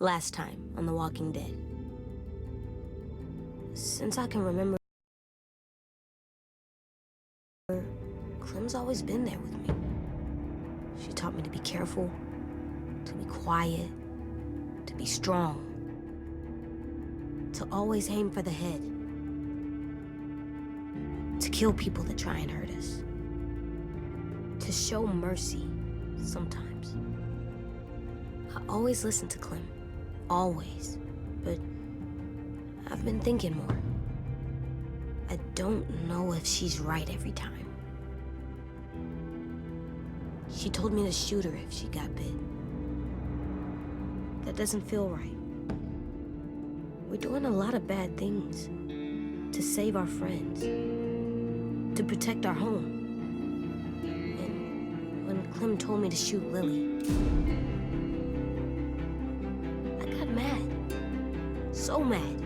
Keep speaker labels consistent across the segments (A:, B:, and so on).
A: Last time on The Walking Dead. Since I can remember, Clem's always been there with me. She taught me to be careful, to be quiet, to be strong, to always aim for the head, to kill people that try and hurt us, to show mercy sometimes. I always listen to Clem. Always. But I've been thinking more. I don't know if she's right every time. She told me to shoot her if she got bit. That doesn't feel right. We're doing a lot of bad things to save our friends, to protect our home. And when Clem told me to shoot Lily, mad. So mad.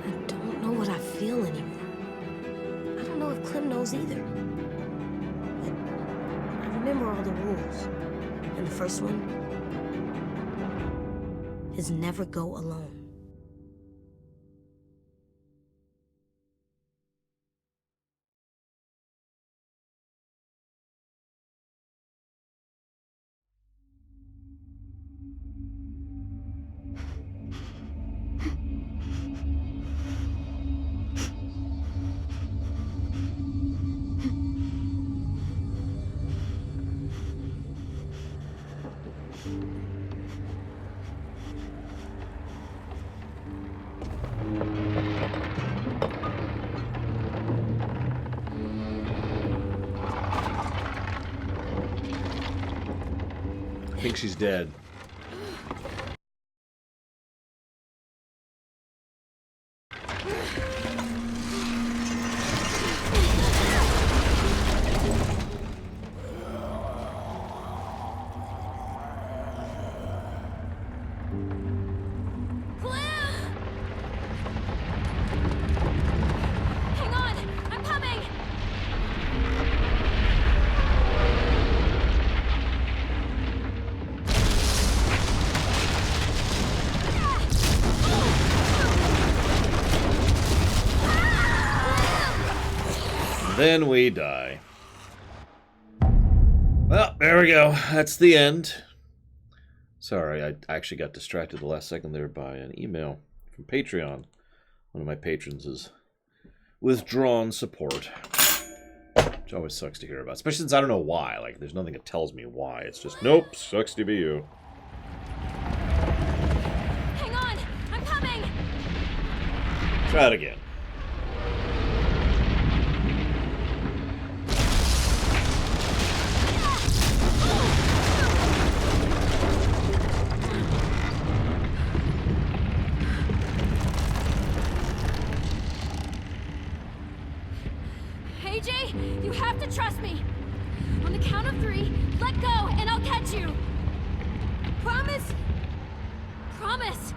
A: I don't know what I feel anymore. I don't know if Clem knows either. But I remember all the rules. And the first one is never go alone.
B: I think she's dead. Then we die. Well, there we go. That's the end. Sorry, I actually got distracted the last second there by an email from Patreon. One of my patrons is withdrawn support. Which always sucks to hear about. Especially since I don't know why. Like, there's nothing that tells me why. It's just, nope, sucks to be you.
A: Hang on! I'm coming!
B: Try it again.
A: You have to trust me. On the count of 3, let go, and I'll catch you. Promise? Promise.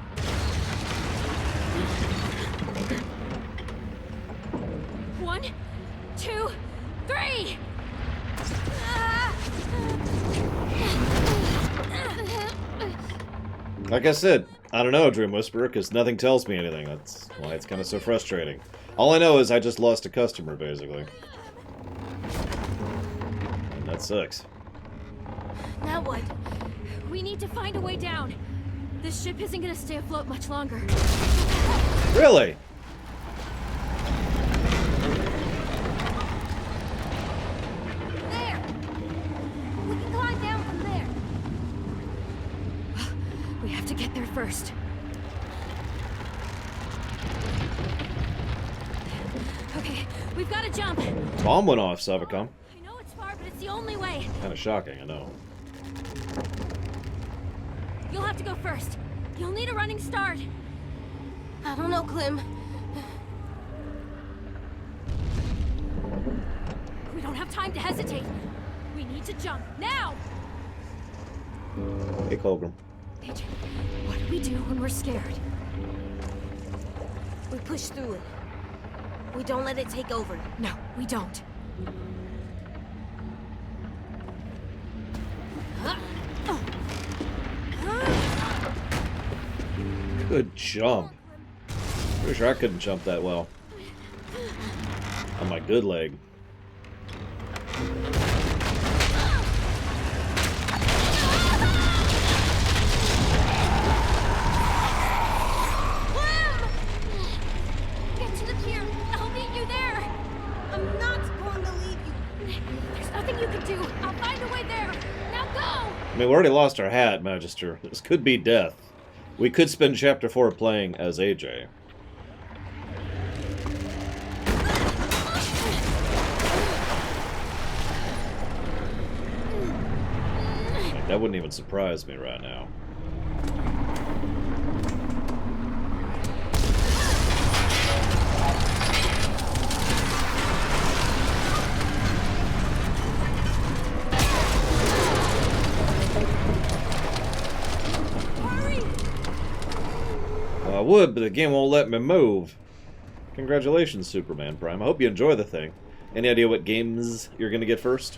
A: 1, 2, 3.
B: Like I said, I don't know, Dream Whisperer, because nothing tells me anything. That's why it's kind of so frustrating. All I know is I just lost a customer, basically. And that sucks.
A: Now what? We need to find a way down. This ship isn't going to stay afloat much longer.
B: Really?
A: There! We can climb down from there. We have to get there first. Okay, we've got to jump.
B: Bomb went off, Savicom.
A: I know it's far, but it's the only way.
B: Kind of shocking, I know.
A: You'll have to go first. You'll need a running start. I don't know, Clem. We don't have time to hesitate. We need to jump now.
B: Hey, Colgram.
A: AJ, what do we do when we're scared? We push through it. We don't let it take over. No, we don't.
B: Good jump. Pretty sure I couldn't jump that well. On my good leg.
A: Get to the pier. I'll meet you there. I'm not going to leave you. There's nothing you can do. I'll find a way there. Now go!
B: I mean, we already lost our hat, Magister. This could be death. We could spend Chapter 4 playing as AJ. Like, that wouldn't even surprise me right now. I would, but the game won't let me move. Congratulations, Superman Prime. I hope you enjoy the thing. Any idea what games you're gonna get first?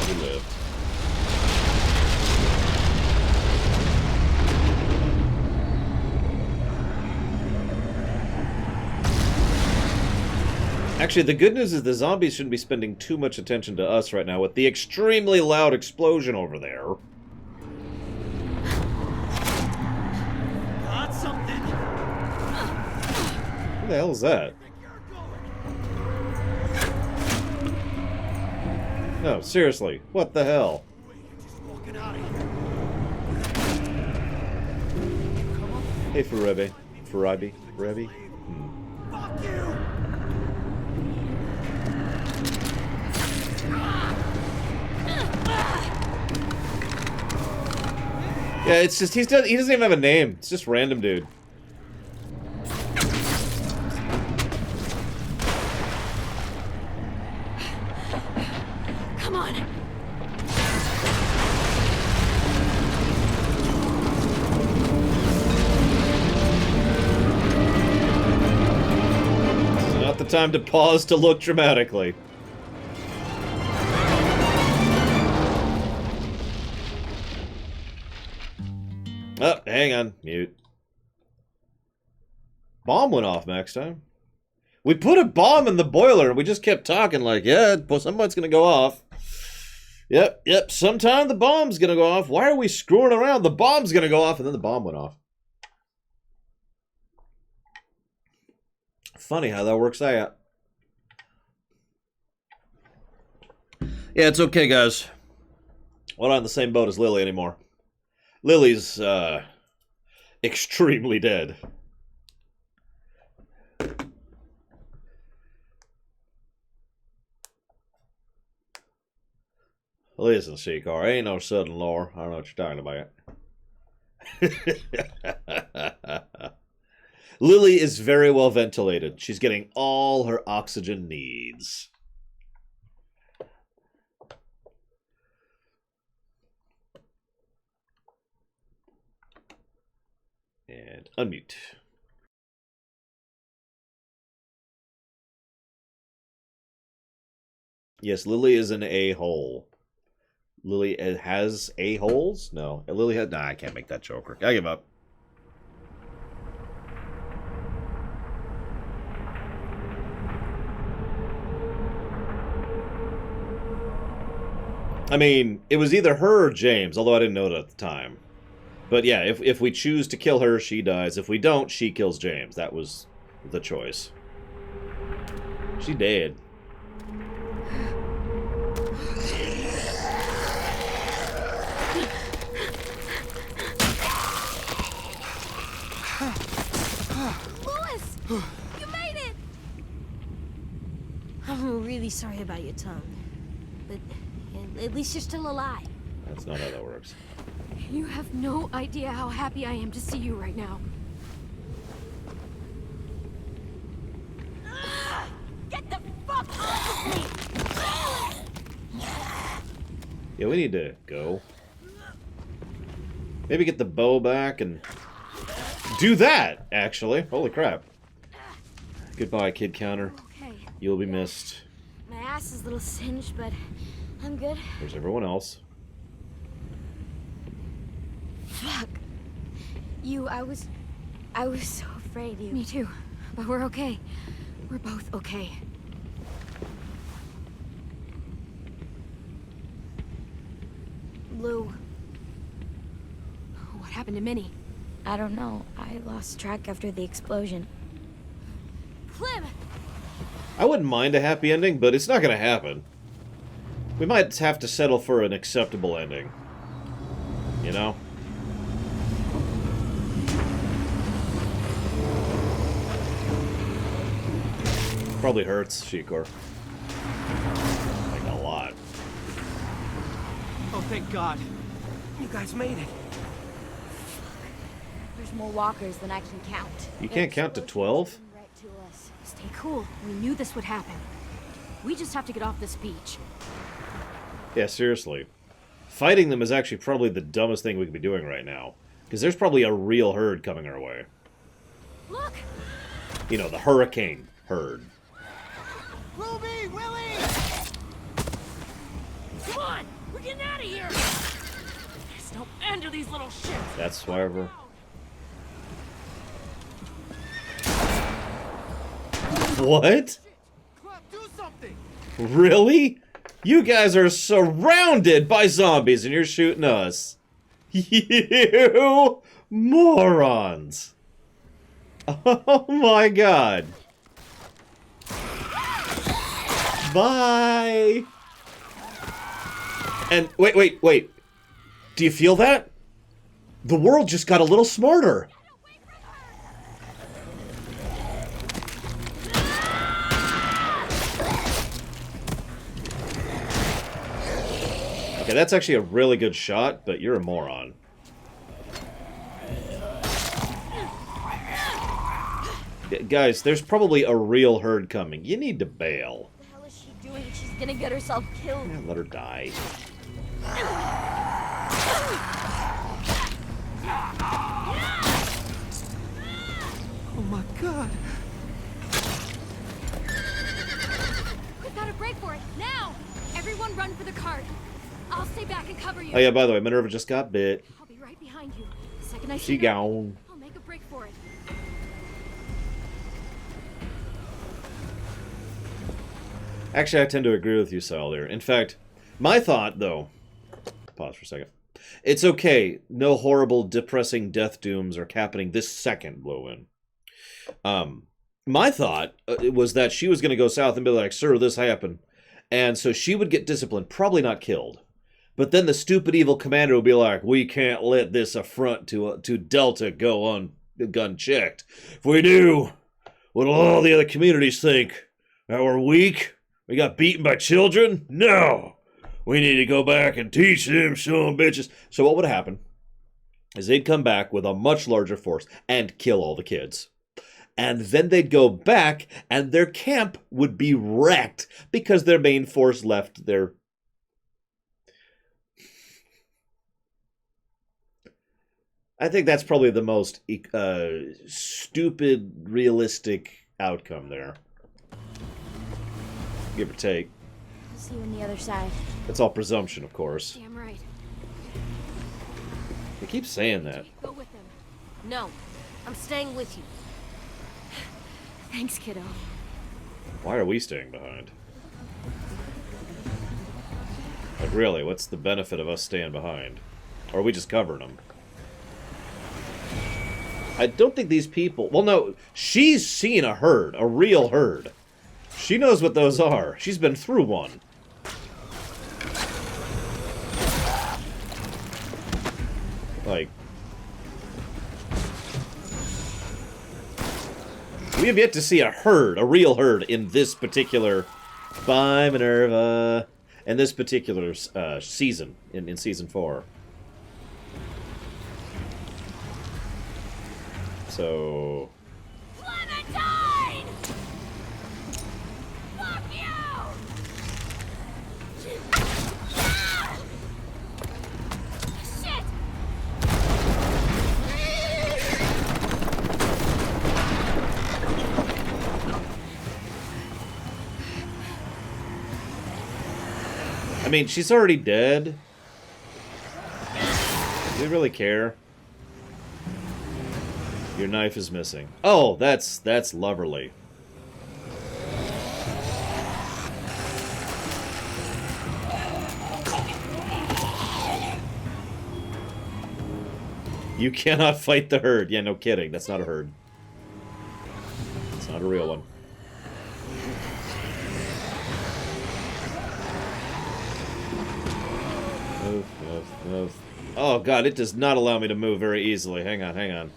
B: You live. Actually, the good news is the zombies shouldn't be spending too much attention to us right now with the extremely loud explosion over there.
C: Got something.
B: Who the hell is that? No, seriously, what the hell?
C: Just walking out of here.
B: Hey, Farabi. Farabi? Farabi?
C: Fuck you!
B: Yeah, it's just, he doesn't even have a name. It's just random dude.
A: Come on.
B: It's not the time to pause to look dramatically. Oh, hang on. Mute. Bomb went off next time. We put a bomb in the boiler and we just kept talking like, yeah, somebody's gonna go off. Yep, sometime the bomb's gonna go off. Why are we screwing around? The bomb's gonna go off, and then the bomb went off. Funny how that works out. Yeah, it's okay, guys. We're not in the same boat as Lily anymore. Lily's, extremely dead. Listen, Seacar, ain't no sudden lore. I don't know what you're talking about. Lily is very well ventilated. She's getting all her oxygen needs. And unmute. Yes, Lily is an a-hole. Lily has a-holes? No. Lily had... Nah, I can't make that joke. I give up. I mean, it was either her or James, although I didn't know it at the time. But yeah, if we choose to kill her, she dies. If we don't, she kills James. That was the choice. She dead.
A: Louis! You made it! I'm really sorry about your tongue. But at least you're still alive.
B: That's not how that works.
D: You have no idea how happy I am to see you right now.
A: Get the fuck off of me!
B: Yeah, we need to go. Maybe get the bow back and do that, actually. Holy crap. Goodbye, kid counter.
A: Okay.
B: You'll be missed.
A: My ass is a little singed, but I'm good.
B: There's everyone else.
A: Fuck. I was so afraid you...
D: Me too. But we're okay. We're both okay.
A: Lou.
D: What happened to Minnie?
A: I don't know. I lost track after the explosion.
D: Clem!
B: I wouldn't mind a happy ending, but it's not going to happen. We might have to settle for an acceptable ending. You know? Probably hurts, Shikor. Like a lot.
C: Oh, thank God. You guys made it.
A: There's more walkers than I can count.
B: You can't count to 12?
A: Right to us.
D: Stay cool. We knew this would happen. We just have to get off this beach.
B: Yeah, seriously. Fighting them is actually probably the dumbest thing we could be doing right now. Because there's probably a real herd coming our way.
D: Look!
B: You know, the hurricane herd.
C: Ruby, Willie!
D: Come on! We're getting out of here! There's no end to these little shits!
B: That's why we're... What?
C: Clem, do something!
B: Really? You guys are surrounded by zombies and you're shooting us. You morons. Oh my god. Bye. And wait. Do you feel that? The world just got a little smarter. Okay, that's actually a really good shot, but you're a moron. Guys, there's probably a real herd coming. You need to bail.
A: What the hell is she doing? She's gonna get herself killed.
B: Yeah, let her die.
C: Oh my God.
D: We've got to break for it, now! Everyone run for the cart. I'll stay back and cover you.
B: Oh yeah, by the way, Minerva just got bit.
D: I'll be right behind you. The second I
B: She
D: see her,
B: gone.
D: I'll make a break for it.
B: Actually, I tend to agree with you, Sal, there. In fact, my thought, though... Pause for a second. It's okay. No horrible, depressing death dooms are happening this second, Blowin. My thought was that she was going to go south and be like, sir, this happened. And so she would get disciplined, probably not killed. But then the stupid evil commander would be like, we can't let this affront to Delta go unchecked. If we do, what'll all the other communities think? That we're weak? We got beaten by children? No! We need to go back and teach them some bitches. So what would happen is they'd come back with a much larger force and kill all the kids. And then they'd go back and their camp would be wrecked because their main force left their... I think that's probably the most stupid, realistic outcome there. Give or take.
A: I'll see you on the other side.
B: That's all presumption, of course.
D: Damn right.
B: They keep saying that.
D: Go with them.
A: No, I'm staying with you.
D: Thanks, kiddo.
B: Why are we staying behind? Like, really, what's the benefit of us staying behind? Or are we just covering them? I don't think these people... Well, no, she's seen a herd, a real herd. She knows what those are. She's been through one. Like... We have yet to see a herd, a real herd, in this particular... Bye, Minerva. In this particular season, in Season 4. So...
D: Clementine! Fuck you! Shit!
B: I mean, she's already dead. Do we really care? Your knife is missing. Oh, that's loverly. You cannot fight the herd. Yeah, no kidding. That's not a herd. It's not a real one. Move, move, move. Oh, God, it does not allow me to move very easily. Hang on, hang on.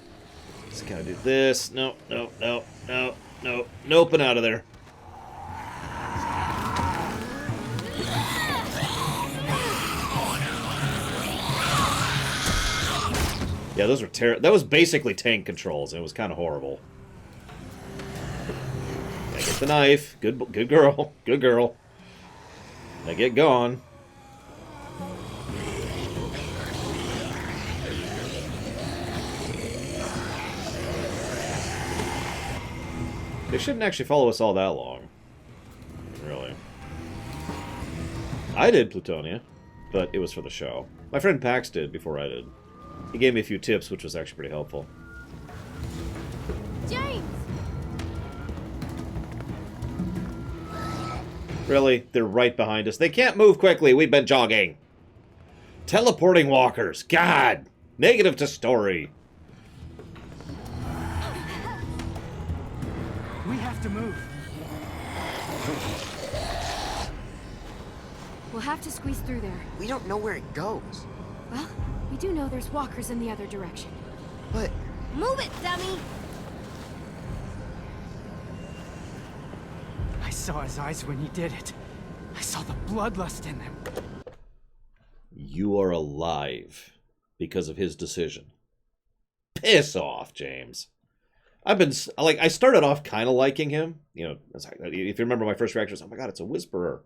B: Just gotta do this. No, no, no, no, no. Nope, and out of there. Yeah, those were that was basically tank controls, and it was kind of horrible. Now get the knife. Good girl. Good girl. Now get gone. They shouldn't actually follow us all that long. Really. I did Plutonia, but it was for the show. My friend Pax did before I did. He gave me a few tips, which was actually pretty helpful.
D: James!
B: Really? They're right behind us. They can't move quickly. We've been jogging. Teleporting walkers. God! Negative to story.
C: We have to move.
D: We'll have to squeeze through there.
E: We don't know where it goes.
D: Well, we do know there's walkers in the other direction.
E: But
D: Move it, dummy!
C: I saw his eyes when he did it. I saw the bloodlust in them.
B: You are alive because of his decision. Piss off, James. I've been, like, I started off kind of liking him. You know, if you remember my first reaction was, oh my god, it's a whisperer.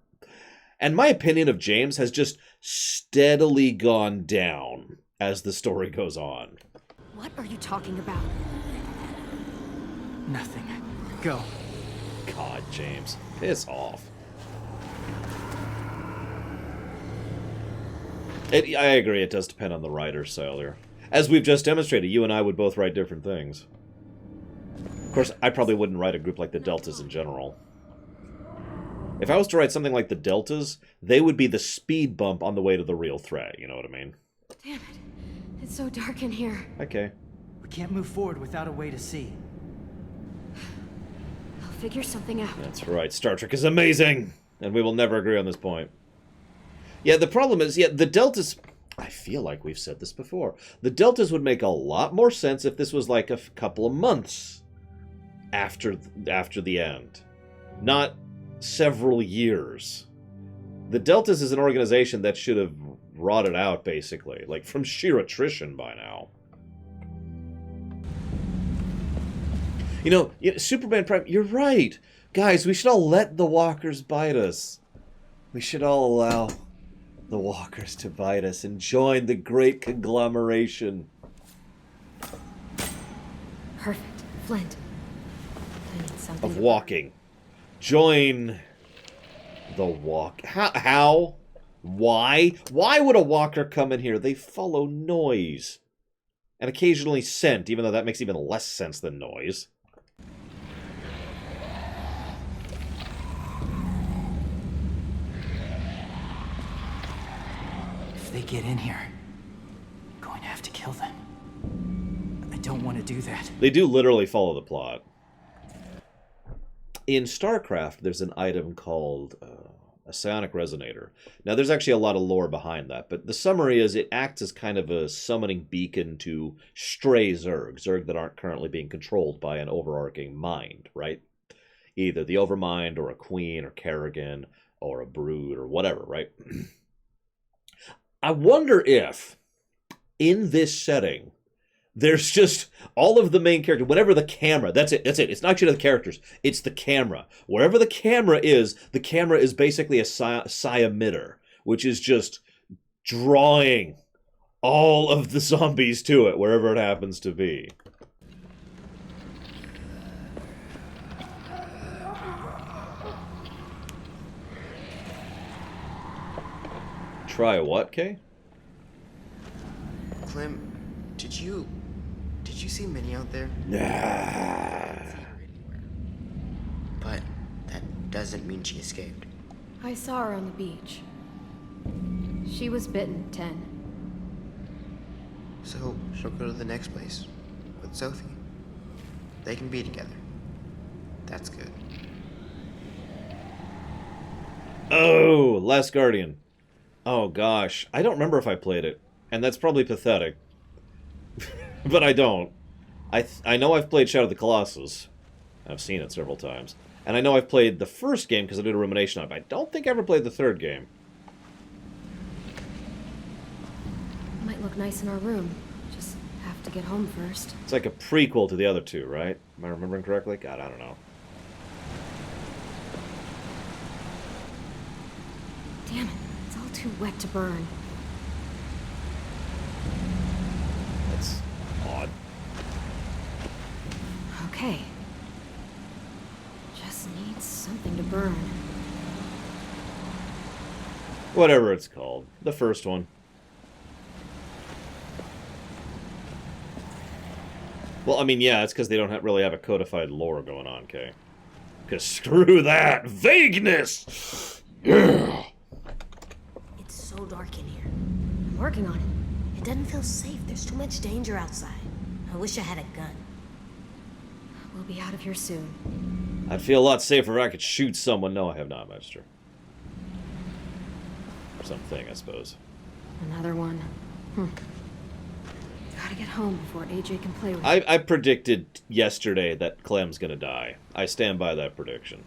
B: And my opinion of James has just steadily gone down as the story goes on.
D: What are you talking about?
C: Nothing. Go.
B: God, James. Piss off. I agree, it does depend on the writer's style here. As we've just demonstrated, you and I would both write different things. Of course, I probably wouldn't write a group like the Deltas in general. If I was to write something like the Deltas, they would be the speed bump on the way to the real threat, you know what I mean?
D: Damn it. It's so dark in here.
B: Okay.
C: We can't move forward without a way to see.
D: I'll figure something out.
B: That's right, Star Trek is amazing! And we will never agree on this point. Yeah, the problem is, yeah, the Deltas... I feel like we've said this before. The Deltas would make a lot more sense if this was like a couple of months after the end. Not several years. The Deltas is an organization that should have rotted out, basically. Like, from sheer attrition by now. You know, Superman Prime, you're right. Guys, we should all let the walkers bite us. We should all allow the walkers to bite us and join the great conglomeration.
A: Perfect. Flint. I need something.
B: Of walking. Join the walk. How? Why? Why would a walker come in here? They follow noise. And occasionally scent, even though that makes even less sense than noise.
C: If they get in here, I'm going to have to kill them. I don't want to do that.
B: They do literally follow the plot. In StarCraft, there's an item called a psionic resonator. Now, there's actually a lot of lore behind that, but the summary is it acts as kind of a summoning beacon to stray Zerg that aren't currently being controlled by an overarching mind, right? Either the Overmind or a Queen or Kerrigan or a Brood or whatever, right? I wonder if, in this setting, there's just all of the main characters, whatever the camera, that's it. It's not actually the characters, it's the camera. Wherever the camera is basically a psi emitter, which is just drawing all of the zombies to it, wherever it happens to be. Try what, Kay?
E: Clem, did you see Minnie out there?
B: Nah.
E: But that doesn't mean she escaped.
F: I saw her on the beach. She was bitten, 10.
E: So she'll go to the next place with Sophie. They can be together. That's good.
B: Oh, Last Guardian. Oh gosh, I don't remember if I played it, and that's probably pathetic. But I don't. I know I've played Shadow of the Colossus. I've seen it several times. And I know I've played the first game because I did a rumination on it, but I don't think I ever played the third game.
F: Might look nice in our room. Just have to get home first.
B: It's like a prequel to the other two, right? Am I remembering correctly? God, I don't know.
F: Damn it, it's all too wet to burn.
B: That's odd.
F: Okay. Just needs something to burn.
B: Whatever it's called. The first one. Well, I mean, yeah, it's because they don't really have a codified lore going on, Kay. Because screw that! Vagueness! Yeah!
A: It's so dark in here.
F: I'm working on it.
A: It doesn't feel safe. There's too much danger outside. I wish I had a gun.
F: We'll be out of here soon.
B: I'd feel a lot safer if I could shoot someone. No, I have not, Master. Something, I suppose.
F: Another one. Gotta get home before AJ can play with it.
B: I predicted yesterday that Clem's gonna die. I stand by that prediction.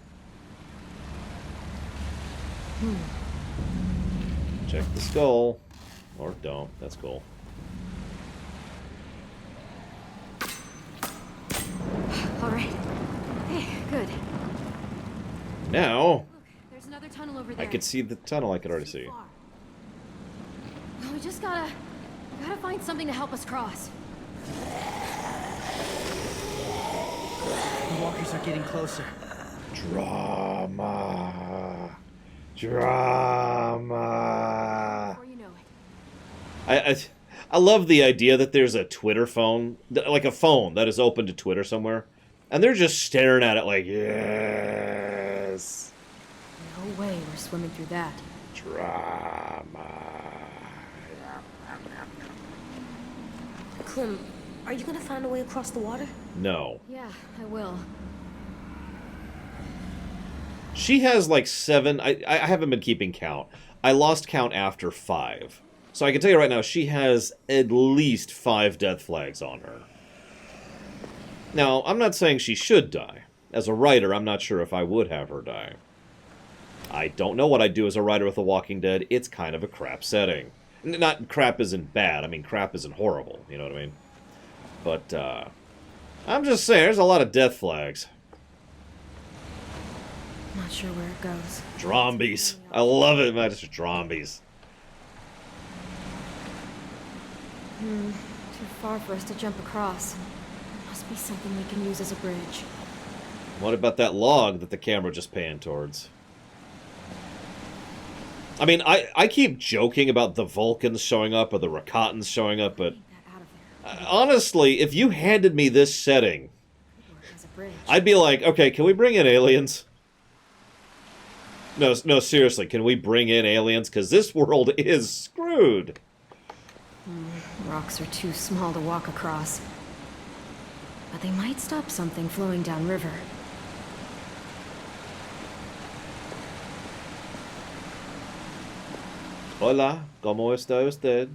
B: Check the skull. Or don't. That's cool.
F: All right. Hey, good.
B: Now,
D: Look, there's another tunnel over there.
B: I could see the tunnel. I could already see.
D: Well, we just gotta find something to help us cross.
C: The walkers are getting closer.
B: Drama. Drama.
D: Before you know it.
B: I love the idea that there's a Twitter phone, like a phone that is open to Twitter somewhere, and they're just staring at it like, yes.
F: No way we're swimming through that.
B: Drama.
A: Clem, are you gonna find a way across the water?
B: No.
F: Yeah, I will.
B: She has like 7. I haven't been keeping count. I lost count after 5. So I can tell you right now, she has at least 5 death flags on her. Now, I'm not saying she should die. As a writer, I'm not sure if I would have her die. I don't know what I'd do as a writer with The Walking Dead. It's kind of a crap setting. Not crap isn't bad. I mean, crap isn't horrible. You know what I mean? But, I'm just saying, there's a lot of death flags.
F: Not sure where it goes.
B: Drombies. I love it, man. Just drombies.
F: Too far for us to jump across. Must be something we can use as a bridge.
B: What about that log that the camera just panned towards? I mean, I keep joking about the Vulcans showing up or the Rakatans showing up, but
F: Get that out of there.
B: honestly, if you handed me this setting,
F: Work as a bridge.
B: I'd be like, okay, can we bring in aliens? No, seriously, can we bring in aliens? Because this world is screwed.
F: Rocks are too small to walk across. But they might stop something flowing downriver.
B: Hola, ¿cómo está usted?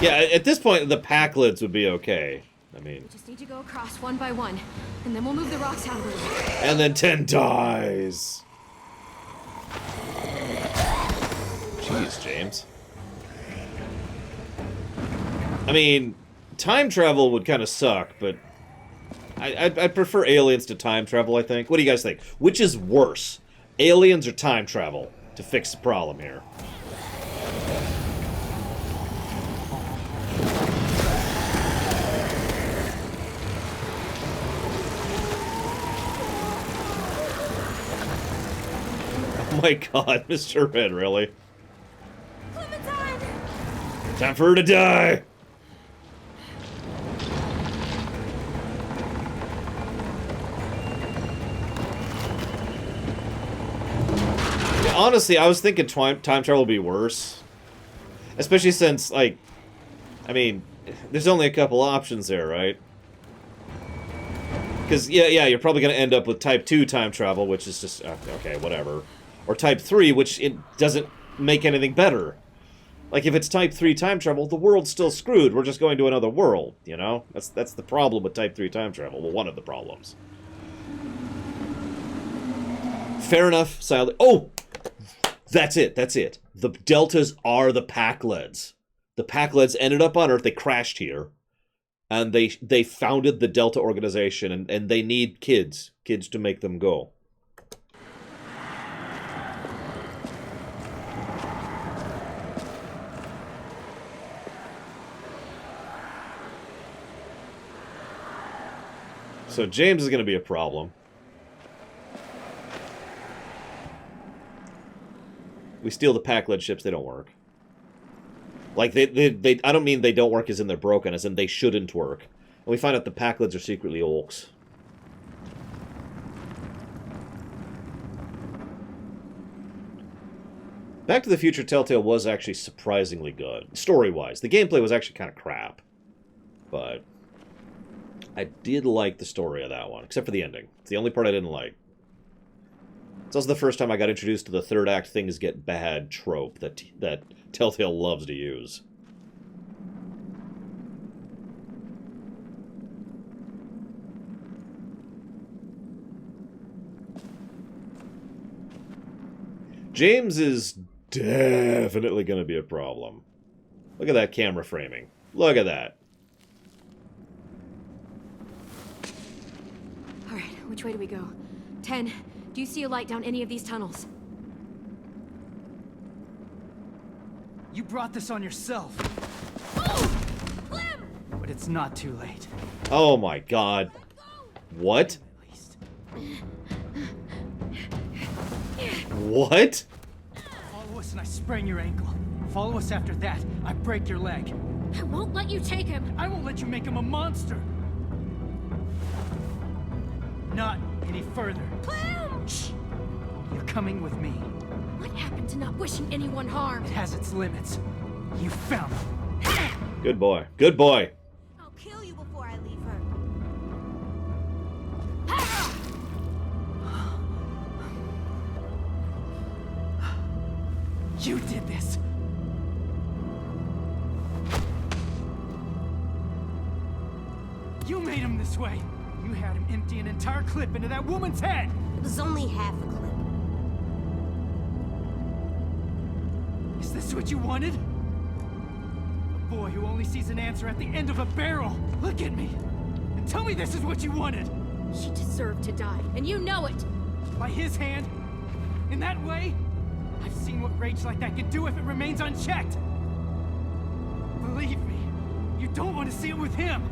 B: Yeah, at this point, the pack lids would be okay. I mean...
D: We just need to go across one by one, and then we'll move the rocks out of the way.
B: And then 10 dies. Jeez, James. I mean, time travel would kind of suck, but I'd prefer aliens to time travel, I think. What do you guys think? Which is worse, aliens or time travel, to fix the problem here? Oh my god, Mr. Red, really?
D: Clementine!
B: Time for her to die! Yeah, honestly, I was thinking time travel would be worse. Especially since, like, I mean, there's only a couple options there, right? Because, yeah, you're probably going to end up with Type 2 time travel, which is just, okay, whatever. Or Type 3, which it doesn't make anything better. Like, if it's Type 3 time travel, the world's still screwed. We're just going to another world, you know? That's the problem with Type 3 time travel. Well, one of the problems. Fair enough, Silent. Oh! That's it. The Deltas are the Packleds. The Packleds ended up on Earth. They crashed here. And they founded the Delta organization, and they need kids to make them go. So James is going to be a problem. We steal the Pack-led ships, they don't work. Like, they I don't mean they don't work as in they're broken, as in they shouldn't work. And we find out the Packleds are secretly Orcs. Back to the Future Telltale was actually surprisingly good, story-wise. The gameplay was actually kind of crap. But I did like the story of that one, except for the ending. It's the only part I didn't like. It's also the first time I got introduced to the third act things get bad trope that Telltale loves to use. James is definitely going to be a problem. Look at that camera framing. Look at that.
F: All right, which way do we go? 10, do you see a light down any of these tunnels?
C: You brought this on yourself.
D: Oh! Clem!
C: But it's not too late.
B: Oh my god. What?
C: At least.
B: What?
C: Follow us and I sprain your ankle. Follow us after that, I break your leg.
D: I won't let you take him.
C: I won't let you make him a monster. Not any further.
D: Clem!
C: Shh. You're coming with me.
D: What happened to not wishing anyone harm?
C: It has its limits. You found them.
B: Good boy. Good boy.
D: I'll kill you before I leave her.
C: You did this. You made him this way. You had him empty an entire clip into that woman's head.
A: It was only half a clip.
C: Is this what you wanted? A boy who only sees an answer at the end of a barrel. Look at me. And tell me this is what you wanted.
D: She deserved to die, and you know it.
C: By his hand? In that way? I've seen what rage like that can do if it remains unchecked. Believe me, you don't want to see it with him.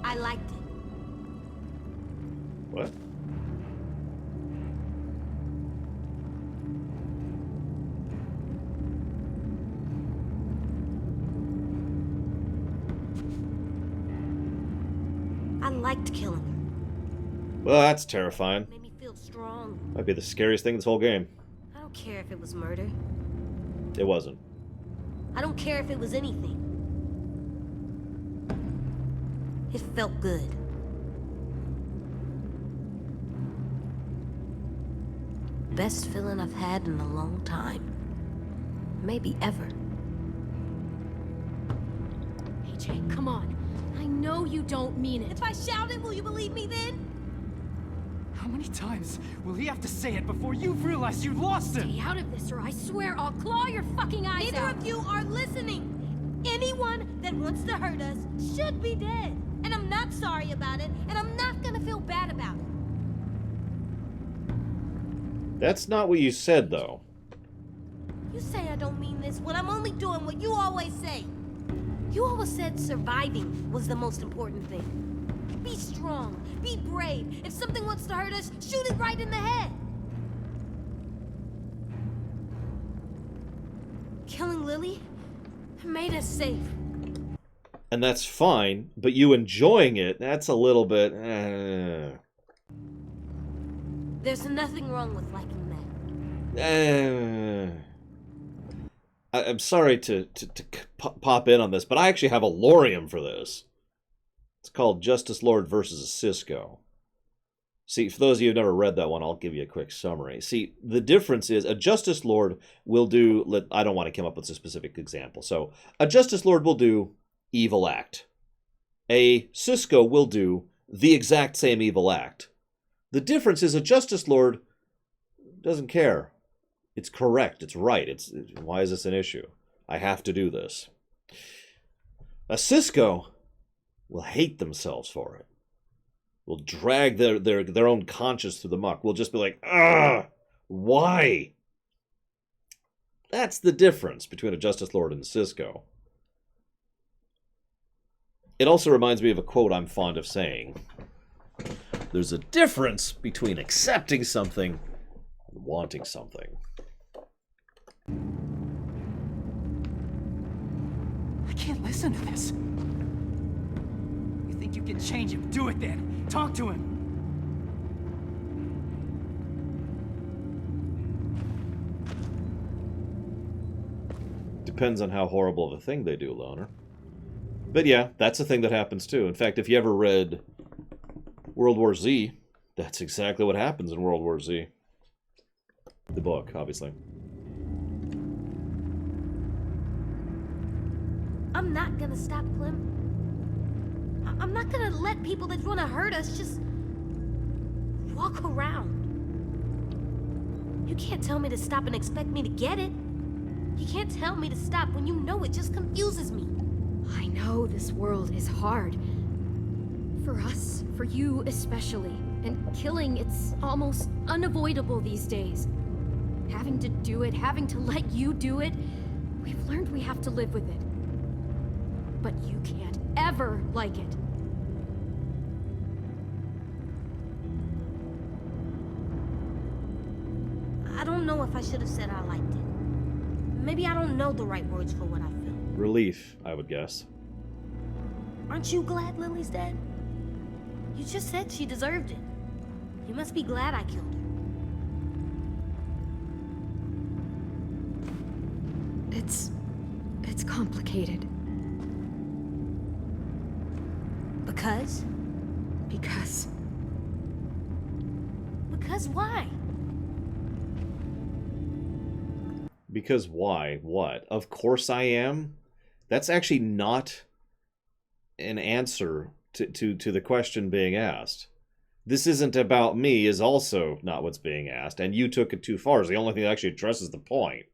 A: I liked it.
B: What?
A: I liked killing her.
B: Well, that's terrifying.
A: It made me feel strong.
B: Might be the scariest thing this whole game.
A: I don't care if it was murder.
B: It wasn't.
A: I don't care if it was anything. It felt good. Best feeling I've had in a long time. Maybe ever.
D: AJ, come on. I know you don't mean it.
A: If I shout it, will you believe me then?
C: How many times will he have to say it before you've realized you lost him?
D: Stay out of this, or I swear I'll claw your fucking eyes
A: Neither
D: out.
A: of you are listening. Anyone that wants to hurt us should be dead. And I'm not sorry about it, and I'm not gonna feel bad about it.
B: That's not what you said, though.
A: You say I don't mean this when I'm only doing what you always say. You always said surviving was the most important thing. Be strong, be brave. If something wants to hurt us, shoot it right in the head. Killing Lily made us safe.
B: And that's fine, but you enjoying it, that's a little bit...
A: There's nothing wrong with liking that.
B: I'm sorry to pop in on this, but I actually have a lorium for this. It's called Justice Lord versus Cisco. See, for those of you who've never read that one, I'll give you a quick summary. See, the difference is a Justice Lord will do... I don't want to come up with a specific example. So, a Justice Lord will do evil act. A Cisco will do the exact same evil act. The difference is a Justice Lord doesn't care. It's correct. It's right. Why is this an issue? I have to do this. A Cisco will hate themselves for it. Will drag their own conscience through the muck. Will just be like, why? That's the difference between a Justice Lord and a Cisco. It also reminds me of a quote I'm fond of saying. There's a difference between accepting something and wanting something.
C: I can't listen to this. You think you can change him? Do it then. Talk to him.
B: Depends on how horrible of a thing they do, Loner. But yeah, that's a thing that happens too. In fact, if you ever read World War Z, that's exactly what happens in World War Z. The book, obviously.
A: I'm not gonna stop, Clem. I'm not gonna let people that want to hurt us just walk around. You can't tell me to stop and expect me to get it. You can't tell me to stop when you know it just confuses me.
F: I know this world is hard. For us, for you especially. And killing, it's almost unavoidable these days. Having to do it, having to let you do it, we've learned we have to live with it. But you can't ever like it.
A: I don't know if I should have said I liked it. Maybe I don't know the right words for what I feel.
B: Relief, I would guess.
A: Aren't you glad Lily's dead? You just said she deserved it. You must be glad I killed her.
F: It's complicated.
A: Because?
F: Because
A: Why?
B: Because why? What? Of course I am? That's actually not an answer to the question being asked. This isn't about me is also not what's being asked, and you took it too far is the only thing that actually addresses the point.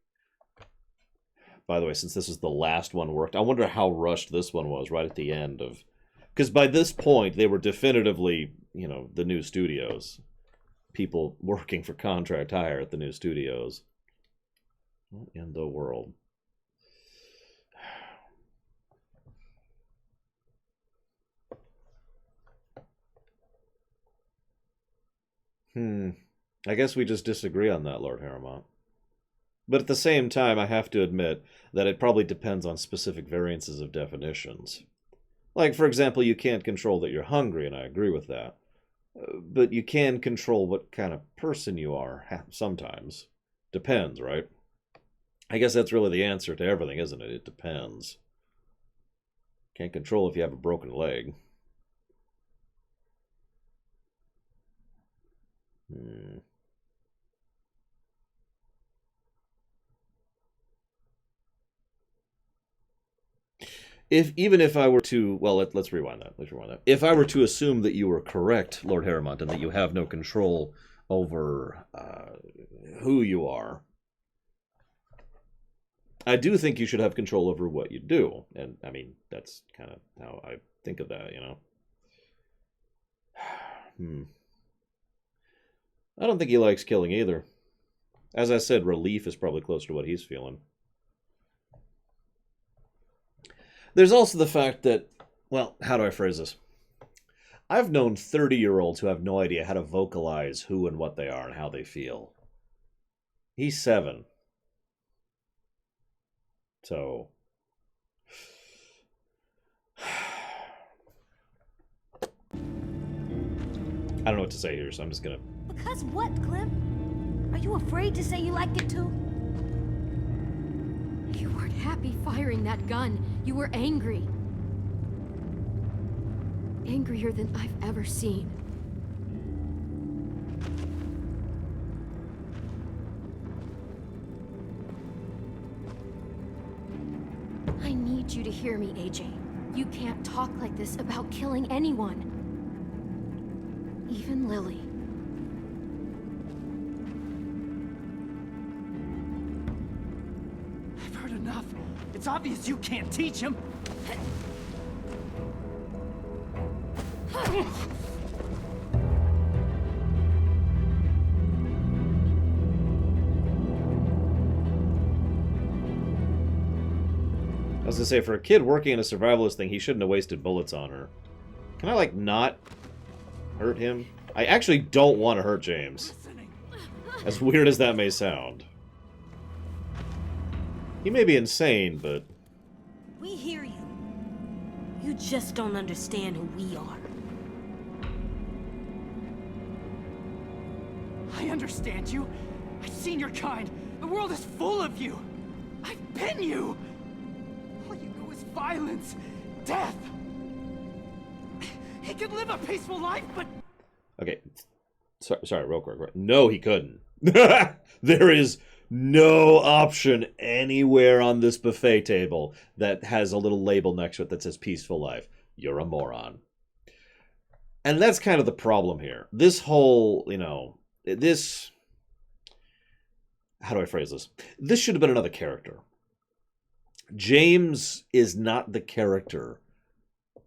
B: By the way, since this is the last one worked, I wonder how rushed this one was right at the end of... Because by this point, they were definitively, the new studios. People working for contract hire at the new studios. What in the world? I guess we just disagree on that, Lord Harrowmont. But at the same time, I have to admit that it probably depends on specific variances of definitions. Like, for example, you can't control that you're hungry, and I agree with that. But you can control what kind of person you are, sometimes. Depends, right? I guess that's really the answer to everything, isn't it? It depends. Can't control if you have a broken leg. Even if I were to, well, let's rewind that. If I were to assume that you were correct, Lord Harrowmont, and that you have no control over who you are, I do think you should have control over what you do. And, I mean, that's kind of how I think of that, I don't think he likes killing either. As I said, relief is probably closer to what he's feeling. There's also the fact that, well, how do I phrase this? I've known 30-year-olds who have no idea how to vocalize who and what they are and how they feel. He's 7. So... I don't know what to say here, so I'm just gonna...
G: Because what, Clem? Are you afraid to say you liked it too?
F: You weren't happy firing that gun. You were angry. Angrier than I've ever seen. I need you to hear me, AJ. You can't talk like this about killing anyone. Even Lily.
C: I've heard enough. It's obvious you can't teach him.
B: I was gonna say, for a kid working in a survivalist thing, he shouldn't have wasted bullets on her. Can I, like, not hurt him? I actually don't want to hurt James. As weird as that may sound. He may be insane, but...
A: We hear you. You just don't understand who we are.
C: I understand you. I've seen your kind. The world is full of you. I've been you. All you know is violence, death. He could live a peaceful life, but...
B: Okay. Sorry, real quick. No, he couldn't. There is no option anywhere on this buffet table that has a little label next to it that says peaceful life. You're a moron. And that's kind of the problem here. This whole, this... How do I phrase this? This should have been another character. James is not the character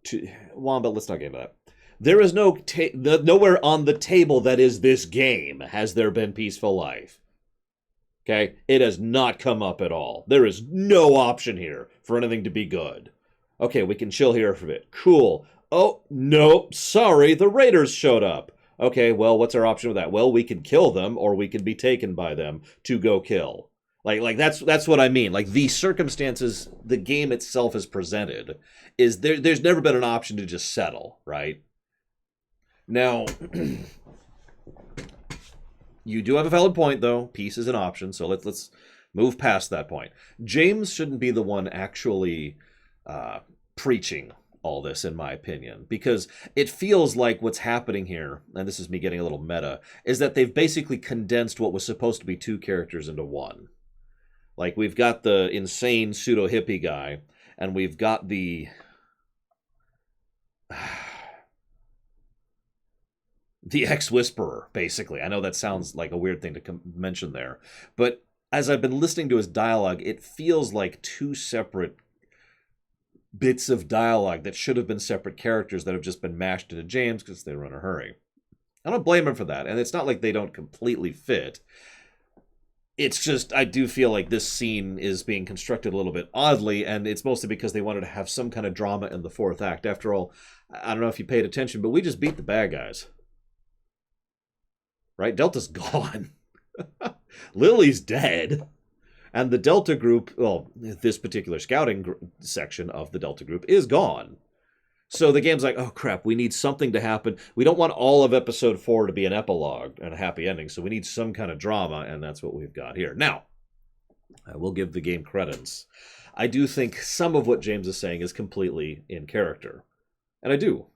B: to... Well, but let's not get into that. There is nowhere on the table that is this game has there been peaceful life. Okay? It has not come up at all. There is no option here for anything to be good. Okay, we can chill here for a bit. Cool. Oh, no, sorry, the raiders showed up. Okay, well, what's our option with that? Well, we can kill them, or we can be taken by them to go kill. Like that's what I mean. Like, the circumstances the game itself is presented is there's never been an option to just settle, right? Now, you do have a valid point, though. Peace is an option, so let's move past that point. James shouldn't be the one actually preaching all this, in my opinion, because it feels like what's happening here, and this is me getting a little meta, is that they've basically condensed what was supposed to be 2 characters into one. Like, we've got the insane pseudo-hippie guy, and we've got the... the ex-whisperer, basically. I know that sounds like a weird thing to mention there, but as I've been listening to his dialogue, it feels like 2 separate bits of dialogue that should have been separate characters that have just been mashed into James because they were in a hurry. I don't blame him for that, and it's not like they don't completely fit. It's just, I do feel like this scene is being constructed a little bit oddly, and it's mostly because they wanted to have some kind of drama in the 4th act. After all, I don't know if you paid attention, but we just beat the bad guys. Right? Delta's gone. Lily's dead. And the Delta group, well, this particular scouting section of the Delta group is gone. So the game's like, oh crap, we need something to happen. We don't want all of episode 4 to be an epilogue and a happy ending, so we need some kind of drama, and that's what we've got here. Now, I will give the game credits. I do think some of what James is saying is completely in character. And I do.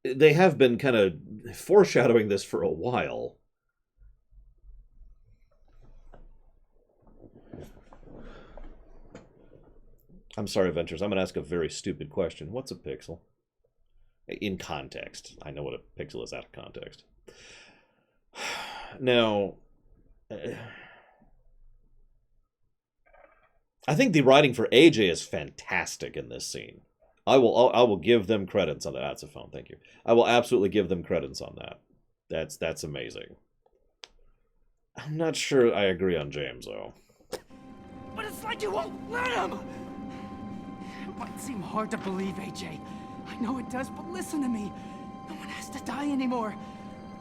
B: They have been kind of foreshadowing this for a while. I'm sorry, Ventures. I'm going to ask a very stupid question. What's a pixel? In context. I know what a pixel is out of context. Now, I think the writing for AJ is fantastic in this scene. I will give them credits on that. That's a phone, thank you. I will absolutely give them credits on that. That's amazing. I'm not sure I agree on James, though.
C: But it's like you won't let him! It might seem hard to believe, AJ. I know it does, but listen to me. No one has to die anymore.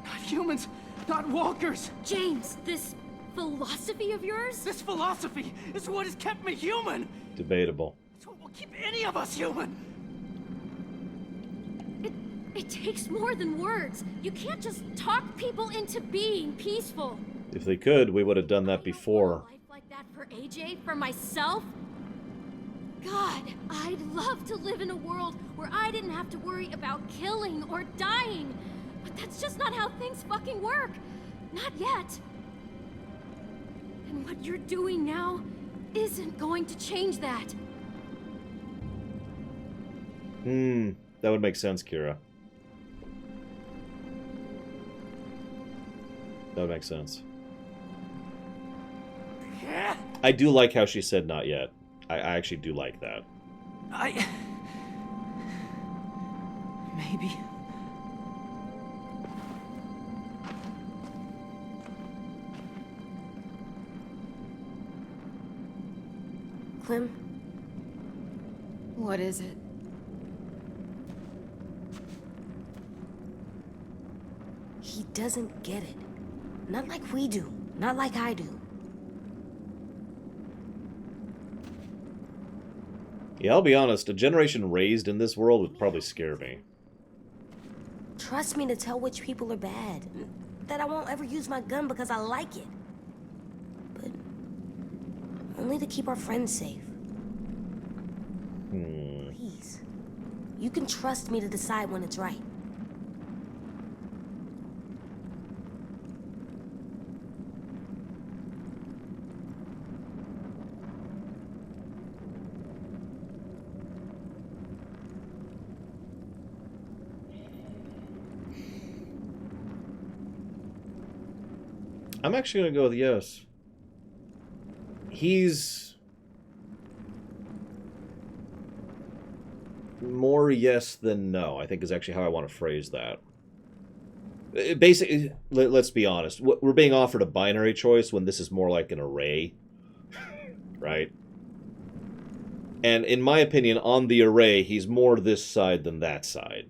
C: Not humans, not walkers.
F: James, this philosophy of yours?
C: This philosophy is what has kept me human.
B: Debatable.
C: It's what will keep any of us human.
F: It takes more than words. You can't just talk people into being peaceful.
B: If they could, we would have done that before.
F: Life like that for AJ, for myself? God, I'd love to live in a world where I didn't have to worry about killing or dying. But that's just not how things fucking work. Not yet. And what you're doing now isn't going to change that.
B: That would make sense, Kira. That would make sense. I do like how she said not yet. I actually do like that.
C: Maybe.
A: Clem,
F: What is it?
A: he doesn't get it. Not like we do. Not like I do.
B: Yeah, I'll be honest, a generation raised in this world would probably scare me.
A: Trust me to tell which people are bad. That I won't ever use my gun because I like it. But only to keep our friends safe. Please. You can trust me to decide when it's right.
B: I'm actually going to go with yes. He's more yes than no, I think is actually how I want to phrase that. Basically, let's be honest. We're being offered a binary choice when this is more like an array. Right? And in my opinion, on the array, he's more this side than that side.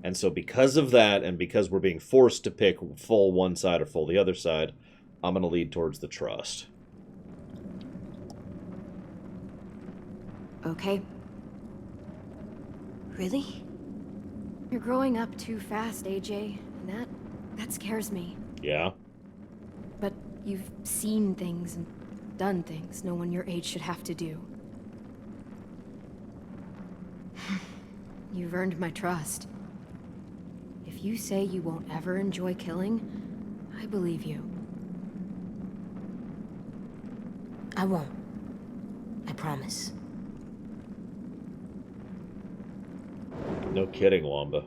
B: And so because of that, and because we're being forced to pick full one side or full the other side, I'm going to lead towards the trust.
F: Okay.
A: Really?
F: You're growing up too fast, AJ, and that scares me.
B: Yeah?
F: But you've seen things and done things no one your age should have to do. You've earned my trust. If you say you won't ever enjoy killing, I believe you.
A: I won't. I promise.
B: No kidding, Wamba.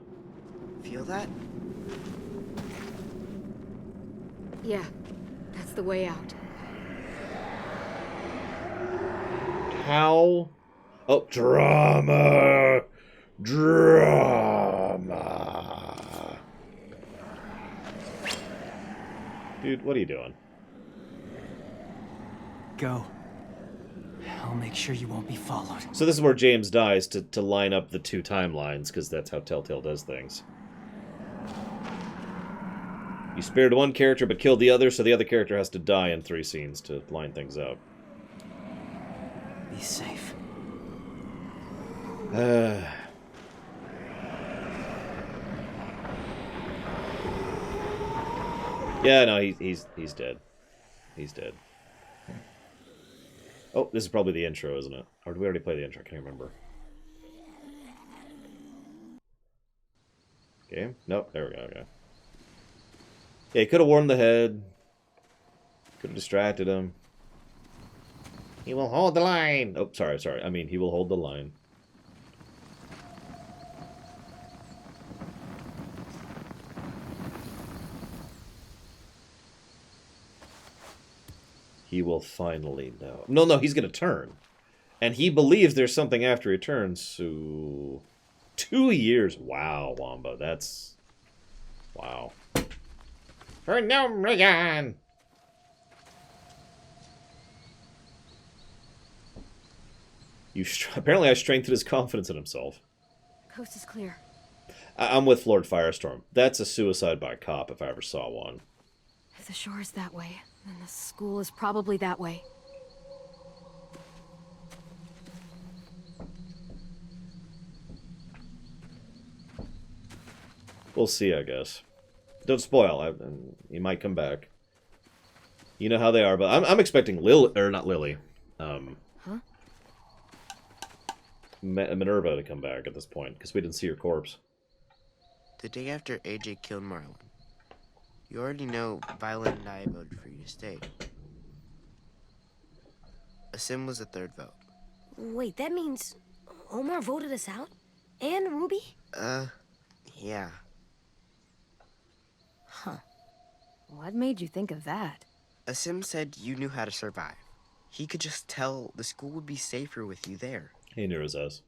E: Feel that?
F: Yeah, that's the way out.
B: How? Oh, drama! Drama! Dude, what are you doing?
C: Go. I'll make sure you won't be followed.
B: So this is where James dies to line up the two timelines, because that's how Telltale does things. You spared one character but killed the other, so the other character has to die in 3 scenes to line things up.
C: Be safe.
B: Yeah, no, he's dead. He's dead. Oh, this is probably the intro, isn't it? Or did we already play the intro? I can't remember. Okay. Nope, there we go, okay. Yeah, he could have warmed the head. Could have distracted him. He will hold the line! Oh, sorry. I mean, he will hold the line. He will finally know. No, he's going to turn. And he believes there's something after he turns, so... 2 years. Wow, Wamba, that's... Wow. For no reason! Apparently I strengthened his confidence in himself.
F: Coast is clear.
B: I'm with Lord Firestorm. That's a suicide by cop if I ever saw one.
F: If the shore is that way, then the school is probably that way.
B: We'll see, I guess. Don't spoil. He might come back. You know how they are, but I'm expecting not Lily. Minerva to come back at this point, because we didn't see her corpse.
E: The day after AJ killed Marlon, you already know Violet and I voted for you to stay. Asim was the third vote.
A: Wait, that means Omar voted us out? And Ruby?
E: Yeah.
F: Huh. What made you think of that?
E: Asim said you knew how to survive. He could just tell the school would be safer with you there.
B: He knew his ass.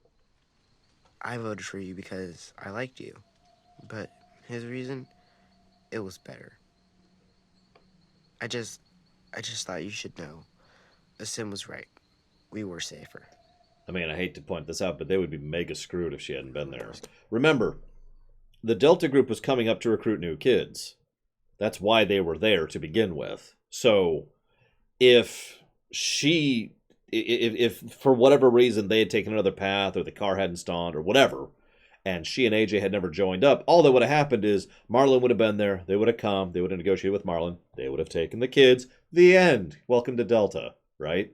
E: I voted for you because I liked you. But his reason, it was better. I just thought you should know. Asim was right. We were safer.
B: I mean, I hate to point this out, but they would be mega screwed if she hadn't been there. Remember, the Delta Group was coming up to recruit new kids. That's why they were there to begin with. So, if for whatever reason they had taken another path, or the car hadn't stalled, or whatever, and she and AJ had never joined up, all that would have happened is Marlon would have been there, they would have come, they would have negotiated with Marlon, they would have taken the kids, the end. Welcome to Delta, right?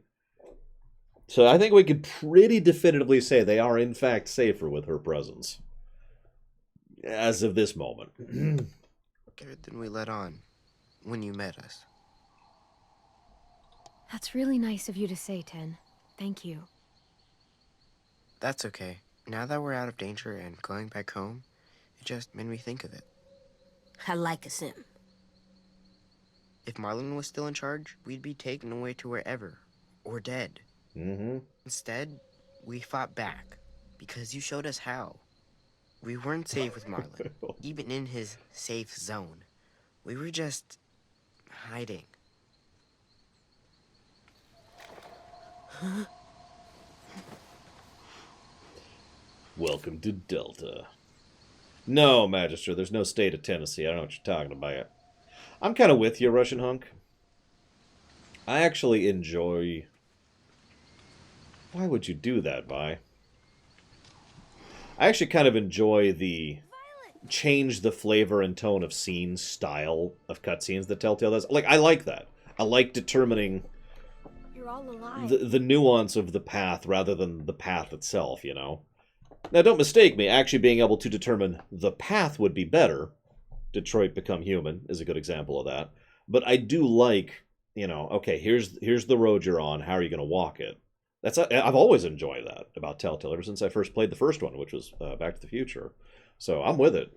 B: So I think we could pretty definitively say they are in fact safer with her presence. As of this moment.
E: Better than we let on when you met us.
F: That's really nice of you to say, Ten. Thank you.
E: That's okay. Now that we're out of danger and going back home, it just made me think of it.
A: I like Asim.
E: If Marlon was still in charge, we'd be taken away to wherever. Or dead.
B: Mm-hmm.
E: Instead, we fought back. Because you showed us how. We weren't safe with Marlon. Even in his safe zone. We were just hiding.
B: Welcome to Delta. No, Magister, there's no state of Tennessee. I don't know what you're talking about. I'm kind of with you, Russian hunk. I actually enjoy... Why would you do that, Vi? I actually kind of enjoy the change the flavor and tone of scenes style of cutscenes that Telltale does. Like, I like that. I like determining
A: You're all alive.
B: the nuance of the path rather than the path itself, you know? Now, don't mistake me. Actually being able to determine the path would be better. Detroit Become Human is a good example of that. But I do like, you know, okay, here's the road you're on. How are you going to walk it? I've always enjoyed that about Telltale ever since I first played the first one, which was Back to the Future. So I'm with it.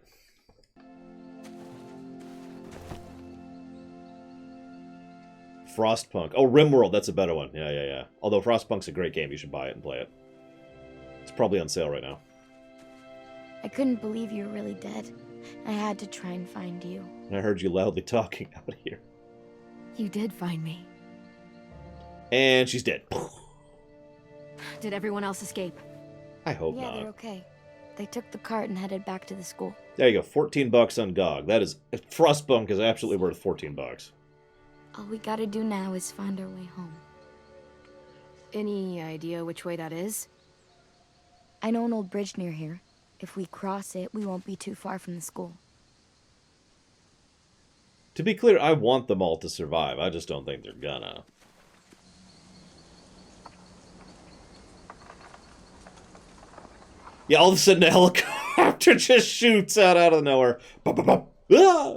B: Frostpunk. Oh, RimWorld. That's a better one. Yeah. Although Frostpunk's a great game. You should buy it and play it. It's probably on sale right now.
H: I couldn't believe you were really dead. I had to try and find you.
B: And I heard you loudly talking out here.
F: You did find me.
B: And she's dead.
F: Did everyone else escape?
B: I hope
H: Yeah,
B: not.
H: they're okay. They took the cart and headed back to the school.
B: There you go. $14 on GOG. That is... Frostpunk is absolutely worth $14.
H: All we gotta do now is find our way home.
F: Any idea which way that is?
H: I know an old bridge near here. If we cross it, we won't be too far from the school.
B: To be clear, I want them all to survive. I just don't think they're gonna. Yeah, all of a sudden a helicopter just shoots out of nowhere. Bop, bop, bop. Ah!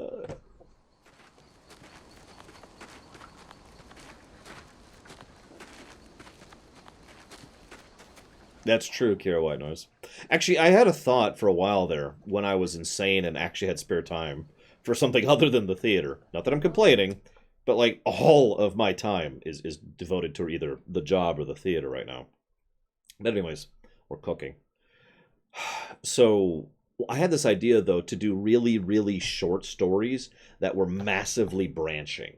B: That's true, Kira White Noise. Actually, I had a thought for a while there when I was insane and actually had spare time for something other than the theater. Not that I'm complaining, but like all of my time is devoted to either the job or the theater right now. But anyways, we're cooking. So I had this idea, though, to do really, really short stories that were massively branching.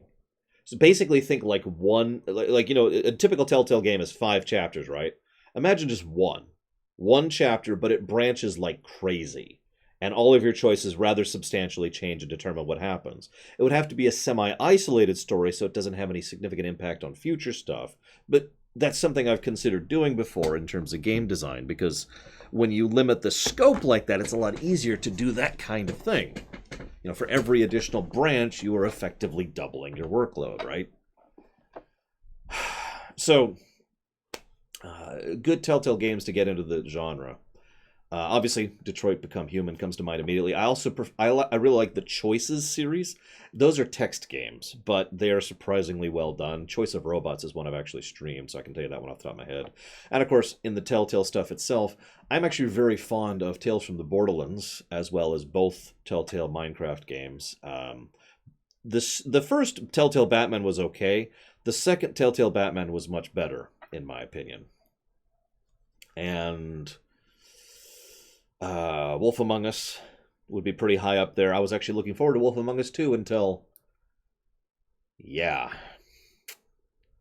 B: So basically think like one, like you know, a typical Telltale game is 5 chapters, right? Imagine just one chapter, but it branches like crazy, and all of your choices rather substantially change and determine what happens. It would have to be a semi-isolated story so it doesn't have any significant impact on future stuff, but that's something I've considered doing before in terms of game design, because when you limit the scope like that, it's a lot easier to do that kind of thing. You know, for every additional branch, you are effectively doubling your workload, right? So, good Telltale games to get into the genre. Obviously, Detroit Become Human comes to mind immediately. I also I really like the Choices series. Those are text games, but they are surprisingly well done. Choice of Robots is one I've actually streamed, so I can tell you that one off the top of my head. And of course, in the Telltale stuff itself, I'm actually very fond of Tales from the Borderlands, as well as both Telltale Minecraft games. The first Telltale Batman was okay. The second Telltale Batman was much better, in my opinion. And Wolf Among Us would be pretty high up there. I was actually looking forward to Wolf Among Us 2 until... yeah.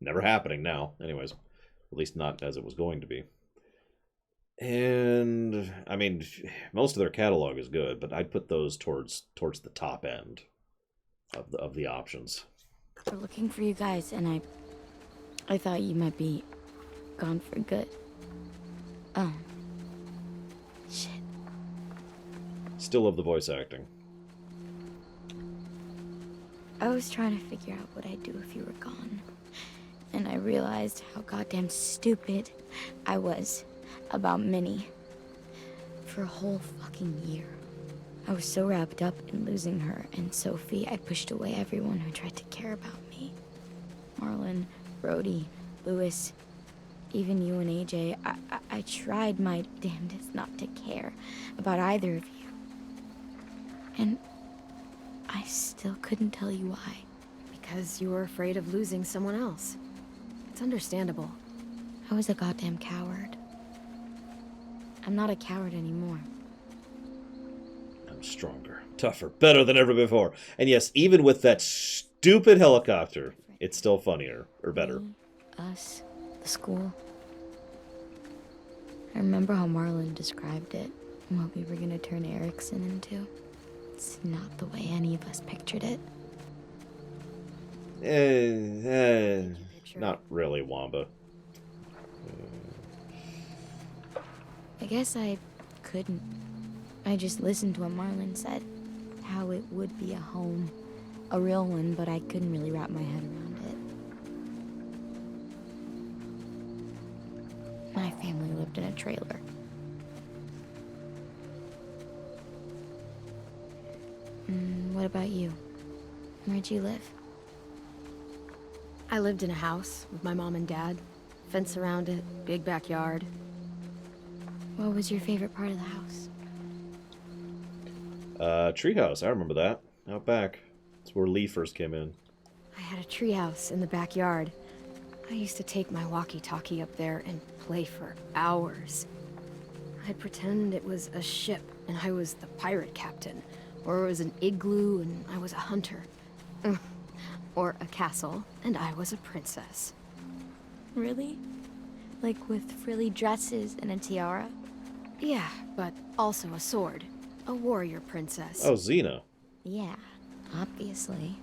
B: Never happening now. Anyways, at least not as it was going to be. And, I mean, most of their catalog is good, but I'd put those towards the top end of the options.
H: We're looking for you guys, and I thought you might be gone for good. Oh. Shit.
B: Still love the voice acting.
H: I was trying to figure out what I'd do if you were gone. And I realized how goddamn stupid I was about Minnie. For a whole fucking year. I was so wrapped up in losing her and Sophie, I pushed away everyone who tried to care about me. Marlon, Brody, Lewis, even you and AJ. I tried my damnedest not to care about either of you. And I still couldn't tell you why.
F: Because you were afraid of losing someone else. It's understandable.
H: I was a goddamn coward. I'm not a coward anymore.
B: I'm stronger, tougher, better than ever before. And yes, even with that stupid helicopter, it's still funnier, or better.
H: Me, us, the school. I remember how Marlon described it, and what we were gonna turn Erickson into. It's not the way any of us pictured it.
B: Not really, Wamba.
H: I guess I couldn't. I just listened to what Marlon said. How it would be a home. A real one, but I couldn't really wrap my head around it. My family lived in a trailer. What about you? Where'd you live?
F: I lived in a house with my mom and dad. Fence around it, big backyard.
H: What was your favorite part of the house?
B: Treehouse, I remember that. Out back. That's where Lee first came in.
F: I had a treehouse in the backyard. I used to take my walkie-talkie up there and play for hours. I'd pretend it was a ship and I was the pirate captain, or it was an igloo and I was a hunter. Or a castle and I was a princess.
H: Really? Like with frilly dresses and a tiara?
F: Yeah, but also a sword. A warrior princess.
B: Oh, Xena.
H: Yeah, obviously.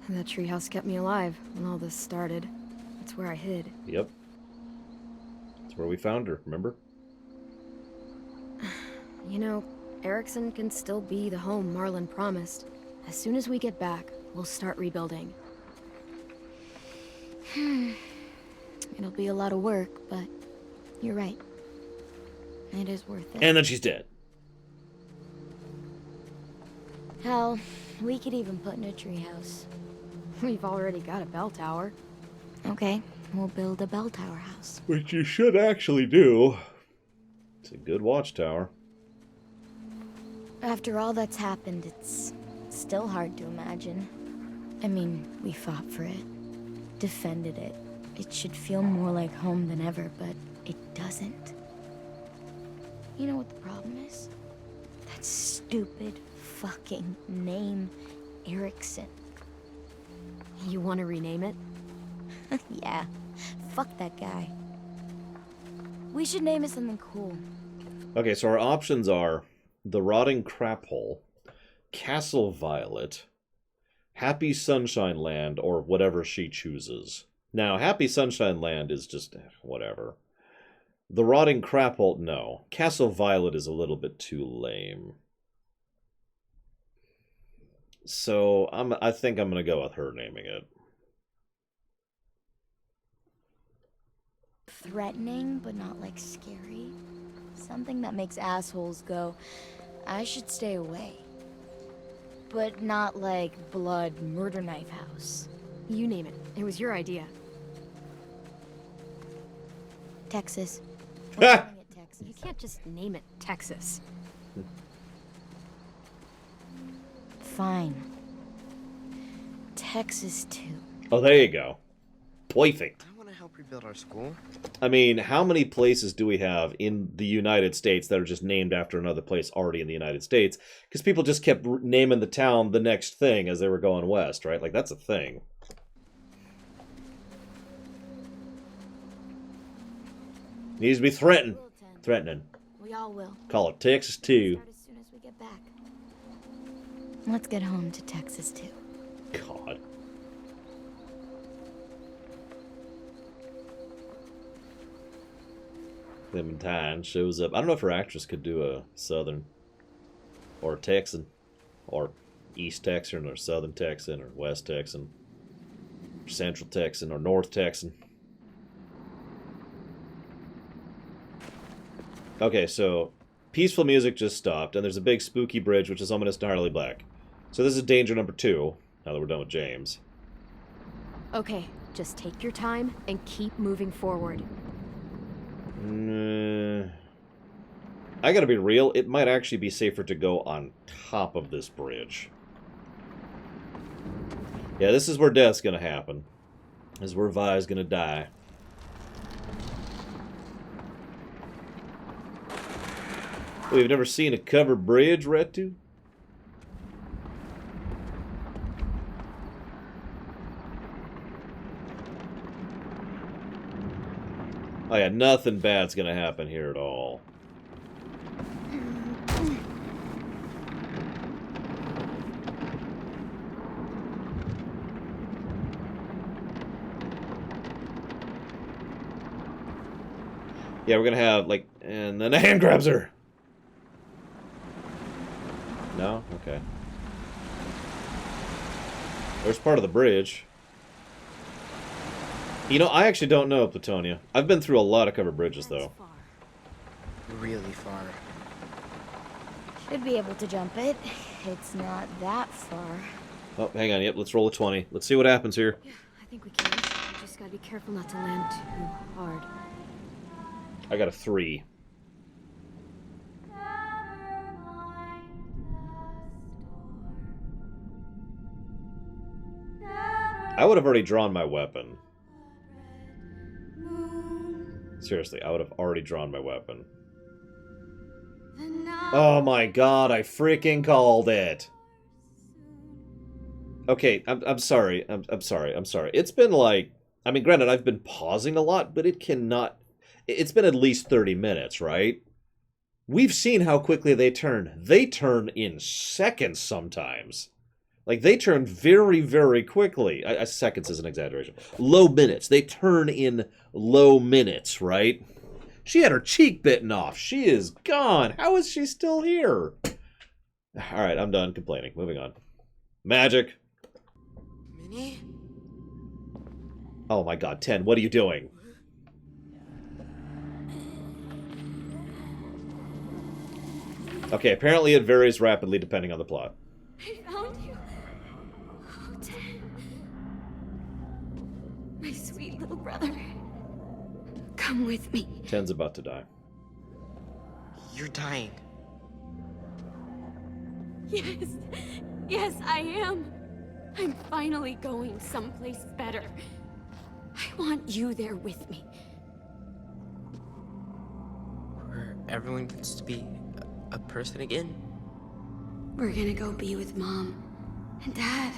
F: And that treehouse kept me alive when all this started. That's where I hid.
B: Yep. That's where we found her, remember?
F: You know, Erickson can still be the home Marlon promised. As soon as we get back, we'll start rebuilding.
H: It'll be a lot of work, but you're right. It is worth it.
B: And then she's dead.
H: Hell, we could even put in a treehouse.
F: We've already got a bell tower.
H: Okay, we'll build a bell tower house.
B: Which you should actually do. It's a good watchtower.
H: After all that's happened, it's still hard to imagine. I mean, we fought for it, defended it. It should feel more like home than ever, but it doesn't. You know what the problem is? That stupid fucking name, Erickson.
F: You want to rename it?
H: Yeah, fuck that guy. We should name it something cool.
B: Okay, so our options are The Rotting Crap Hole, Castle Violet, Happy Sunshine Land, or whatever she chooses. Now, Happy Sunshine Land is just whatever. The Rotting Crap Hole, no. Castle Violet is a little bit too lame. So I think I'm gonna go with her naming it.
H: Threatening, but not like scary. Something that makes assholes go, I should stay away. But not like blood murder knife house.
F: You name it. It was your idea.
H: Texas. We're calling it Texas.
F: You can't just name it Texas.
H: Fine. Texas 2.
B: Oh, there you go. Perfect.
E: I want to help rebuild our school.
B: I mean, how many places do we have in the United States that are just named after another place already in the United States? Because people just kept naming the town the next thing as they were going west, right? Like, that's a thing. Needs to be threatened. Threatening.
H: We all will.
B: Call it Texas 2.
H: Start as soon as we get back. Let's get home to Texas 2.
B: God. Clementine shows up. I don't know if her actress could do a Southern or Texan or East Texan or Southern Texan or West Texan or Central Texan or North Texan. Okay, so peaceful music just stopped, and there's a big spooky bridge, which is ominous and entirely black. So this is danger number 2, now that we're done with James.
F: Okay, just take your time and keep moving forward.
B: I gotta be real, it might actually be safer to go on top of this bridge. Yeah, this is where death's gonna happen. This is where Vi's gonna die. We've never seen a covered bridge, Retu? Oh yeah, nothing bad's gonna happen here at all. Yeah, we're gonna have, like, and then a hand grabs her! No? Okay. There's part of the bridge. You know, I actually don't know, Plutonia. I've been through a lot of covered bridges, though.
E: Really far.
H: Should be able to jump it. It's not that far.
B: Oh, hang on. Yep, let's roll a 20. Let's see what happens here.
F: Yeah, I think we can. We just gotta be careful not to land too hard.
B: I got a 3. I would have already drawn my weapon. Seriously, I would have already drawn my weapon. Oh my god, I freaking called it! Okay, I'm sorry. I'm sorry. It's been like... I mean, granted, I've been pausing a lot, but it cannot... It's been at least 30 minutes, right? We've seen how quickly they turn. They turn in seconds sometimes. Like, they turn very, very quickly. Seconds is an exaggeration. Low minutes. They turn in low minutes, right? She had her cheek bitten off. She is gone. How is she still here? All right, I'm done complaining. Moving on. Magic.
E: Minnie?
B: Oh my god, 10, what are you doing? Okay, apparently it varies rapidly depending on the plot.
D: I found you. Oh, Ted. My sweet little brother. Come with me.
B: 10's about to die.
E: You're dying.
D: Yes. Yes, I am. I'm finally going someplace better. I want you there with me.
E: Where everyone gets to be a person again.
D: We're gonna go be with Mom and Dad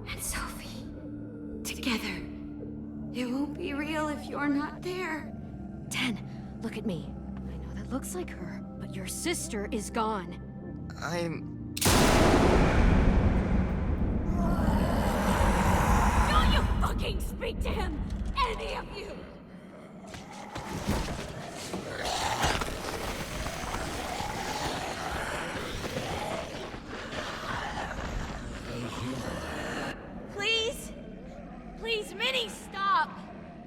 D: and Sophie together. It won't be real if you're not there.
F: 10. Look at me. I know that looks like her, but your sister is gone.
D: Don't you fucking speak to him! Any of you! Please? Please, Minnie, stop!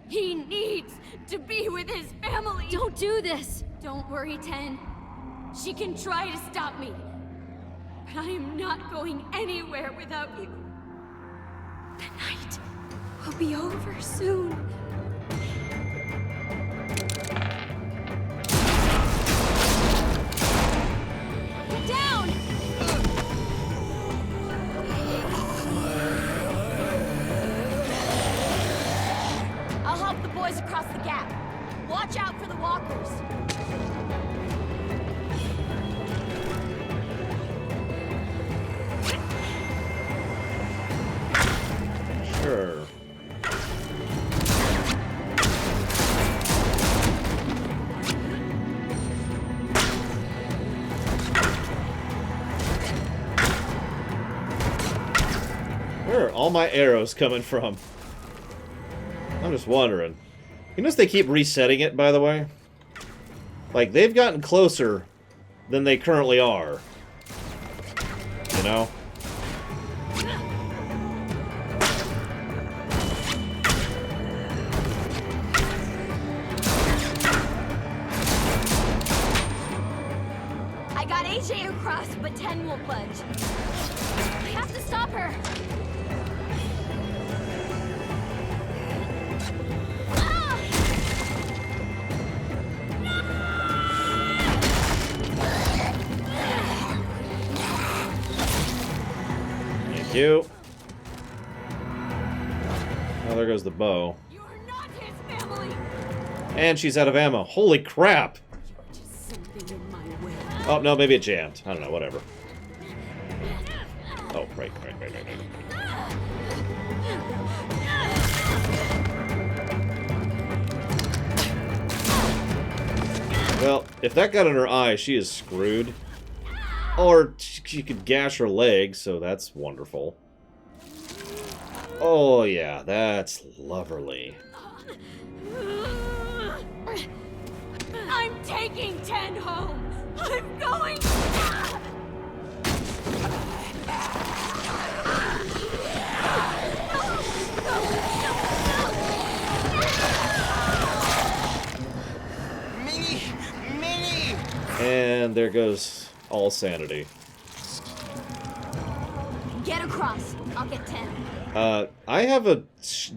D: He needs to be with his family!
F: Don't do this!
D: Don't worry, Ten. She can try to stop me. But I am not going anywhere without you. The night will be over soon. Get down! I'll help the boys across the gap. Watch out for the walkers.
B: Sure. Where are all my arrows coming from? I'm just wondering. You notice they keep resetting it, by the way? Like, they've gotten closer than they currently are. You know?
D: I got AJ across, but Ten won't budge. I have to stop her. Ah!
B: Thank you. Oh, there goes the bow.
D: You're not his family.
B: And she's out of ammo. Holy crap!
D: Just something in my way.
B: Oh, no, maybe it jammed. I don't know, whatever. Oh, right. Well, if that got in her eye, she is screwed. Or she could gash her leg, so that's wonderful. Oh, yeah, that's lovely.
D: I'm taking Ten home. I'm going.
E: Minnie!
B: And there goes all sanity.
D: Get across. I'll get Ten.
B: I have a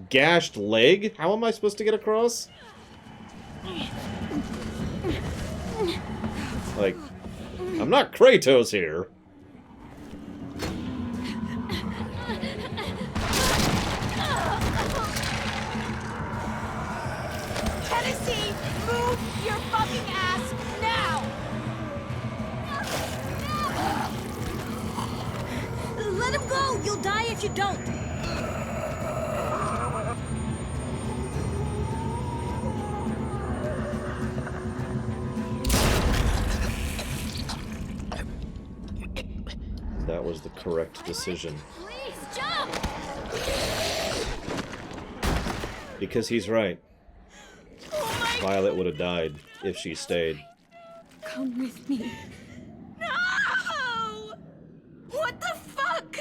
B: gashed leg. How am I supposed to get across? Like, I'm not Kratos here.
D: Tennessee, move your fucking ass now!
G: Let him go! You'll die if you don't!
B: That was the correct decision.
D: Please jump!
B: Because he's right.
D: Oh my
B: Violet would have died if she stayed.
D: Come with me. No! What the fuck?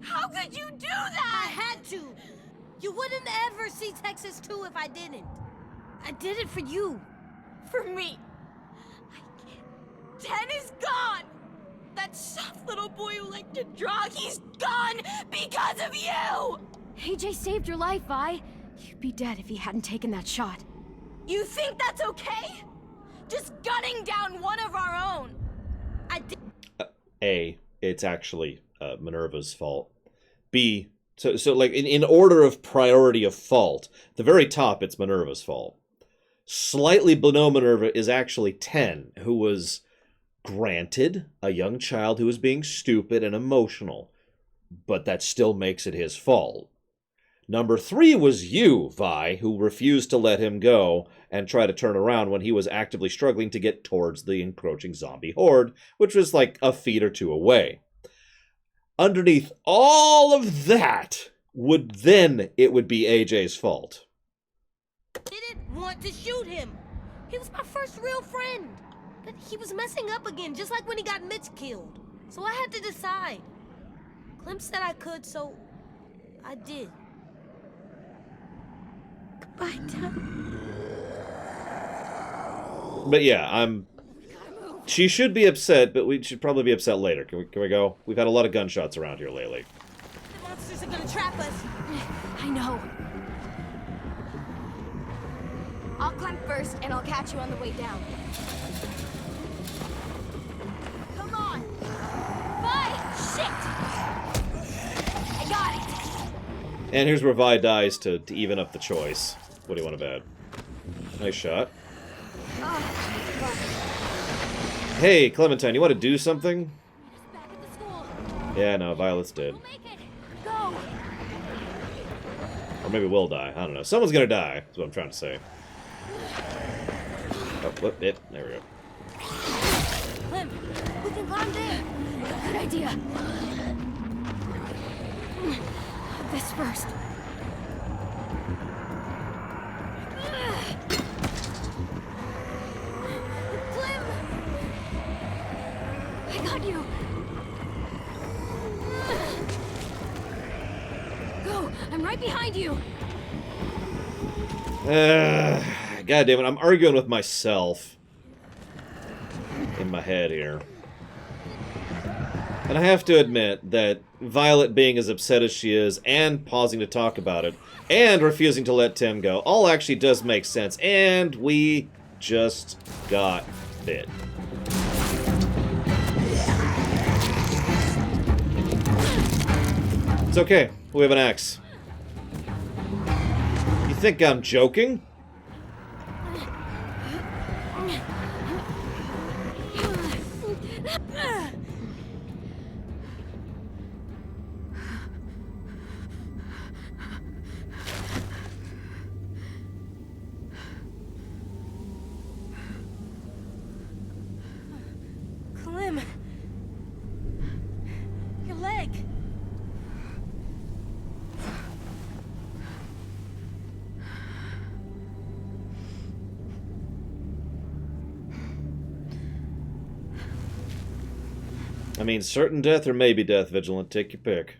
D: How could you do
G: I
D: that?
G: had to! You wouldn't ever see Texas 2 if I didn't. I did it for you.
D: For me. Ten is gone! That soft little boy who liked to draw, he's gone because of you!
F: AJ saved your life, Vi. You'd be dead if he hadn't taken that shot.
D: You think that's okay? Just gunning down one of our own.
G: I did.
B: A, it's actually Minerva's fault. B, so like in order of priority of fault, the very top it's Minerva's fault. Slightly below Minerva is actually Ten, who was granted a young child who was being stupid and emotional, but that still makes it his fault. Number 3 was you, Vi, who refused to let him go and try to turn around when he was actively struggling to get towards the encroaching zombie horde, which was like a feet or two away. Underneath all of that it would be AJ's fault.
G: Didn't want to shoot him. He was my first real friend. But he was messing up again, just like when he got Mitch killed. So I had to decide. Clem said I could, so I did.
H: Goodbye, Dad.
B: But yeah, she should be upset, but we should probably be upset later. Can we go? We've had a lot of gunshots around here lately.
G: The monsters are gonna trap us.
F: I know.
D: I'll climb first, and I'll catch you on the way down. Come on! Bye! Shit! I got it!
B: And here's where Vi dies to even up the choice. What do you want to bet? Nice shot. Hey, Clementine, you want to do something?
D: Back at the school.
B: Yeah, no, Violet's dead.
D: We'll make it. Go!
B: Or maybe we'll die. I don't know. Someone's gonna die, is what I'm trying to say. Oh, whoop, there we go.
G: Clem, we can climb there.
F: Good idea. This first.
G: Clem!
F: I got you. Go. I'm right behind you.
B: God damn it, I'm arguing with myself in my head here. And I have to admit that Violet being as upset as she is, and pausing to talk about it, and refusing to let Tim go, all actually does make sense. And we just got bit. It's okay, we have an axe. You think I'm joking?
G: Clem! Your leg!
B: I mean, certain death or maybe death, Vigilant. Take your pick.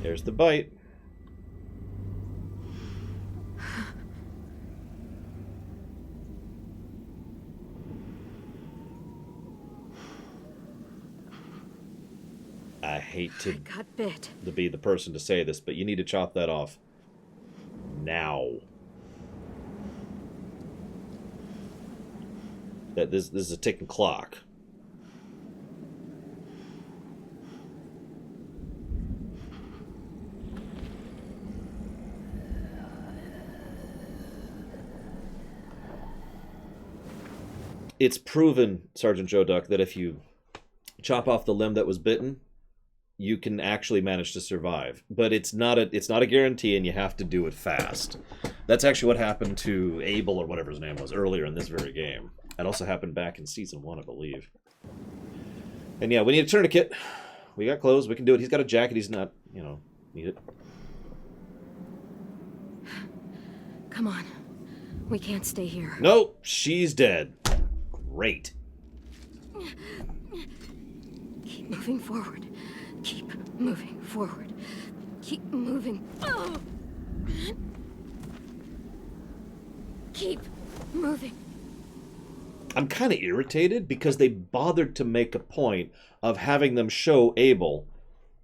B: There's the bite. I hate to
F: Got bit.
B: be the person to say this, but you need to chop that off. Now. That this is a ticking clock. It's proven, Sergeant Joe Duck, that if you chop off the limb that was bitten, you can actually manage to survive. But it's not a guarantee, and you have to do it fast. That's actually what happened to Abel, or whatever his name was, earlier in this very game. That also happened back in Season 1, I believe. And yeah, we need a tourniquet. We got clothes, we can do it. He's got a jacket, he's not, need it.
F: Come on. We can't stay here.
B: Nope, she's dead. Great.
F: Keep moving forward. Keep moving forward. Keep moving. Oh! Keep moving.
B: I'm kind of irritated because they bothered to make a point of having them show Abel,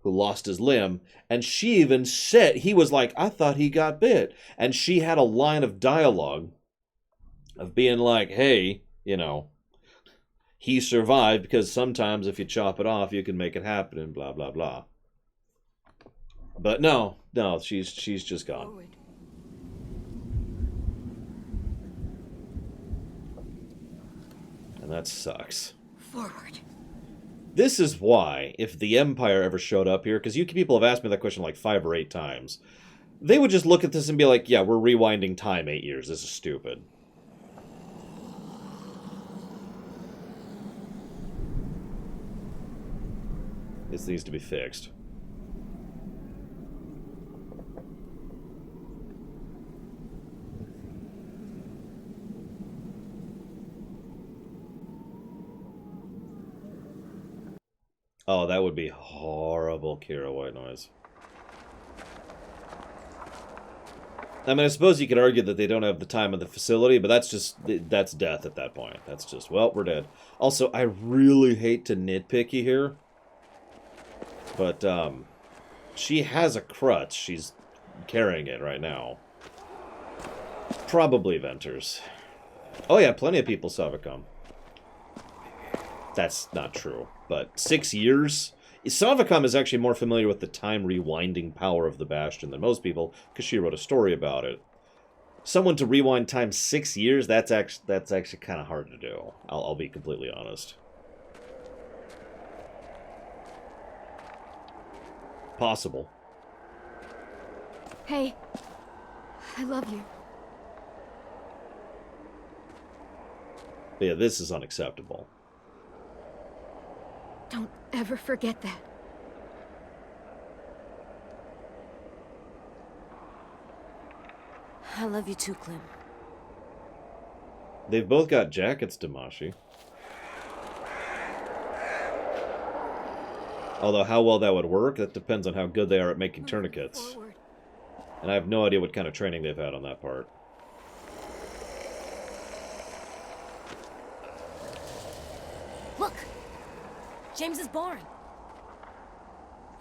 B: who lost his limb, and she even said, he was like, I thought he got bit. And she had a line of dialogue of being like, hey, he survived because sometimes if you chop it off, you can make it happen and blah, blah, blah. But no, she's just gone.
F: Forward.
B: And that sucks.
F: Forward.
B: This is why, if the Empire ever showed up here, because you people have asked me that question like 5 or 8 times, they would just look at this and be like, yeah, we're rewinding time 8 years. This is stupid. This needs to be fixed. Oh, that would be horrible, Kira White Noise. I mean, I suppose you could argue that they don't have the time of the facility, but that's death at that point. That's just, well, we're dead. Also, I really hate to nitpick you here, but she has a crutch. She's carrying it right now. Probably Venters. Oh yeah, plenty of people saw it come. That's not true, but 6 years? Savicom is actually more familiar with the time rewinding power of the Bastion than most people, because she wrote a story about it. Someone to rewind time 6 years, that's actually kind of hard to do. I'll be completely honest. Possible.
F: Hey, I love you.
B: But yeah, this is unacceptable.
F: Don't ever forget that.
G: I love you too, Clem.
B: They've both got jackets, Damashi. Although how well that would work, that depends on how good they are at making tourniquets.
F: Forward.
B: And I have no idea what kind of training they've had on that part.
G: Look! James's barn.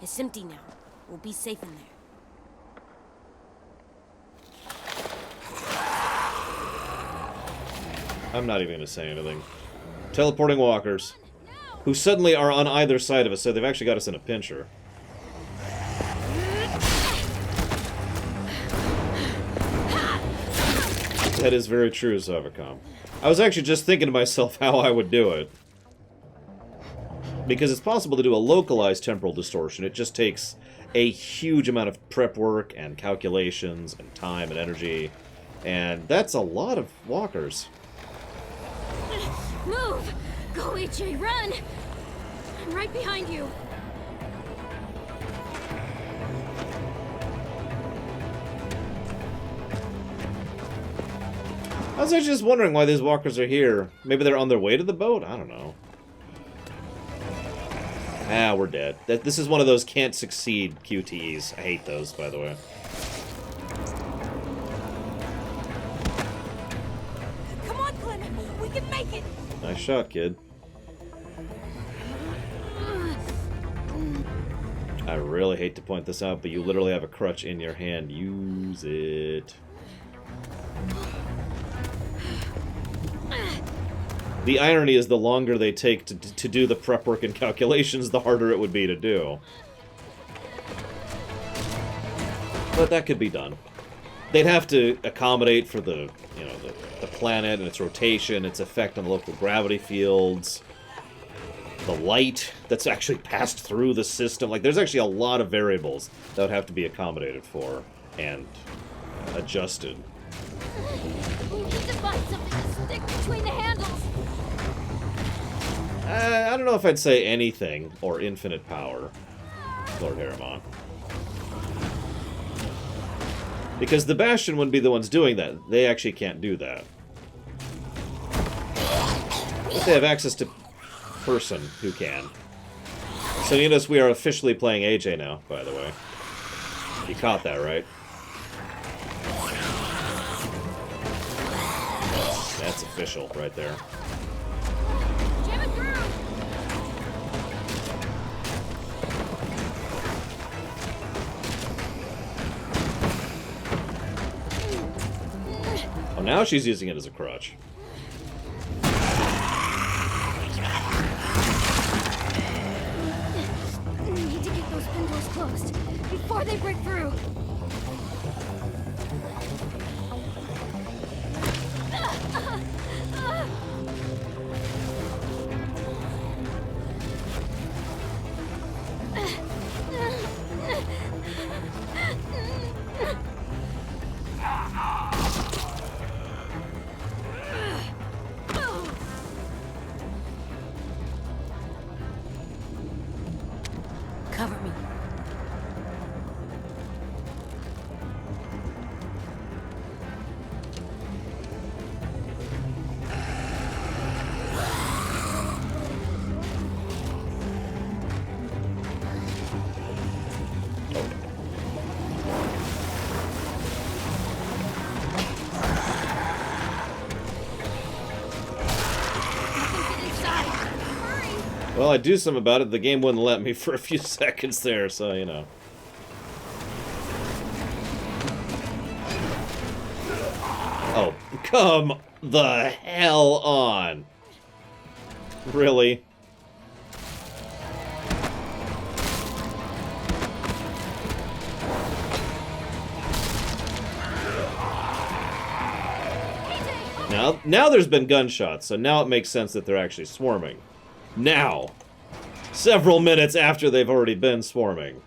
G: It's empty now. We'll be safe in there.
B: I'm not even going to say anything. Teleporting walkers. Who suddenly are on either side of us, so they've actually got us in a pincher. That is very true, Savicom. I was actually just thinking to myself how I would do it. Because it's possible to do a localized temporal distortion. It just takes a huge amount of prep work and calculations and time and energy. And that's a lot of walkers.
F: Move! Go, AJ, run! I'm right behind you.
B: I was actually just wondering why these walkers are here. Maybe they're on their way to the boat? I don't know. Ah, we're dead. This is one of those can't succeed QTEs. I hate those, by the way.
G: Come on, Clem! We can make it!
B: Nice shot, kid. I really hate to point this out, but you literally have a crutch in your hand. Use it. The irony is the longer they take to do the prep work and calculations, the harder it would be to do. But that could be done. They'd have to accommodate for the, you know, the planet and its rotation, its effect on the local gravity fields, the light that's actually passed through the system. Like, there's actually a lot of variables that would have to be accommodated for and adjusted.
F: We need to find something to stick between the handles.
B: I don't know if I'd say anything or infinite power, Lord Harriman. Because the Bastion wouldn't be the ones doing that. They actually can't do that. But they have access to person who can. So you notice we are officially playing AJ now, by the way. You caught that, right? That's official right there.
F: Jam it through!
B: Oh, now she's using it as a crutch.
F: We need to get those windows closed before they break through.
B: Well, I do something about it. The game wouldn't let me for a few seconds there, so, you know. Oh, come the hell on. Really? Now there's been gunshots, so now it makes sense that they're actually swarming. Now, several minutes after they've already been swarming.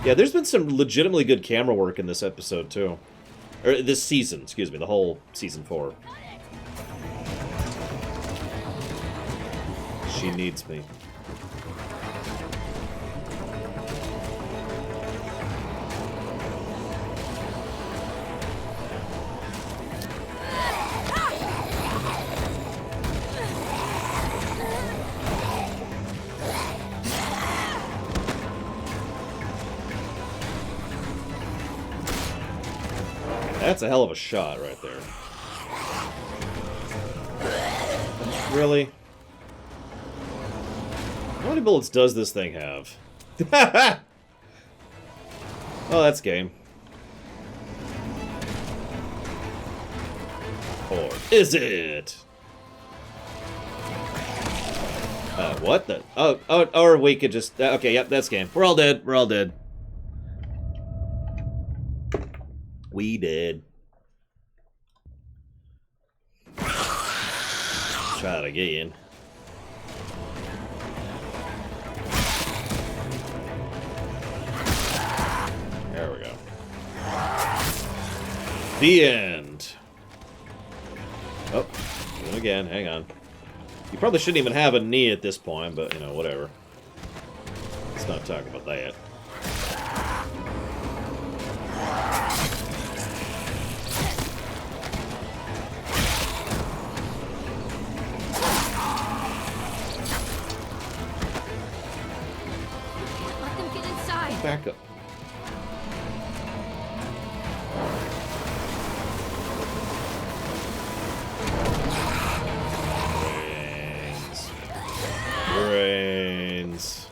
B: Yeah, there's been some legitimately good camera work in this episode, too. Or this season, excuse me, the whole season 4. She needs me. That's a hell of a shot right there. Really? How many bullets does this thing have? Oh, that's game. Or is it? What the? Oh, or we could just... okay, yep, that's game. We're all dead. We're all dead. We did. Try it again. There we go. The end. Oh, do it again. Hang on. You probably shouldn't even have a knee at this point, but, you know, whatever. Let's not talk about that. Back up. Brains.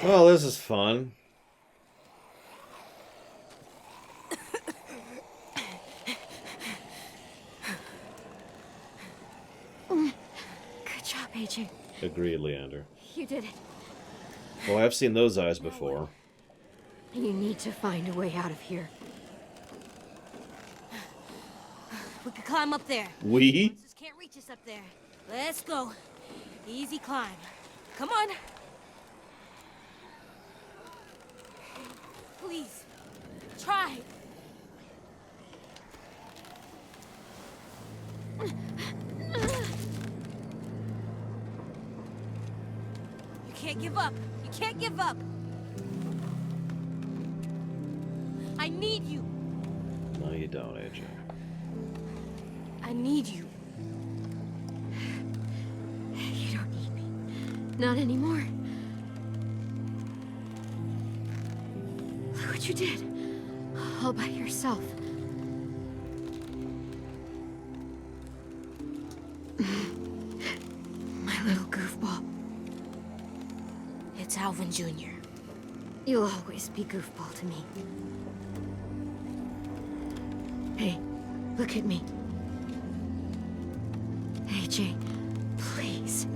B: Well, this is fun.
F: AJ.
B: Agreed, Leander.
F: You did it.
B: Well, I've seen those eyes before.
F: You need to find a way out of here.
G: We could climb up there.
B: We?
G: Monsters can't reach us up there. Let's go. Easy climb. Come on. Please. Try. You can't give up. You can't give up. I need you.
B: No, you don't, AJ.
G: I need you.
F: You don't need me. Not anymore. Look what you did. All by yourself. My little goofball.
G: It's Alvin Jr.
F: You'll always be goofball to me. Hey, look at me. AJ, please.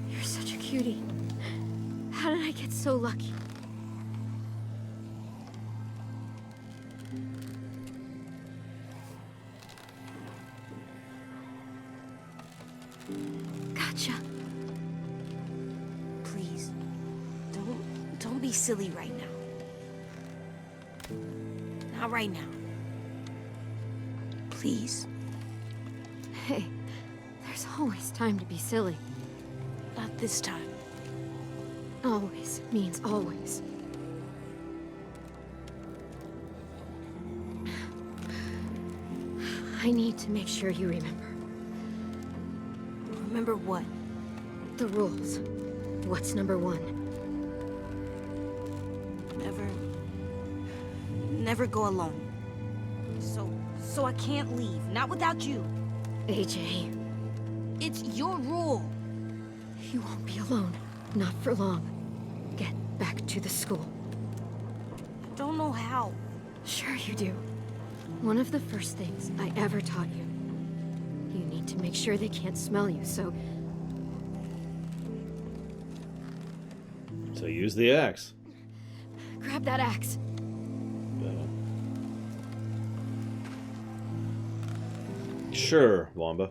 F: You're such a cutie. How did I get so lucky? Gotcha.
G: Please. Don't be silly right now. Not right now. Please.
F: Hey, there's always time to be silly.
G: Not this time.
F: Always means always. I need to make sure you remember.
A: Remember what?
F: The rules. What's number 1?
G: Never go alone. So I can't leave, not without you.
F: AJ,
G: It's your rule.
F: you won't be alone. Not for long. Get back to the school.
G: I don't know how.
F: Sure you do. One of the first things I ever taught you. You need to make sure they can't smell you, so
B: So use the axe.
F: grab that axe.
B: Sure, Wamba.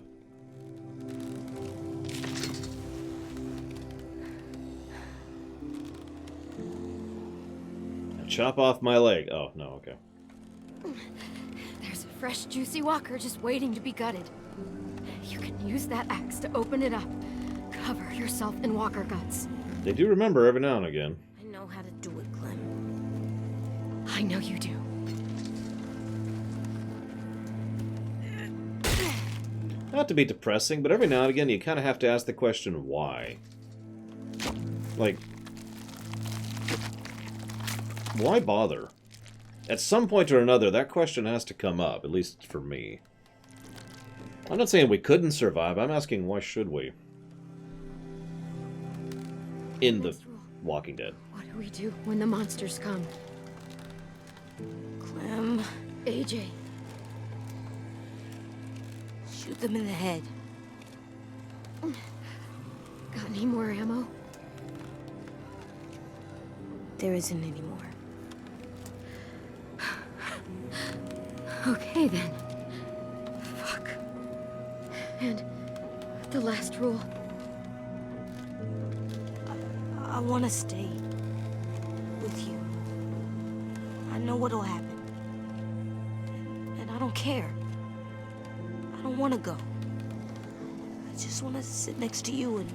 B: Now chop off my leg. Oh, no, okay.
F: There's a fresh, juicy walker just waiting to be gutted. You can use that axe to open it up. Cover yourself in walker guts.
B: They do remember every now and again.
A: I know how to do it, Clem.
F: I know you do.
B: Not to be depressing, but every now and again you kind of have to ask the question, why? Like, why bother? At some point or another, that question has to come up, at least for me. I'm not saying we couldn't survive, I'm asking why should we? In the Walking Dead.
F: What do we do when the monsters come?
A: Clem,
F: AJ,
A: shoot them in the head.
F: got any more ammo?
A: There isn't any more.
F: Okay then. Fuck. And the last rule.
A: I want to stay with you. I know what'll happen. And I don't care. I don't want to go. I just want to sit next to you and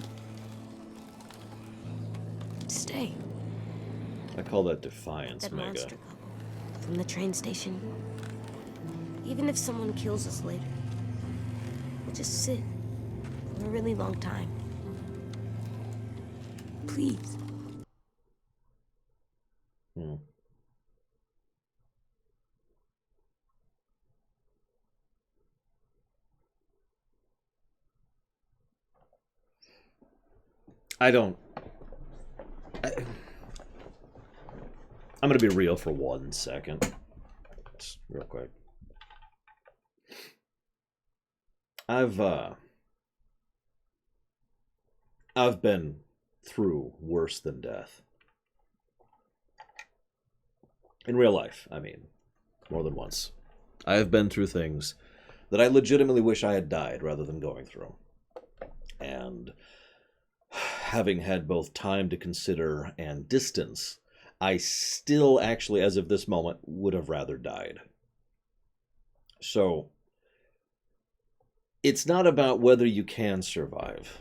A: stay.
B: I call that defiance,
A: That
B: Mega.
A: monster couple from the train station. Even if someone kills us later, we'll just sit for a really long time. Please.
B: I'm gonna be real for 1 second. Just real quick. I've been through worse than death. In real life, I mean, more than once. I have been through things that I legitimately wish I had died rather than going through. And having had both time to consider and distance, I still actually, as of this moment, would have rather died. So, it's not about whether you can survive.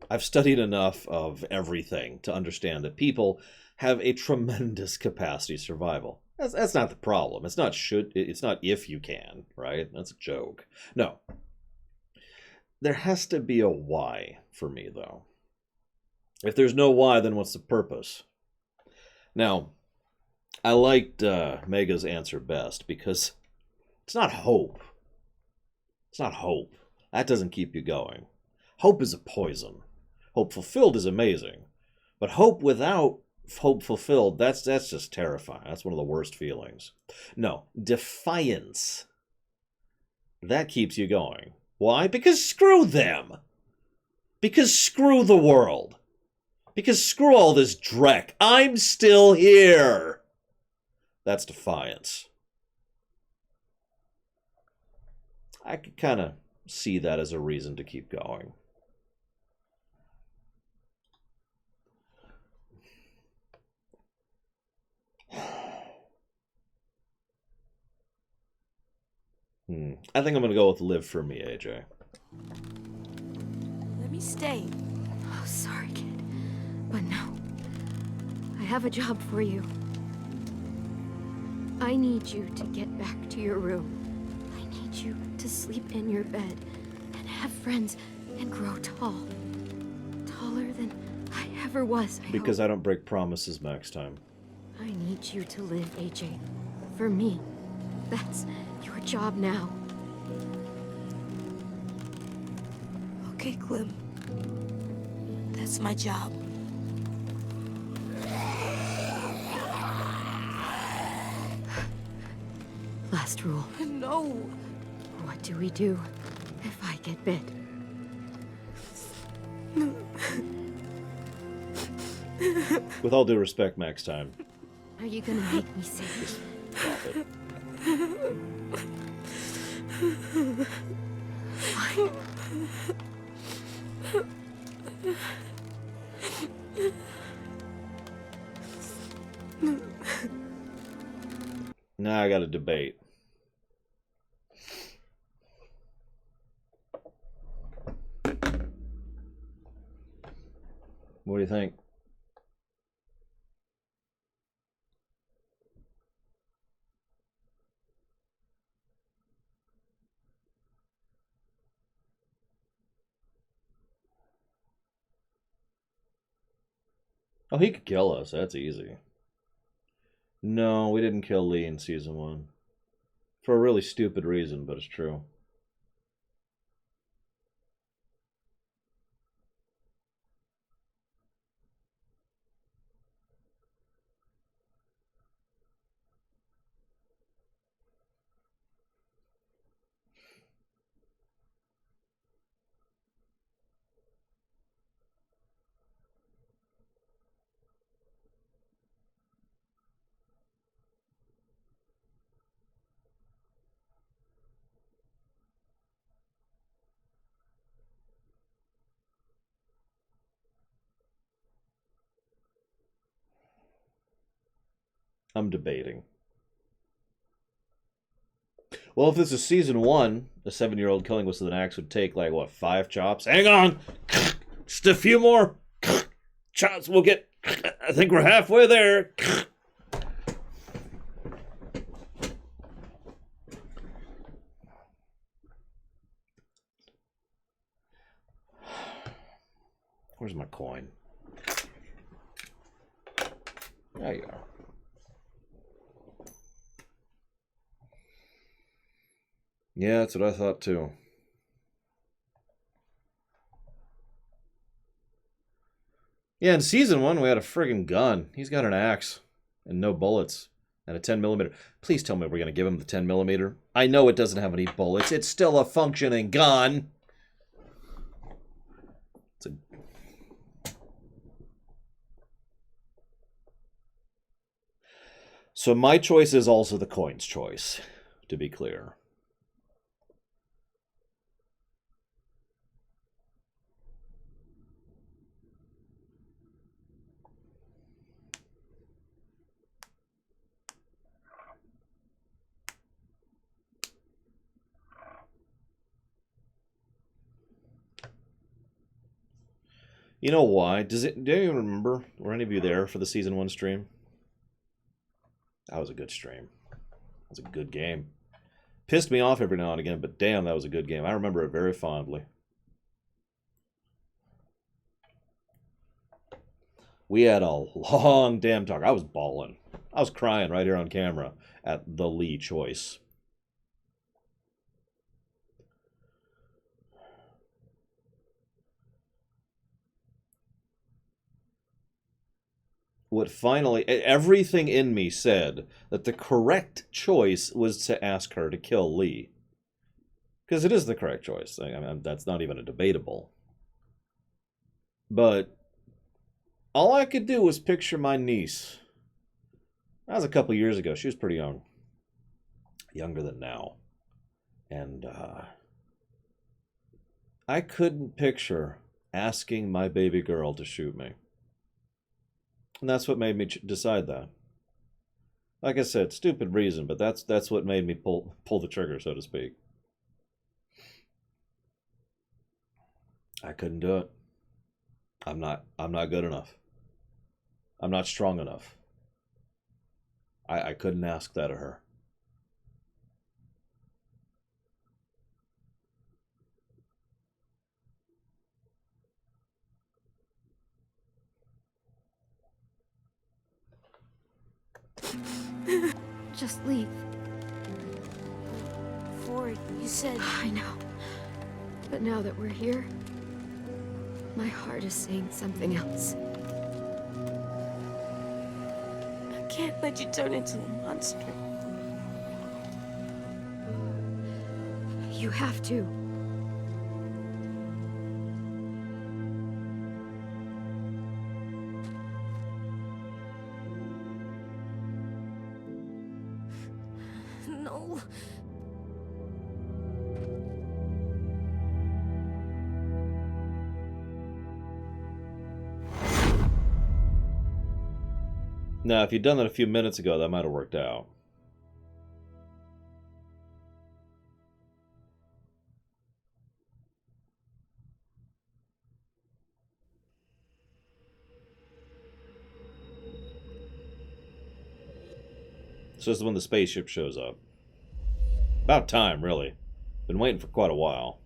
B: I've studied enough of everything to understand that people have a tremendous capacity to survival. That's not the problem. It's not if you can, right? That's a joke. No. There has to be a why for me, though. If there's no why, then what's the purpose? Now, I liked Mega's answer best because it's not hope. It's not hope. That doesn't keep you going. Hope is a poison. Hope fulfilled is amazing. But hope without hope fulfilled, that's just terrifying. That's one of the worst feelings. No, defiance. That keeps you going. Why? Because screw them. Because screw the world. Because screw all this dreck. I'm still here. That's defiance. I could kind of see that as a reason to keep going. I think I'm going to go with live for me, AJ.
A: Let me stay.
F: Oh, sorry, kid. But no. have a job for you. I need you to get back to your room. I need you to sleep in your bed and have friends and grow tall. Taller than I ever was, I
B: Because
F: hope.
B: I don't break promises, Max time.
F: I need you to live, AJ. For me. That's your job now.
G: Okay, Clem. That's my job.
F: Last rule.
G: No.
F: What do we do if I get bit?
B: With all due respect, Max time.
F: Are you gonna make me say
B: Just drop it.
F: fine?
B: Now I got a debate. What do you think? Oh, he could kill us. That's easy. No, we didn't kill Lee in season 1. For a really stupid reason, but it's true. I'm debating. Well, if this is season 1, a 7-year-old killing us with an axe would take, like, what, 5 chops? Hang on! Just a few more chops. We'll get... I think we're halfway there. Where's my coin? There you are. Yeah, that's what I thought too. Yeah, in season 1, we had a friggin' gun. He's got an axe and no bullets and a 10mm. Please tell me we're going to give him the 10mm. I know it doesn't have any bullets. It's still a functioning gun. It's a... So my choice is also the coin's choice, to be clear. You know why? Do you remember? Were any of you there for the season 1 stream? That was a good stream. That was a good game. Pissed me off every now and again, but damn, that was a good game. I remember it very fondly. We had a long damn talk. I was bawling. I was crying right here on camera at the Lee choice. What finally, everything in me said that the correct choice was to ask her to kill Lee. Because it is the correct choice. I mean, that's not even a debatable. But all I could do was picture my niece. That was a couple years ago. She was pretty young. Younger than now. And I couldn't picture asking my baby girl to shoot me. And that's what made me decide that. Like I said, stupid reason, but that's what made me pull the trigger, so to speak. I couldn't do it. I'm not good enough. I'm not strong enough. I couldn't ask that of her.
F: Just leave.
G: Ford, you said...
F: I know. But now that we're here, my heart is saying something else.
G: I can't let you turn into a monster.
F: You have to.
G: No.
B: Now, if you'd done that a few minutes ago, that might have worked out. So this is when the spaceship shows up. About time, really. Been waiting for quite a while.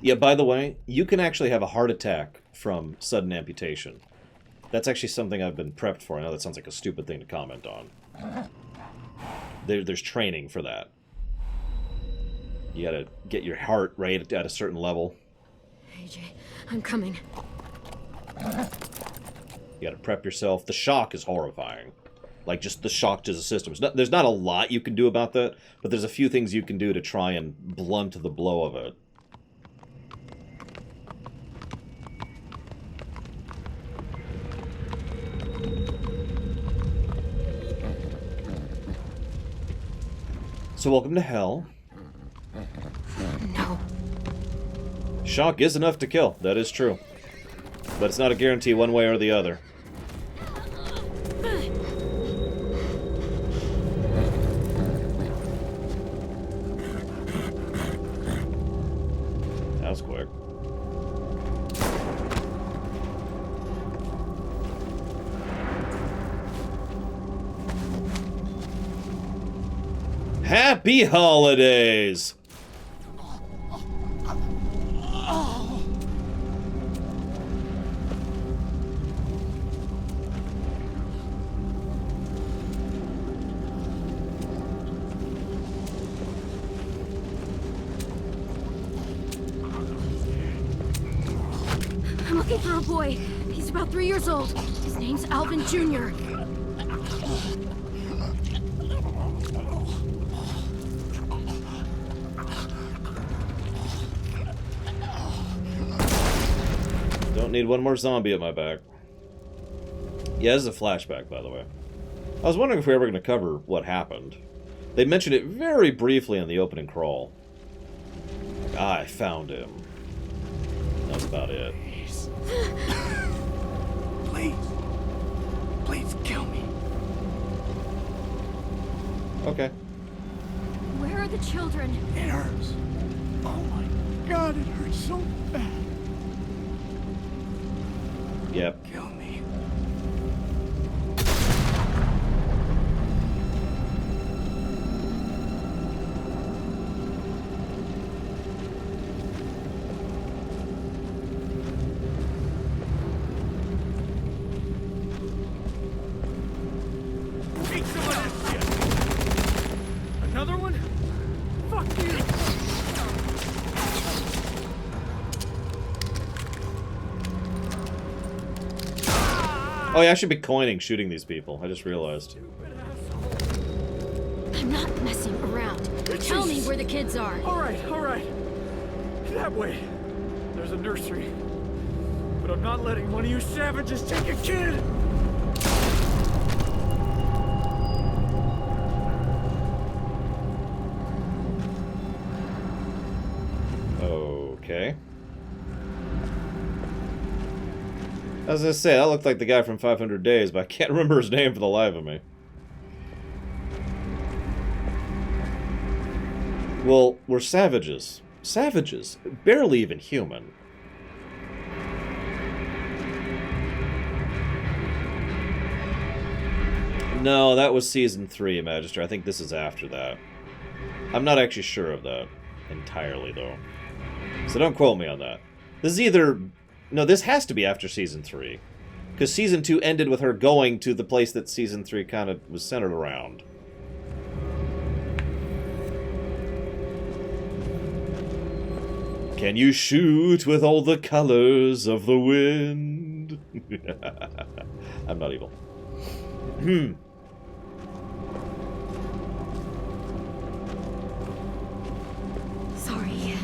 B: Yeah, by the way, you can actually have a heart attack from sudden amputation. That's actually something I've been prepped for. I know that sounds like a stupid thing to comment on. There's training for that. You gotta get your heart rate at a certain level.
F: AJ, I'm coming.
B: You gotta prep yourself. The shock is horrifying. Like, just the shock to the system. There's not a lot you can do about that, but there's a few things you can do to try and blunt the blow of it. So welcome to hell.
F: No.
B: Shock is enough to kill. That is true. But it's not a guarantee one way or the other. That was quick. Happy holidays!
F: I'm looking for a boy. He's about 3 years old. His name's Alvin Jr.
B: Don't need one more zombie at my back. Yeah, this is a flashback, by the way. I was wondering if we were ever going to cover what happened. They mentioned it very briefly in the opening crawl. Like, I found him. That's about it.
C: Please. Please kill me.
B: Okay.
F: Where are the children?
C: It hurts. Oh my god, it hurts so bad.
B: Yep.
C: Kill me. Eat some of this shit. Another one? Fuck you.
B: Oh yeah, I should be coining shooting these people. I just realized.
F: I'm not messing around. Tell me where the kids are.
C: All right. That way. There's a nursery. But I'm not letting one of you savages take a kid!
B: Okay. I was gonna say, that looked like the guy from 500 Days, but I can't remember his name for the life of me. Well, we're savages. Savages. Barely even human. No, that was season 3, Magister. I think this is after that. I'm not actually sure of that entirely, though. So don't quote me on that. This is either... No, this has to be after season 3. Because season 2 ended with her going to the place that season 3 kind of was centered around. Can you shoot with all the colors of the wind? I'm not evil.
F: Sorry.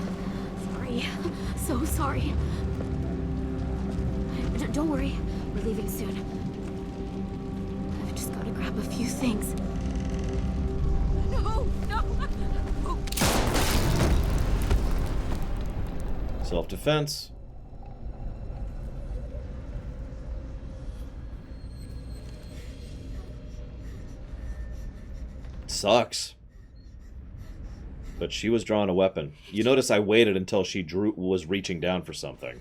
F: So sorry. Don't worry. We're leaving soon. I've just got to grab a few things. No!
B: Self-defense. Sucks. But she was drawing a weapon. You notice I waited until she was reaching down for something.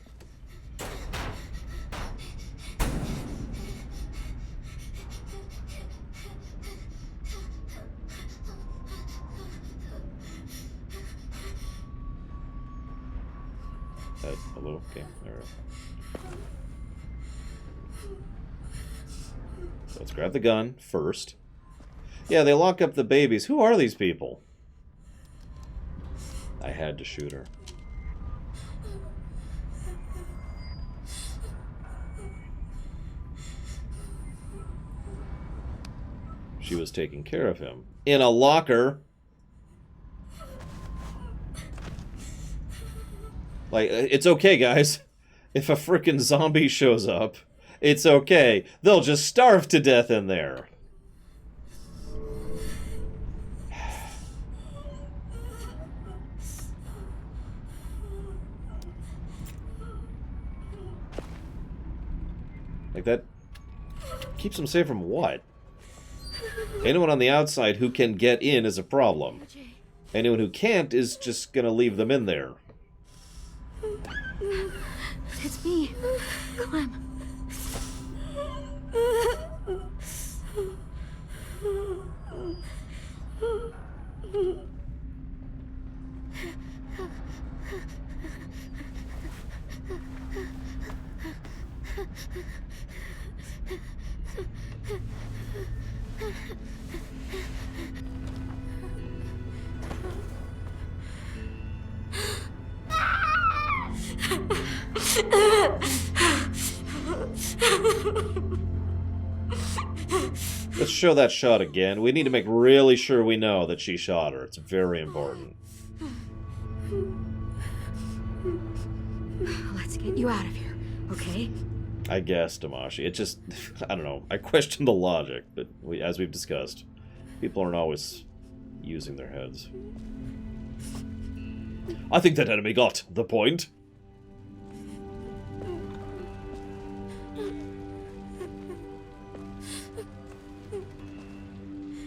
B: Hello? Okay, alright. So let's grab the gun first. Yeah, they lock up the babies. Who are these people? I had to shoot her. She was taking care of him. In a locker. Like, it's okay, guys. If a frickin' zombie shows up, it's okay. They'll just starve to death in there. Like, that keeps them safe from what? Anyone on the outside who can get in is a problem. Anyone who can't is just gonna leave them in there.
F: It's me, Clem.
B: Let's show that shot again. We need to make really sure we know that she shot her. It's very important.
F: Let's get you out of here, okay?
B: I guess, Damashi. It just... I don't know. I question the logic, but as we've discussed, people aren't always using their heads. I think that enemy got the point.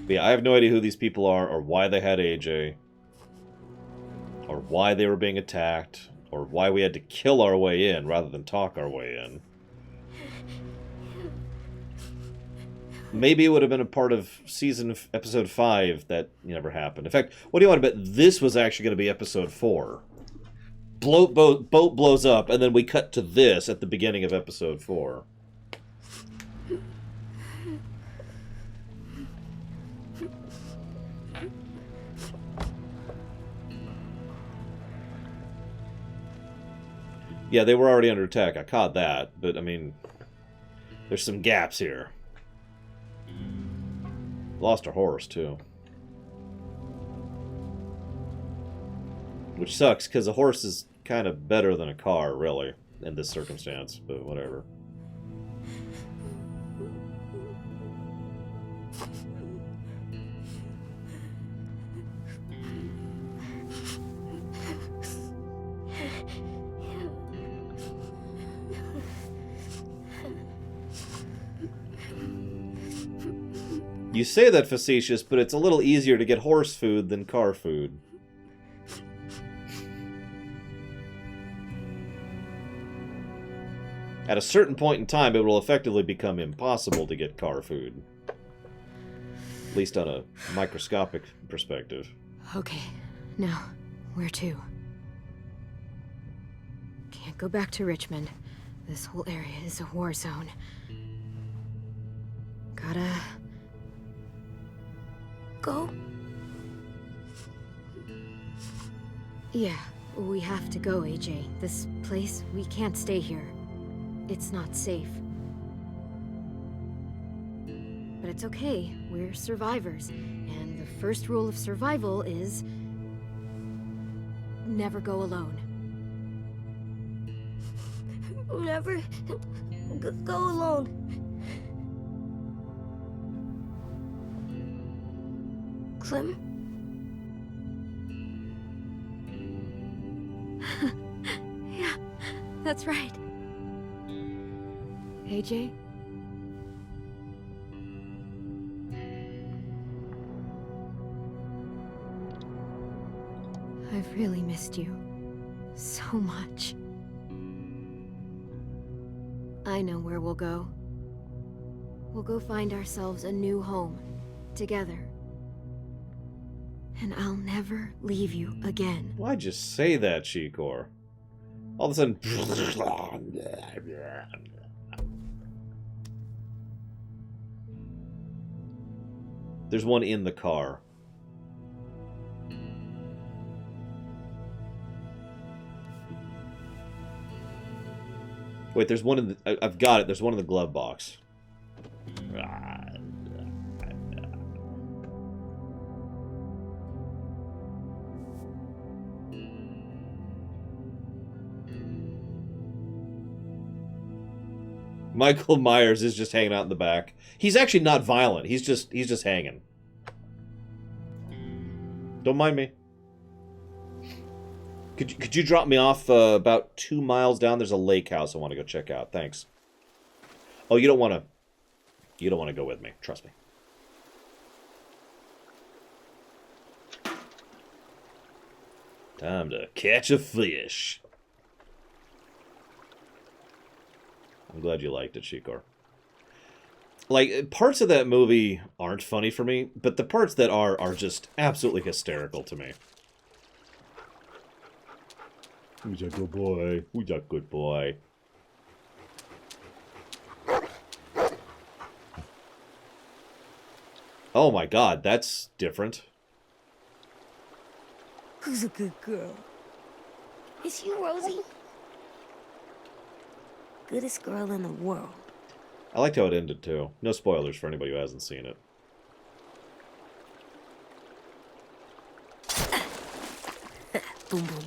B: But yeah, I have no idea who these people are, or why they had AJ, or why they were being attacked, or why we had to kill our way in rather than talk our way in. Maybe it would have been a part of episode 5 that never happened. In fact, what do you want to bet this was actually going to be episode 4? Boat blows up, and then we cut to this at the beginning of episode 4. Yeah, they were already under attack. I caught that, but I mean, there's some gaps here. Lost our horse, too. Which sucks, because a horse is kind of better than a car, really, in this circumstance, but whatever. You say that, facetious, but it's a little easier to get horse food than car food. At a certain point in time, it will effectively become impossible to get car food. At least on a microscopic perspective.
F: Okay, now, where to? Can't go back to Richmond. This whole area is a war zone. Gotta...
A: Go?
F: Yeah, we have to go, AJ. This place, we can't stay here. It's not safe. But it's okay, we're survivors. And the first rule of survival is... never go alone.
A: Never go alone. Clem?
F: Yeah, that's right. AJ? I've really missed you. So much. I know where we'll go. We'll go find ourselves a new home. Together. And I'll never leave you again.
B: Why'd you say that, Chikor? All of a sudden... There's one in the car. Wait, there's one in the... I've got it. There's one in the glove box. Michael Myers is just hanging out in the back. He's actually not violent. He's just hanging. Don't mind me. Could you drop me off about 2 miles down? There's a lake house I want to go check out. Thanks. Oh, you don't want to go with me. Trust me. Time to catch a fish. I'm glad you liked it, Chikor. Like, parts of that movie aren't funny for me, but the parts that are just absolutely hysterical to me. Who's a good boy? Who's a good boy? Oh my god, that's different.
G: Who's a good girl? It's you, Rosie. Goodest girl in the world.
B: I liked how it ended, too. No spoilers for anybody who hasn't seen it.
G: Boom, boom.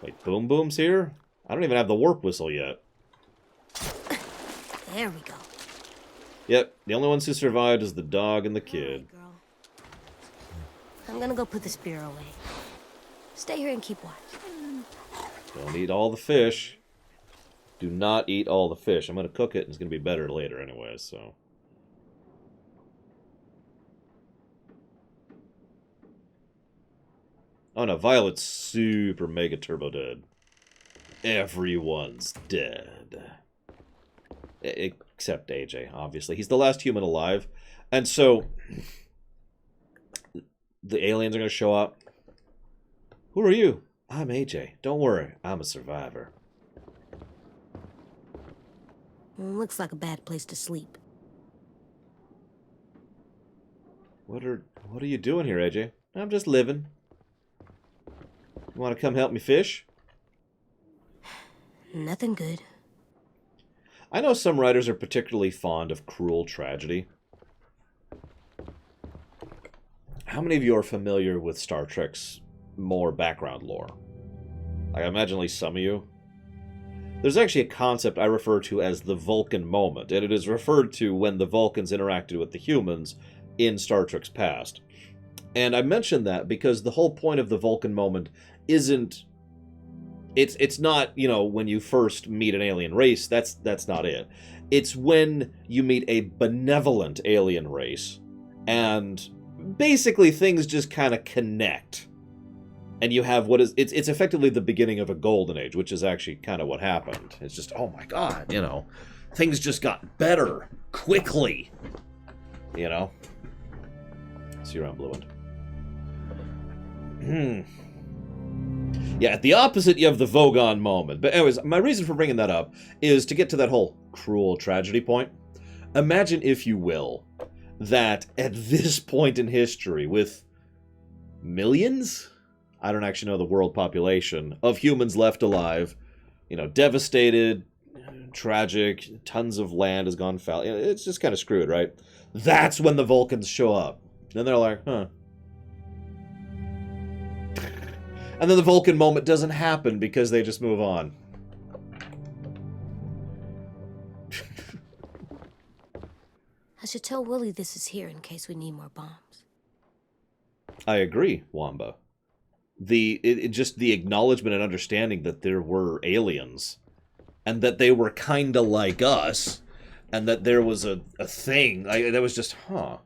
B: Wait, Boom Boom's here? I don't even have the warp whistle yet.
G: There we go.
B: Yep, the only ones who survived is the dog and the kid.
G: All right, girl. I'm gonna go put the spear away. Stay here and keep watch.
B: Don't eat all the fish. Do not eat all the fish. I'm going to cook it, and it's going to be better later anyway, so... Oh no, Violet's super mega turbo dead. Everyone's dead. Except AJ, obviously. He's the last human alive. And so... the aliens are going to show up. Who are you? I'm AJ. Don't worry, I'm a survivor.
G: Looks like a bad place to sleep.
B: What are you doing here, AJ? I'm just living. You want to come help me fish?
G: Nothing good.
B: I know some writers are particularly fond of cruel tragedy. How many of you are familiar with Star Trek's more background lore? I imagine at least some of you. There's actually a concept I refer to as the Vulcan moment, and it is referred to when the Vulcans interacted with the humans in Star Trek's past. And I mention that because the whole point of the Vulcan moment isn't... It's not, you know, when you first meet an alien race, that's not it. It's when you meet a benevolent alien race, and basically things just kind of connect. And you have it's effectively the beginning of a golden age, which is actually kind of what happened. It's just, oh my god, you know, things just got better quickly, you know. See you around, Blue Wind. Yeah, at the opposite, you have the Vogon moment. But anyways, my reason for bringing that up is to get to that whole cruel tragedy point. Imagine, if you will, that at this point in history, with millions, I don't actually know the world population, of humans left alive, you know, devastated, tragic, tons of land has gone foul. It's just kind of screwed, right? That's when the Vulcans show up. Then they're like, huh. And then the Vulcan moment doesn't happen because they just move on.
A: I should tell Willie this is here in case we need more bombs.
B: I agree, Wamba. Just the acknowledgement and understanding that there were aliens, and that they were kind of like us, and that there was a thing that was just, huh.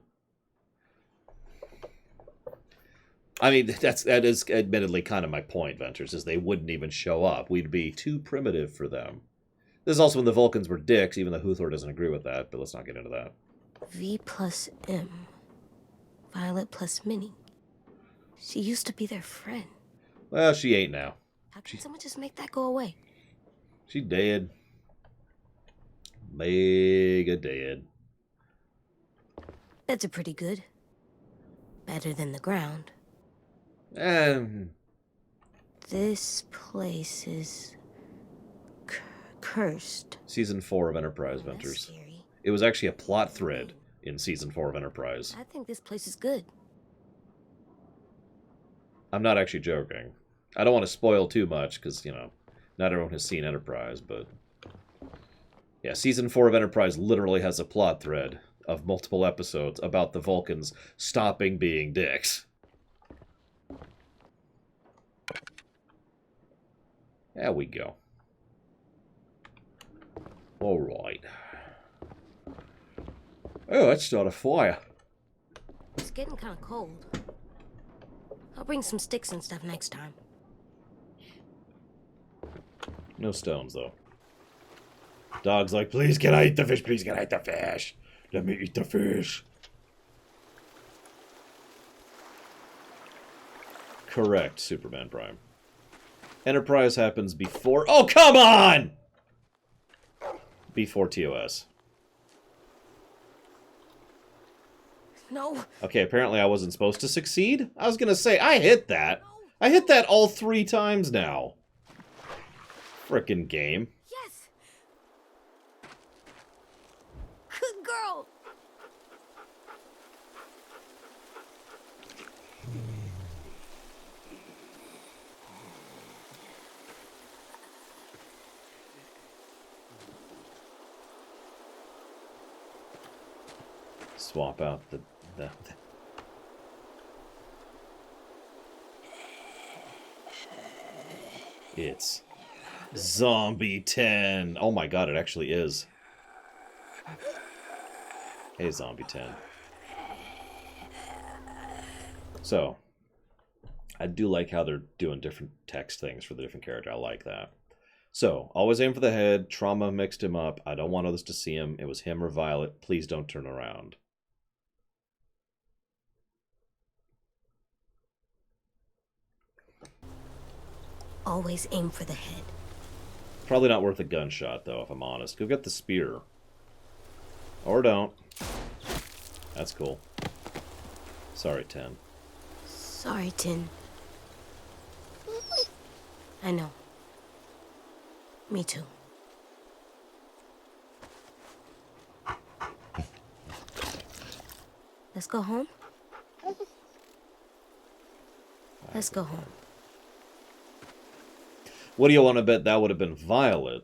B: I mean, that is admittedly kind of my point, Ventures, is they wouldn't even show up. We'd be too primitive for them. This is also when the Vulcans were dicks, even though Huthor doesn't agree with that, but let's not get into that.
A: V plus M. Violet plus Minnie. She used to be their friend.
B: Well, she ain't now.
A: How can someone just make that go away?
B: She dead. Mega dead.
A: Beds are pretty good. Better than the ground. This place is cursed.
B: Season 4 of Enterprise,
A: That's
B: Ventures.
A: scary.
B: It was actually a plot thread in Season 4 of Enterprise.
A: I think this place is good.
B: I'm not actually joking. I don't want to spoil too much, because, you know, not everyone has seen Enterprise, but... Yeah, Season 4 of Enterprise literally has a plot thread of multiple episodes about the Vulcans stopping being dicks. There we go. Alright. Oh, let's start a fire.
A: It's getting kind of cold. I'll bring some sticks and stuff next time.
B: No stones, though. Dog's like, please, can I eat the fish? Please, can I eat the fish? Let me eat the fish. Correct, Superman Prime. Enterprise happens before... Oh, come on! Before TOS.
A: No.
B: Okay, apparently I wasn't supposed to succeed. I was gonna say, I hit that. I hit that all 3 times now. Frickin' game.
G: Yes! Good girl!
B: Swap out the... It's Zombie 10. Oh my god, it actually is. Hey, Zombie 10. So, I do like how they're doing different text things for the different character. I like that. So, always aim for the head. Trauma mixed him up. I don't want others to see him. It was him or Violet. Please don't turn around.
A: Always aim for the head.
B: Probably not worth a gunshot, though, if I'm honest. Go get the spear. Or don't. That's cool. Sorry, 10.
A: Sorry, Tin. I know. Me too. Let's go home? Let's go home.
B: What do you want to bet that would have been Violet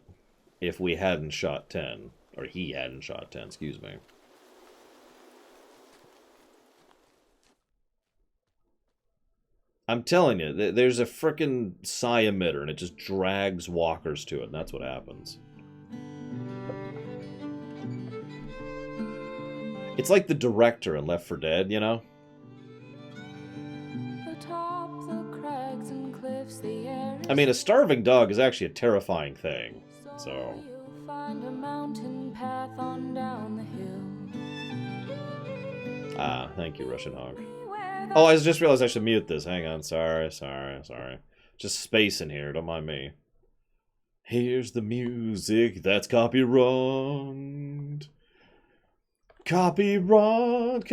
B: if we hadn't shot 10? Or he hadn't shot 10, excuse me. I'm telling you, there's a frickin' psi emitter, and it just drags walkers to it, and that's what happens. It's like the director in Left 4 Dead, you know?
I: Atop the crags and
B: I mean, a starving dog is actually a terrifying thing. So.
I: You'll find a mountain path on down the hill.
B: Ah, thank you, Russian Hog. Oh, I just realized I should mute this. Hang on. Sorry. Just space in here. Don't mind me. Here's the music that's copyrighted. Copyrighted.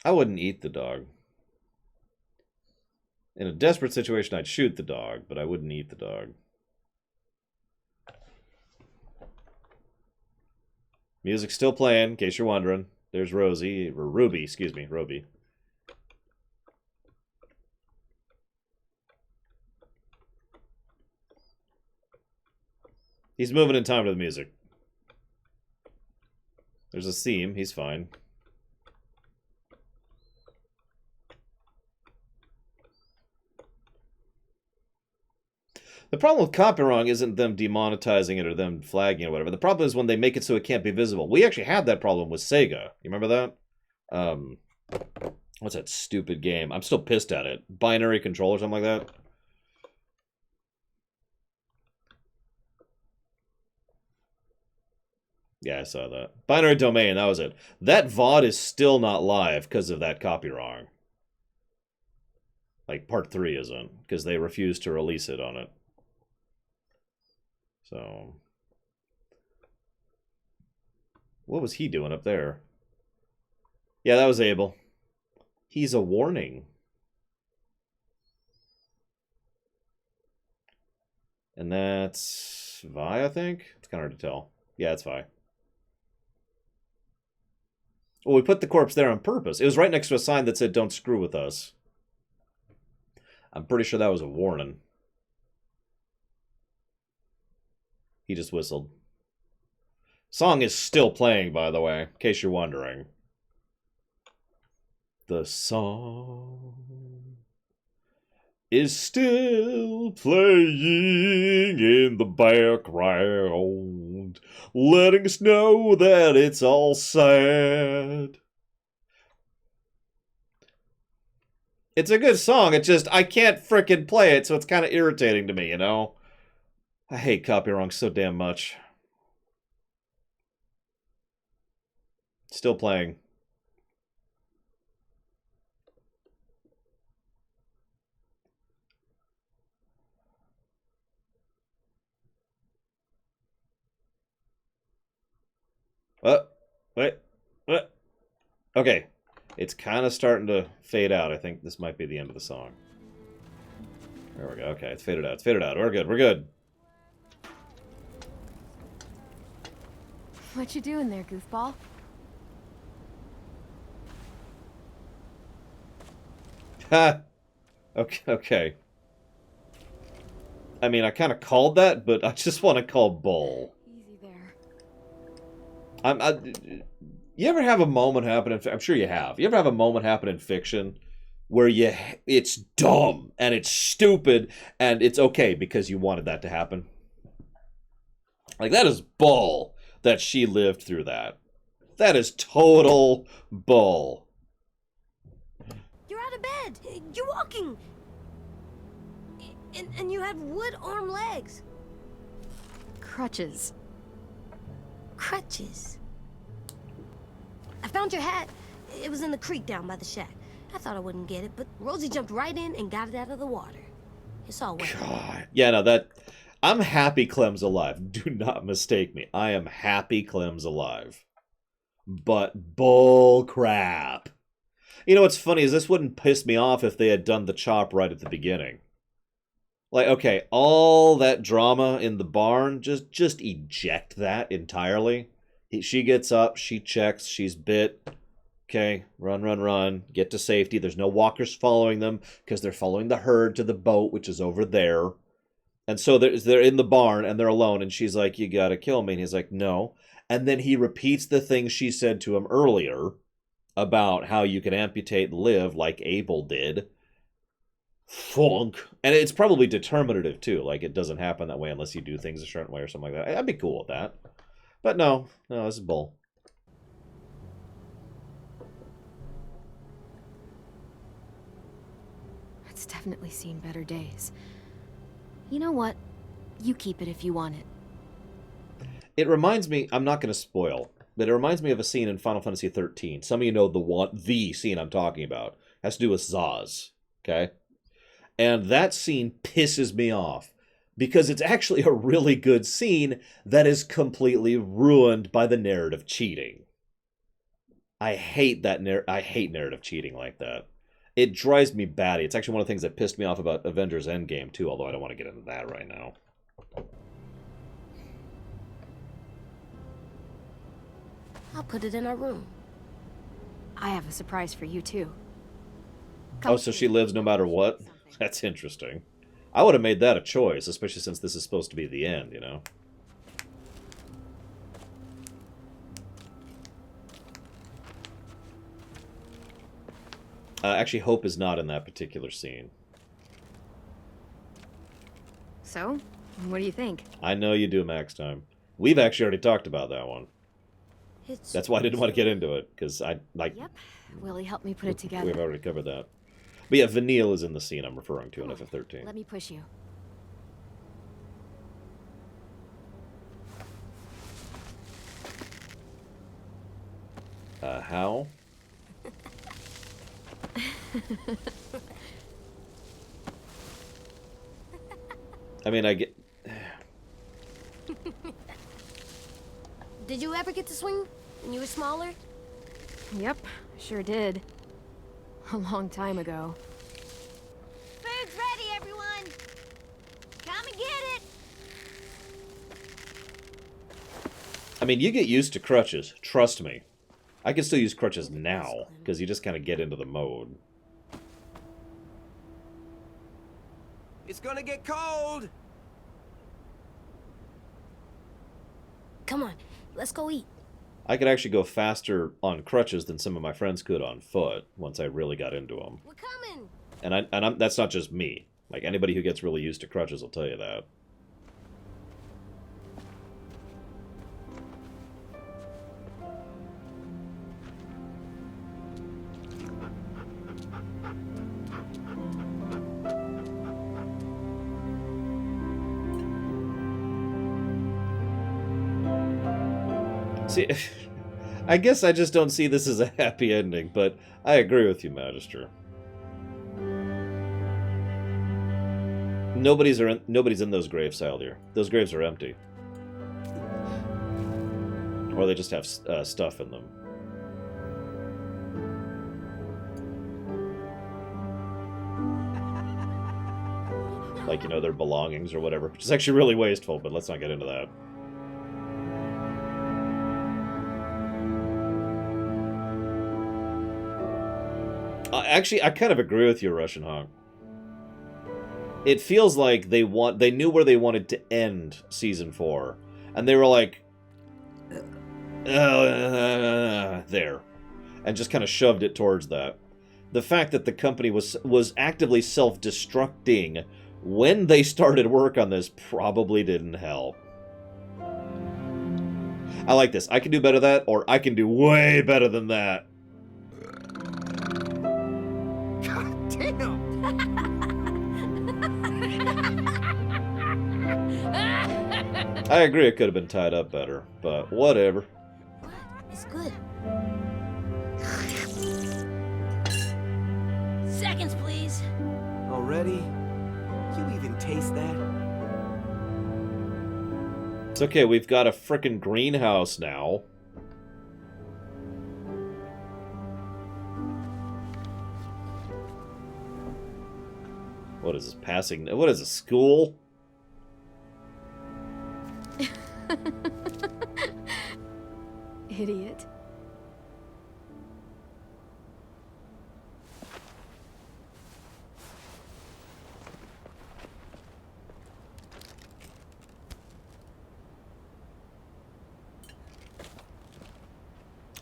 B: I wouldn't eat the dog. In a desperate situation, I'd shoot the dog, but I wouldn't eat the dog. Music's still playing, in case you're wondering. There's Rosie, or Ruby, excuse me, Ruby. He's moving in time to the music. There's a theme, he's fine. The problem with copyright isn't them demonetizing it or them flagging it or whatever. The problem is when they make it so it can't be visible. We actually had that problem with Sega. You remember that? What's that stupid game? I'm still pissed at it. Binary Control or something like that. Yeah, I saw that. Binary Domain, that was it. That VOD is still not live because of that copyright. Like, part 3 isn't, because they refused to release it on it. So, what was he doing up there? Yeah, that was Abel. He's a warning. And that's Vi, I think? It's kind of hard to tell. Yeah, it's Vi. Well, we put the corpse there on purpose. It was right next to a sign that said, "Don't screw with us." I'm pretty sure that was a warning. He just whistled. Song is still playing, by the way, in case you're wondering. The song is still playing in the background, letting us know that it's all sad. It's a good song, it's just, I can't frickin' play it, so it's kind of irritating to me, you know? I hate copyright so damn much. Still playing. What? What? Okay. It's kind of starting to fade out. I think this might be the end of the song. There we go. Okay, it's faded out. It's faded out. We're good. We're good.
F: What you doing there, goofball?
B: Ha! Okay. I mean, I kind of called that, but I just want to call bull.
F: Easy there.
B: You ever have a moment happen in... I'm sure you have. You ever have a moment happen in fiction where it's dumb and it's stupid and it's okay because you wanted that to happen? Like, that is bull that she lived through that. That is total bull.
G: You're out of bed. You're walking. And you have wood arm legs.
F: Crutches.
G: Crutches. I found your hat. It was in the creek down by the shack. I thought I wouldn't get it, but Rosie jumped right in and got it out of the water. It's all wet.
B: God. Yeah, no, that... I'm happy Clem's alive. Do not mistake me. I am happy Clem's alive. But bull crap. You know what's funny is this wouldn't piss me off if they had done the chop right at the beginning. Like, okay, all that drama in the barn, just eject that entirely. She gets up, she checks, she's bit. Okay, run, get to safety. There's no walkers following them because they're following the herd to the boat, which is over there. And so they're in the barn and they're alone, and she's like, "You gotta kill me." And he's like, "No." And then he repeats the thing she said to him earlier about how you can amputate and live like Abel did. Funk. And it's probably determinative too. Like, it doesn't happen that way unless you do things a certain way or something like that. I'd be cool with that. But no, this is bull.
F: It's definitely seen better days. You know what? You keep it if you want it.
B: It reminds me, I'm not going to spoil, but it reminds me of a scene in Final Fantasy 13. Some of you know the scene I'm talking about. It has to do with Zaz, okay? And that scene pisses me off because it's actually a really good scene that is completely ruined by the narrative cheating. I hate that I hate narrative cheating like that. It drives me batty. It's actually one of the things that pissed me off about Avengers Endgame too, although I don't want to get into that right now.
A: I'll put it in our room.
F: I have a surprise for you, too.
B: Oh, so she lives no matter what? That's interesting. I would have made that a choice, especially since this is supposed to be the end, you know? Actually, Hope is not in that particular scene.
F: So, what do you think?
B: I know you do, Max Time. We've actually already talked about that one. That's why I didn't want to get into it, because I, like...
F: Yep. Willie helped me put it together.
B: We've already covered that. But yeah, Vanille is in the scene I'm referring to in FF13.
F: Let me push you.
B: How? I mean, I get...
A: Did you ever get to swing when you were smaller?
F: Yep, sure did. A long time ago.
G: Food's ready, everyone! Come and get it!
B: I mean, you get used to crutches. Trust me. I can still use crutches now, because you just kind of get into the mode.
J: It's gonna get cold!
A: Come on, let's go eat.
B: I could actually go faster on crutches than some of my friends could on foot once I really got into them.
A: We're coming.
B: And that's not just me. Like, anybody who gets really used to crutches will tell you that. See, I guess I just don't see this as a happy ending, but I agree with you, Magister. Nobody's in those graves, Saldir. Those graves are empty. Or they just have stuff in them. Like, you know, their belongings or whatever, which is actually really wasteful, but let's not get into that. Actually, I kind of agree with you, Russian Honk. It feels like they knew where they wanted to end Season 4. And they were like... there. And just kind of shoved it towards that. The fact that the company was actively self-destructing when they started work on this probably didn't help. I like this. I can do better than that, or I can do way better than that. I agree it could have been tied up better, but whatever.
A: What? It's good. Seconds, please.
J: Already? You even taste that?
B: It's okay, we've got a frickin' greenhouse now. What is this, passing? What is this, school?
F: Idiot.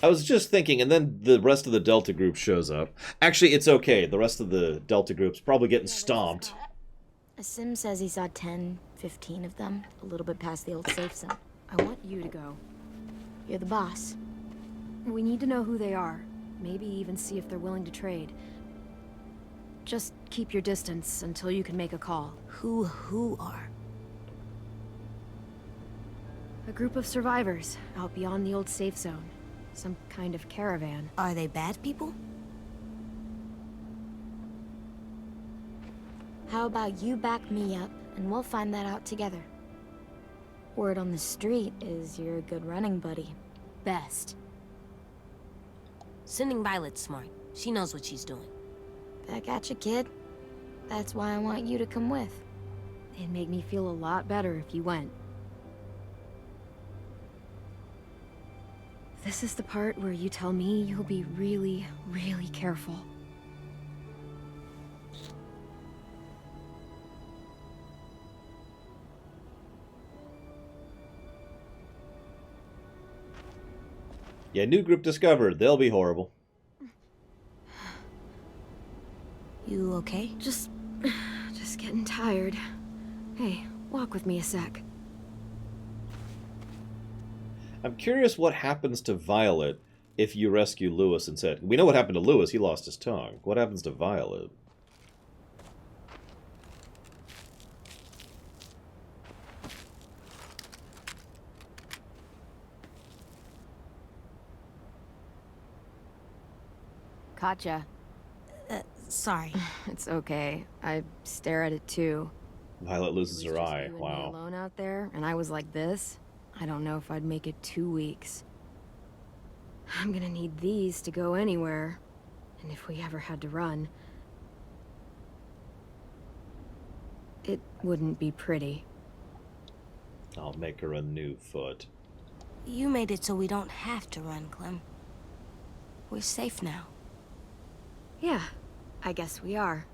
B: I was just thinking, and then the rest of the Delta group shows up. Actually, it's okay. The rest of the Delta group's probably getting stomped.
H: A sim says he saw 10, 15 of them, a little bit past the old safe zone.
F: I want you to go.
H: You're the boss.
F: We need to know who they are. Maybe even see if they're willing to trade. Just keep your distance until you can make a call.
A: Who are?
F: A group of survivors out beyond the old safe zone. Some kind of caravan.
A: Are they bad people?
H: How about you back me up, and we'll find that out together. Word on the street is you're a good running buddy. Best.
A: Sending Violet's smart. She knows what she's doing.
H: Back at you, kid. That's why I want you to come with.
F: It'd make me feel a lot better if you went. This is the part where you tell me you'll be really, really careful.
B: Yeah, new group discovered. They'll be horrible.
A: You okay?
F: Just getting tired. Hey, walk with me a sec.
B: I'm curious what happens to Violet if you rescue Lewis instead. We know what happened to Lewis. He lost his tongue. What happens to Violet?
F: Katja.
A: Sorry.
F: It's okay. I stare at it too.
B: Violet loses her eye.
F: You and me
B: Wow.
F: alone out there, and I was like this. I don't know if I'd make it 2 weeks. I'm gonna need these to go anywhere. And if we ever had to run, it wouldn't be pretty.
B: I'll make her a new foot.
A: You made it so we don't have to run, Clem. We're safe now.
F: Yeah, I guess we are.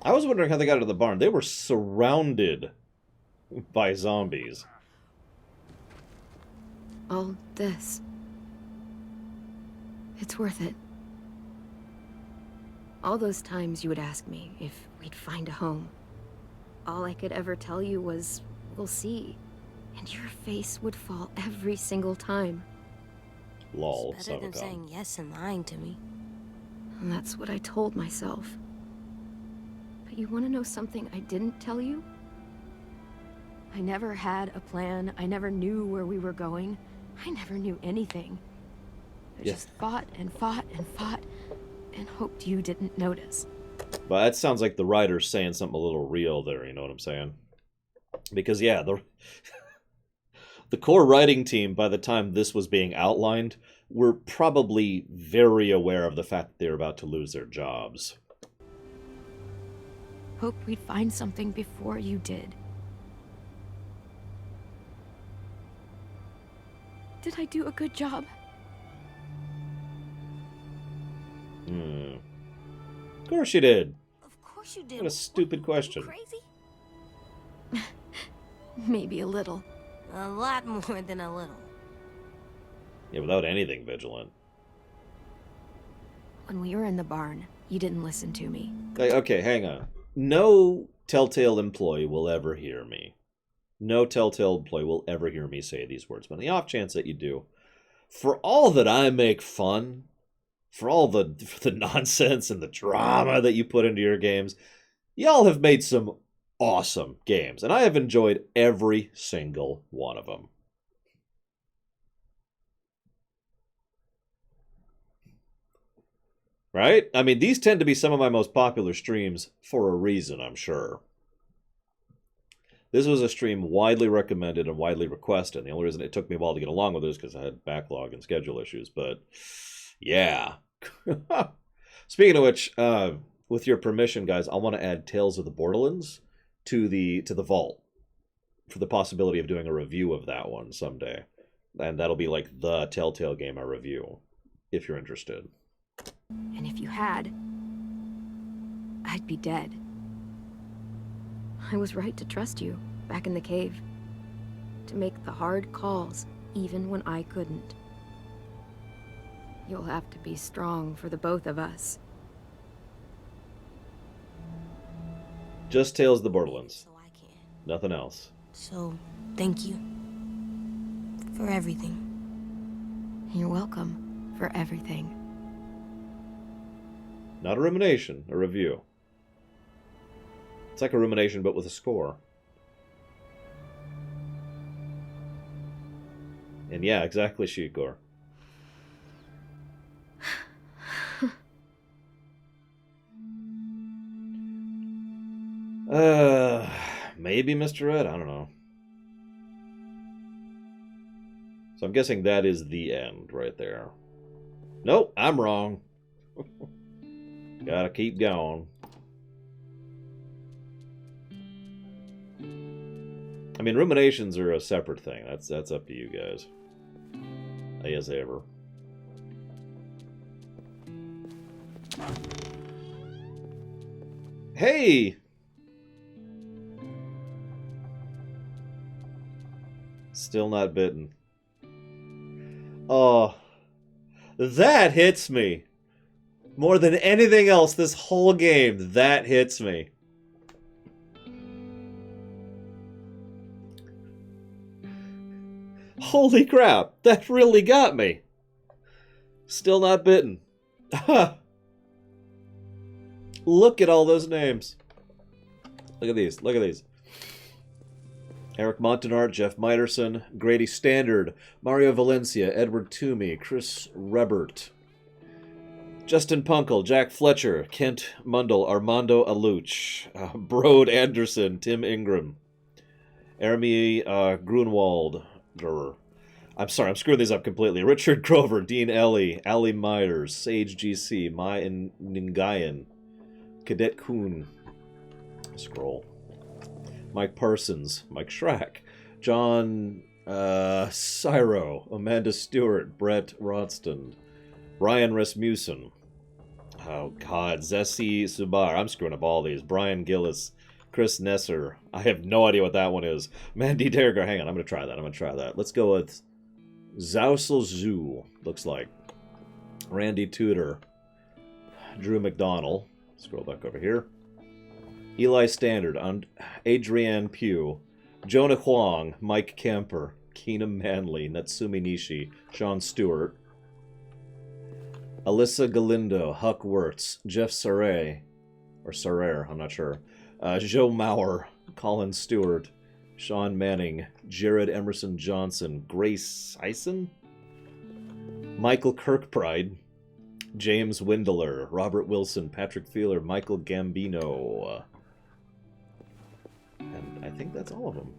B: I was wondering how they got out of the barn. They were surrounded by zombies.
F: All this. It's worth it. All those times you would ask me if we'd find a home. All I could ever tell you was, we'll see. And your face would fall every single time.
B: Lol.
A: It's better than saying yes and lying to me.
F: And that's what I told myself. But you want to know something I didn't tell you? I never had a plan. I never knew where we were going. I never knew anything. I just fought and fought and fought and hoped you didn't notice.
B: But that sounds like the writer's saying something a little real there, you know what I'm saying? Because, yeah, the core writing team, by the time this was being outlined, were probably very aware of the fact that they were about to lose their jobs.
F: Hope we'd find something before you did. Did I do a good job?
B: Of course you did.
A: Of course you did.
B: What a stupid question.
A: Crazy?
F: Maybe a little.
A: A lot more than a little.
B: Yeah, without anything vigilant.
F: When we were in the barn, you didn't listen to me.
B: Hey, okay, hang on. No Telltale employee will ever hear me. No Telltale employee will ever hear me say these words. But on the off chance that you do, for all that I make fun, for all the nonsense and the drama that you put into your games, y'all have made some awesome games. And I have enjoyed every single one of them. Right? I mean, these tend to be some of my most popular streams for a reason, I'm sure. This was a stream widely recommended and widely requested. The only reason it took me a while to get along with it is because I had backlog and schedule issues. But, yeah. Speaking of which, with your permission, guys, I want to add Tales of the Borderlands to the vault for the possibility of doing a review of that one someday. And that'll be like the Telltale game I review, if you're interested.
F: And if you had, I'd be dead. I was right to trust you, back in the cave. To make the hard calls, even when I couldn't. You'll have to be strong for the both of us.
B: Just Tales of the Borderlands.
A: So I can.
B: Nothing else.
A: So, thank you. For everything.
F: You're welcome for everything.
B: Not a rumination, a review. It's like a rumination, but with a score. And yeah, exactly, Shikor. Maybe Mr. Ed, I don't know. So I'm guessing that is the end right there. Nope, I'm wrong. Gotta keep going. I mean, ruminations are a separate thing. That's up to you guys. As ever. Hey! Still not bitten. Oh, that hits me. More than anything else this whole game, that hits me. Holy crap, that really got me. Still not bitten. Look at all those names. Look at these, look at these. Eric Montanart, Jeff Miterson, Grady Standard, Mario Valencia, Edward Toomey, Chris Rebert, Justin Punkel, Jack Fletcher, Kent Mundell, Armando Aluch, Brode Anderson, Tim Ingram, Jeremy Grunwald, I'm sorry, I'm screwing these up completely. Richard Grover, Dean Ellie, Ali Myers, Sage GC, Mai Ningayan, Cadet Kuhn, scroll. Mike Parsons, Mike Schrack, John Cyro, Amanda Stewart, Brett Ronston, Ryan Rasmussen, oh god, Zessie Subar, I'm screwing up all these, Brian Gillis, Chris Nesser, I have no idea what that one is, Mandy Derriger, hang on, I'm going to try that, let's go with Zousel Zoo, looks like, Randy Tudor, Drew McDonald, scroll back over here, Eli Standard, Adrienne Pugh, Jonah Huang, Mike Camper, Keenan Manley, Natsumi Nishi, Sean Stewart, Alyssa Galindo, Huck Wirtz, Jeff Saray, or Sarer, I'm not sure, Joe Maurer, Colin Stewart, Sean Manning, Jared Emerson Johnson, Grace Eisen, Michael Kirkbride, James Windler, Robert Wilson, Patrick Feeler, Michael Gambino. And I think that's all of them.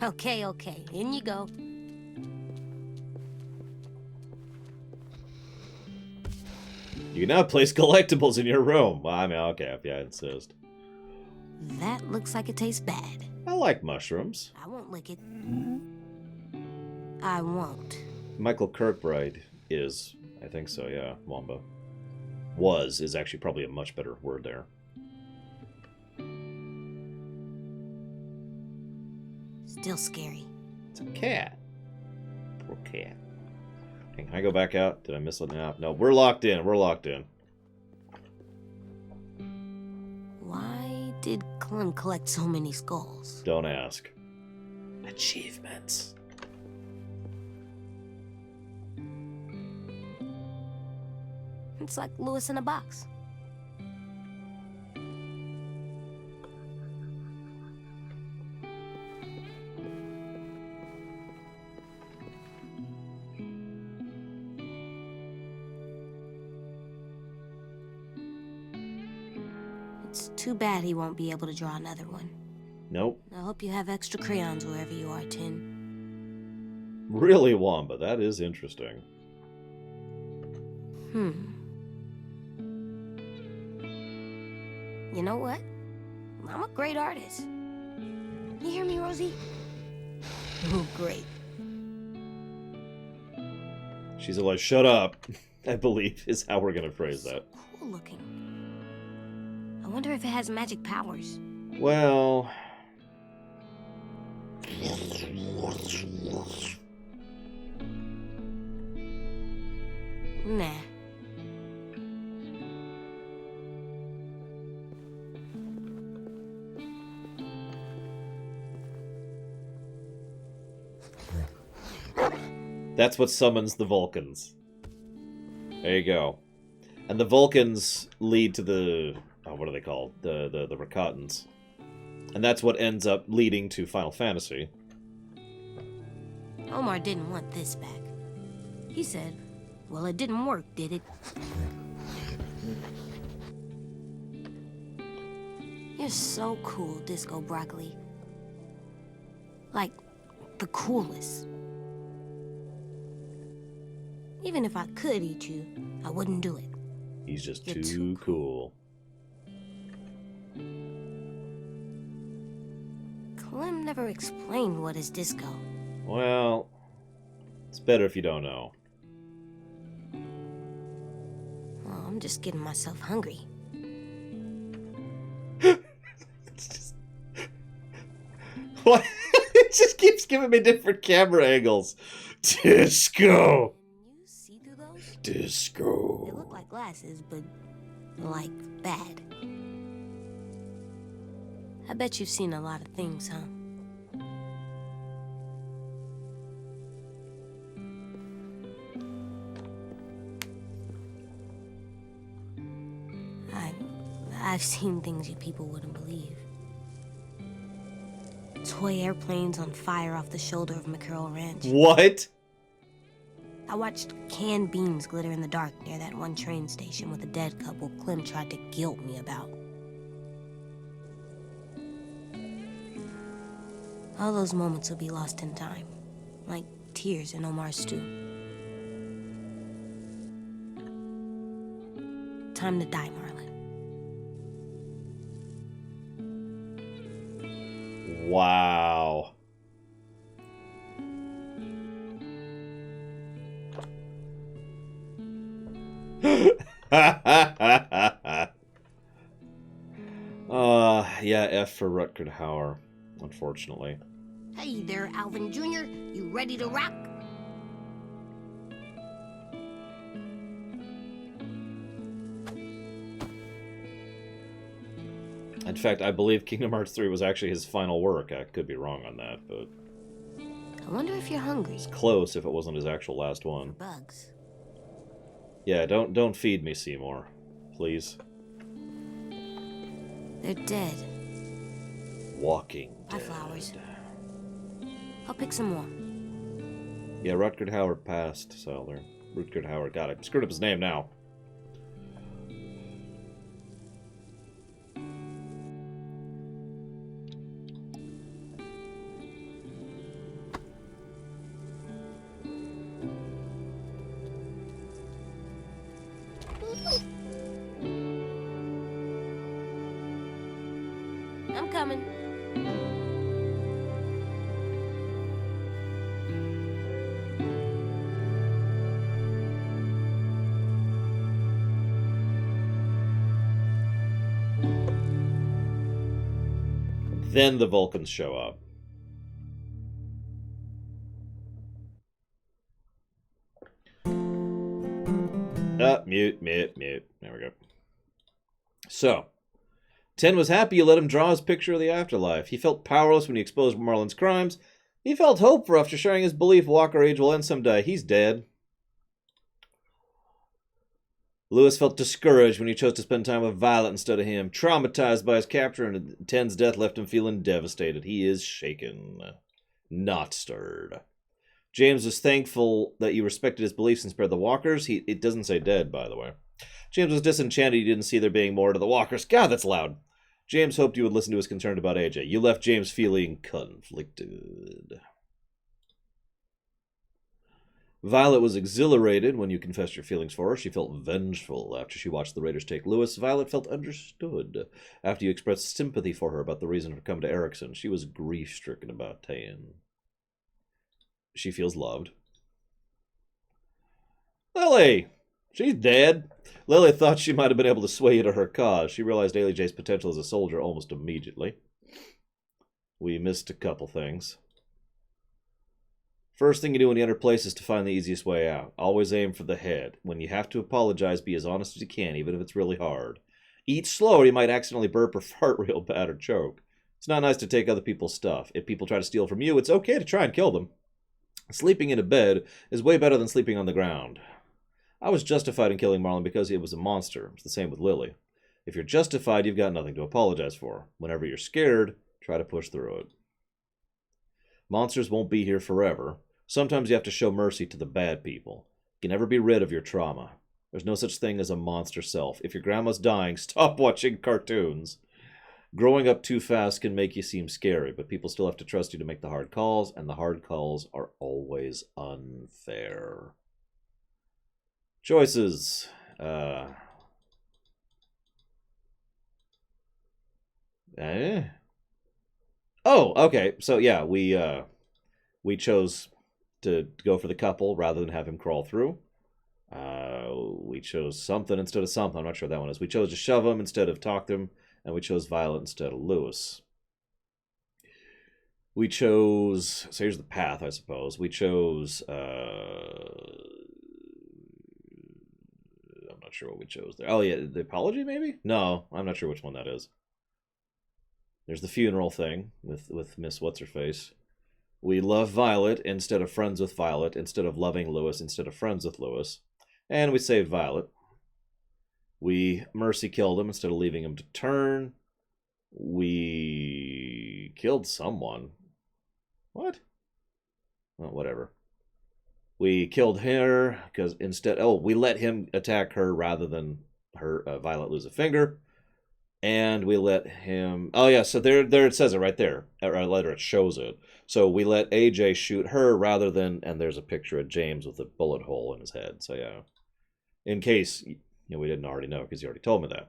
G: Okay, in you go.
B: You can now place collectibles in your room. Well, I mean, okay, if you insist.
G: That looks like it tastes bad.
B: I like mushrooms.
G: I won't lick it. I won't.
B: Michael Kirkbride is, I think so, yeah, Wamba. Was is actually probably a much better word there.
G: Still scary.
B: It's a cat. Poor cat. Hey, can I go back out? Did I miss something out? No, we're locked in. We're locked in.
G: Why did Clem collect so many skulls?
B: Don't ask. Achievements.
G: It's like Lewis in a box. It's too bad he won't be able to draw another one.
B: Nope.
G: I hope you have extra crayons wherever you are, Tin.
B: Really, Wamba, that is interesting.
G: You know what? I'm a great artist. You hear me, Rosie? Oh, great.
B: She's like, shut up, I believe, is how we're going to phrase that.
G: Cool looking. I wonder if it has magic powers.
B: Well...
A: Nah.
B: That's what summons the Vulcans. There you go. And the Vulcans lead to the... Oh, what are they called? The Rakatans. And that's what ends up leading to Final Fantasy.
A: Omar didn't want this back. He said, well, it didn't work, did it? You're so cool, Disco Broccoli. Like, the coolest. Even if I could eat you, I wouldn't do it.
B: He's just
A: You're
B: too cool.
A: Clem never explained what is disco.
B: Well, it's better if you don't know.
A: Well, I'm just getting myself hungry.
B: What? It just keeps giving me different camera angles. Disco.
A: Can you see through those?
B: Disco.
A: They look like glasses, but like bad. I bet you've seen a lot of things, huh? I've seen things you people wouldn't believe. Toy airplanes on fire off the shoulder of McCurl Ranch.
B: What?
A: I watched canned beans glitter in the dark near that one train station with a dead couple Clem tried to guilt me about. All those moments will be lost in time, like tears in Omar's stew. Time to die, Marlon.
B: Wow. Yeah, F for Rutger Hauer, unfortunately.
G: Hey there, Alvin Jr. You ready to rock?
B: In fact, I believe Kingdom Hearts 3 was actually his final work. I could be wrong on that, but
A: I wonder if you're hungry.
B: it's close if it wasn't his actual last one.
A: Bugs.
B: Yeah, don't feed me, Seymour. Please.
A: They're dead.
B: Walking
A: Bye,
B: Dead.
A: flowers. I'll pick some more.
B: Yeah, Rutger Hauer passed, so there. Rutger Hauer, God, I screwed up his name now.
A: I'm coming.
B: Then the Vulcans show up. Mute. There we go. So, 10 was happy you let him draw his picture of the afterlife. He felt powerless when he exposed Marlon's crimes. He felt hopeful after sharing his belief Walker Age will end someday. He's dead. Lewis felt discouraged when he chose to spend time with Violet instead of him. Traumatized by his capture, and 10's death left him feeling devastated. He is shaken, not stirred. James was thankful that you respected his beliefs and spared the Walkers. It doesn't say dead, by the way. James was disenchanted he didn't see there being more to the Walkers. God, that's loud. James hoped you would listen to his concern about AJ. You left James feeling conflicted. Violet was exhilarated when you confessed your feelings for her. She felt vengeful after she watched the Raiders take Lewis. Violet felt understood after you expressed sympathy for her about the reason for coming to Erickson. She was grief-stricken about Tayan. She feels loved. Lily! She's dead. Lily thought she might have been able to sway you to her cause. She realized Ailey J's potential as a soldier almost immediately. We missed a couple things. First thing you do when you enter place is to find the easiest way out. Always aim for the head. When you have to apologize, be as honest as you can, even if it's really hard. Eat slow or you might accidentally burp or fart real bad or choke. It's not nice to take other people's stuff. If people try to steal from you, it's okay to try and kill them. Sleeping in a bed is way better than sleeping on the ground. I was justified in killing Marlon because he was a monster. It's the same with Lily. If you're justified, you've got nothing to apologize for. Whenever you're scared, try to push through it. Monsters won't be here forever. Sometimes you have to show mercy to the bad people. You can never be rid of your trauma. There's no such thing as a monster self. If your grandma's dying, stop watching cartoons. Growing up too fast can make you seem scary, but people still have to trust you to make the hard calls, and the hard calls are always unfair. Choices. Oh, okay. So yeah, we chose to go for the couple rather than have him crawl through. We chose something instead of something. I'm not sure what that one is. We chose to shove him instead of talk to him, and we chose Violet instead of Lewis. We chose... So here's the path, I suppose. We chose... I'm not sure what we chose there. Oh, yeah, the apology, maybe? No, I'm not sure which one that is. There's the funeral thing with Miss What's-Her-Face. We love Violet instead of friends with Violet, instead of loving Lewis instead of friends with Lewis. And we saved Violet. We mercy killed him instead of leaving him to turn. We killed someone. What? Well, whatever. We killed her because instead... Oh, we let him attack her rather than her Violet lose a finger. And we let him... Oh, yeah, so there it says it right there. Our letter, it shows it. So we let AJ shoot her rather than... And there's a picture of James with a bullet hole in his head. So, yeah. In case we didn't already know, because he already told me that.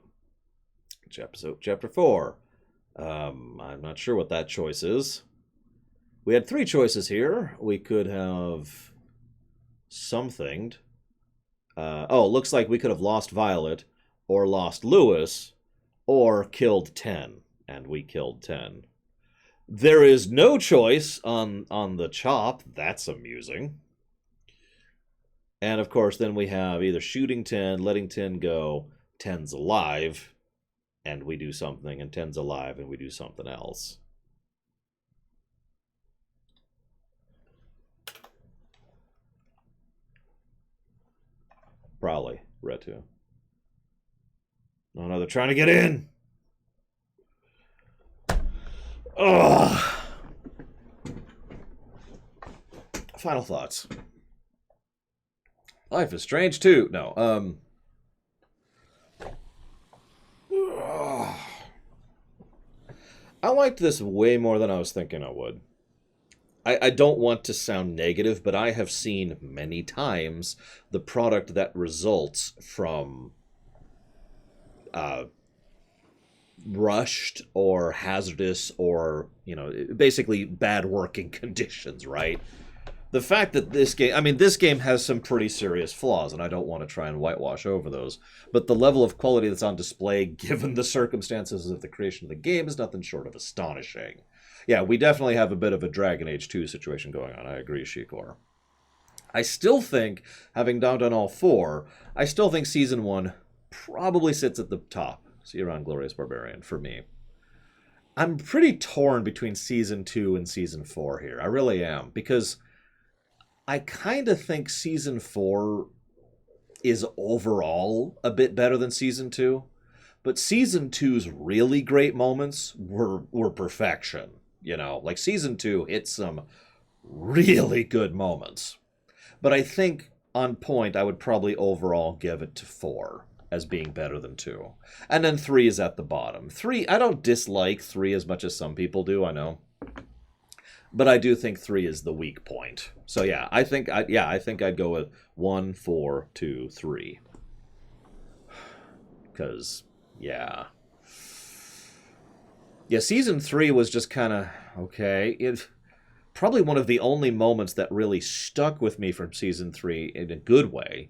B: Chapter 4. I'm not sure what that choice is. We had 3 choices here. We could have something. Oh, it looks like we could have lost Violet or lost Lewis or killed 10. And we killed 10. There is no choice on the chop. That's amusing. And, of course, then we have either shooting 10, letting 10 go, 10's alive, and we do something, and 10's alive, and we do something else. Probably. Red 2. Oh, no, they're trying to get in! Ugh! Final thoughts. Life is Strange too. No. I liked this way more than I was thinking I would. I don't want to sound negative, but I have seen many times the product that results from rushed or hazardous or, basically bad working conditions, right? The fact that this game has some pretty serious flaws, and I don't want to try and whitewash over those, but the level of quality that's on display, given the circumstances of the creation of the game, is nothing short of astonishing. Yeah, we definitely have a bit of a Dragon Age 2 situation going on. I agree, Shikor. I still think, having done all 4, I still think Season 1 probably sits at the top. See you around, Glorious Barbarian, for me. I'm pretty torn between Season 2 and Season 4 here. I really am, because I kind of think Season 4 is overall a bit better than Season 2. But Season 2's really great moments were perfection. Like Season 2 hit some really good moments. But I think, on point, I would probably overall give it to 4 as being better than 2. And then 3 is at the bottom. 3, I don't dislike 3 as much as some people do, I know. But I do think 3 is the weak point. So yeah, I think I'd go with 1, 4, 2, 3. Because, yeah. Yeah, Season 3 was just kind of, okay. Probably one of the only moments that really stuck with me from Season 3 in a good way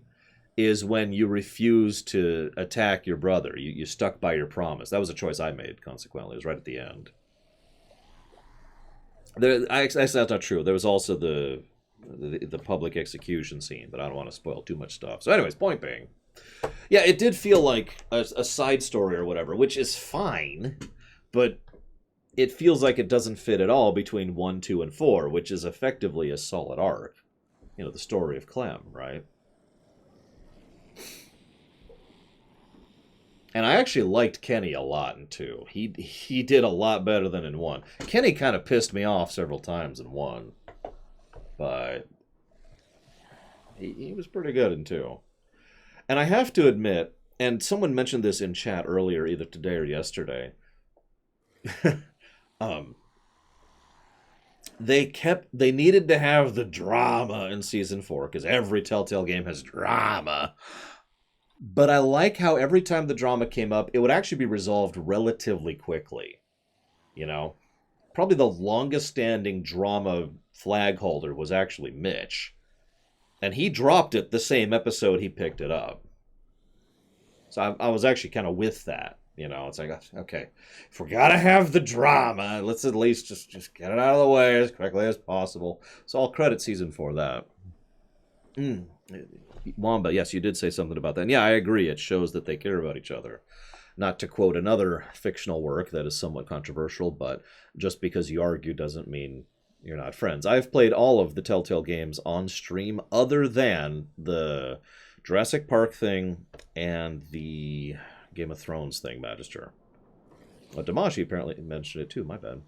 B: is when you refused to attack your brother. You stuck by your promise. That was a choice I made, consequently. It was right at the end. Actually, that's not true. There was also the the public execution scene, but I don't want to spoil too much stuff. So anyways, point being, yeah, it did feel like a side story or whatever, which is fine, but it feels like it doesn't fit at all between 1, 2, and 4, which is effectively a solid arc. You know, the story of Clem, right? And I actually liked Kenny a lot in 2. He did a lot better than in 1. Kenny kind of pissed me off several times in 1. But he was pretty good in 2. And I have to admit, and someone mentioned this in chat earlier, either today or yesterday, they needed to have the drama in season 4, because every Telltale game has drama. But I like how every time the drama came up, it would actually be resolved relatively quickly. You know? Probably the longest standing drama flag holder was actually Mitch. And he dropped it the same episode he picked it up. So I was actually kind of with that. You know, it's like, okay, if we're gonna have the drama, let's at least just get it out of the way as quickly as possible. So I'll credit season 4 that. Wamba, yes, you did say something about that. And yeah, I agree. It shows that they care about each other. Not to quote another fictional work that is somewhat controversial, but just because you argue doesn't mean you're not friends. I've played all of the Telltale games on stream other than the Jurassic Park thing and the Game of Thrones thing, Magister. Well, Damashi apparently mentioned it too, my bad.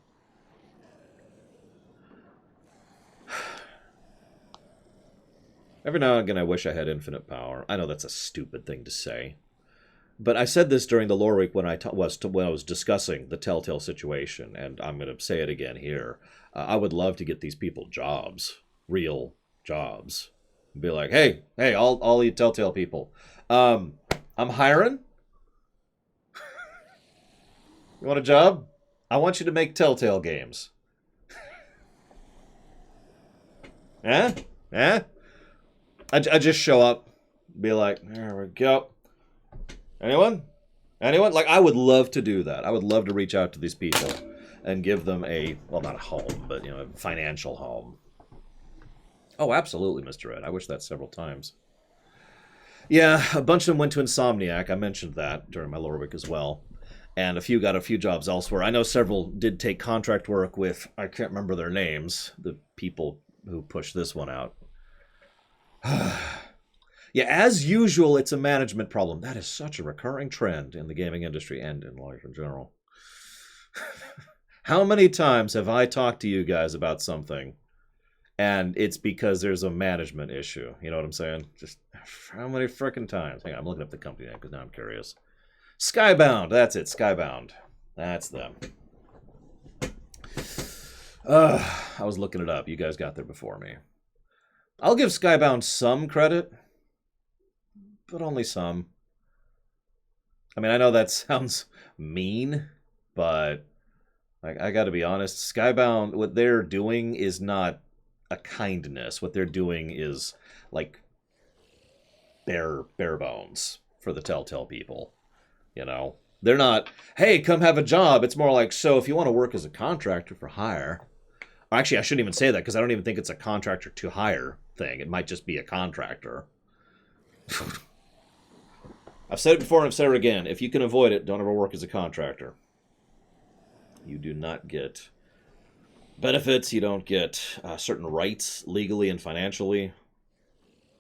B: Every now and again I wish I had infinite power. I know that's a stupid thing to say. But I said this during the lore week when I was discussing the Telltale situation, and I'm going to say it again here. I would love to get these people jobs, real jobs. Be like, hey, all you Telltale people, I'm hiring. You want a job? I want you to make Telltale games. Eh? I just show up, be like, there we go. Anyone? Like, I would love to do that. I would love to reach out to these people and give them a, well, not a home, but, you know, a financial home. Oh, absolutely, Mr. Ed. I wish that several times. Yeah, a bunch of them went to Insomniac. I mentioned that during my lore week as well. And a few got a few jobs elsewhere. I know several did take contract work with, I can't remember their names, the people who pushed this one out. Yeah, as usual, it's a management problem. That is such a recurring trend in the gaming industry and in life in general. How many times have I talked to you guys about something, and it's because there's a management issue? You know what I'm saying? Just how many frickin' times? Hang on, I'm looking up the company name because now I'm curious. Skybound, that's it, Skybound. That's them. I was looking it up. You guys got there before me. I'll give Skybound some credit, but only some. I mean, I know that sounds mean, but I got to be honest. Skybound, what they're doing is not a kindness. What they're doing is like bare bones for the Telltale people. You know, they're not, hey, come have a job. It's more like, so if you want to work as a contractor for hire, or actually, I shouldn't even say that because I don't even think it's a contractor to hire thing. It might just be a contractor. I've said it before and I've said it again. If you can avoid it, don't ever work as a contractor. You do not get benefits. You don't get certain rights legally and financially.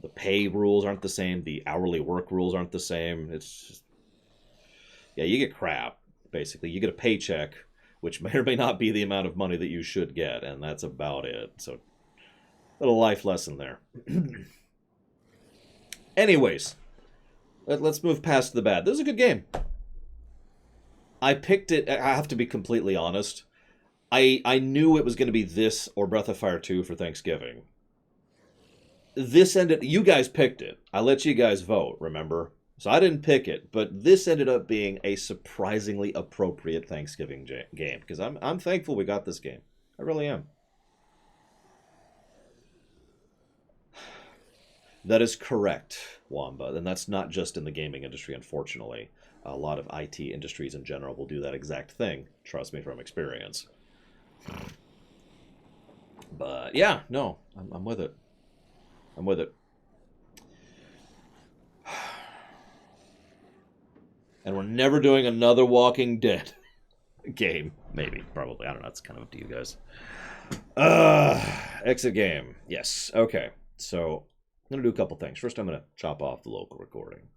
B: The pay rules aren't the same. The hourly work rules aren't the same. It's just, yeah, you get crap, basically. You get a paycheck, which may or may not be the amount of money that you should get, and that's about it. So, little life lesson there. Anyways, let's move past the bad. This is a good game. I picked it, I have to be completely honest. I knew it was going to be this or Breath of Fire 2 for Thanksgiving. This ended, you guys picked it. I let you guys vote, remember? So I didn't pick it, but this ended up being a surprisingly appropriate Thanksgiving game because I'm thankful we got this game. I really am. That is correct, Wamba, and that's not just in the gaming industry, unfortunately. A lot of IT industries in general will do that exact thing. Trust me from experience. But yeah, no, I'm with it. I'm with it. And we're never doing another Walking Dead game. Maybe, probably. I don't know. It's kind of up to you guys. Exit game. Yes. Okay. So I'm going to do a couple things. First, I'm going to chop off the local recording.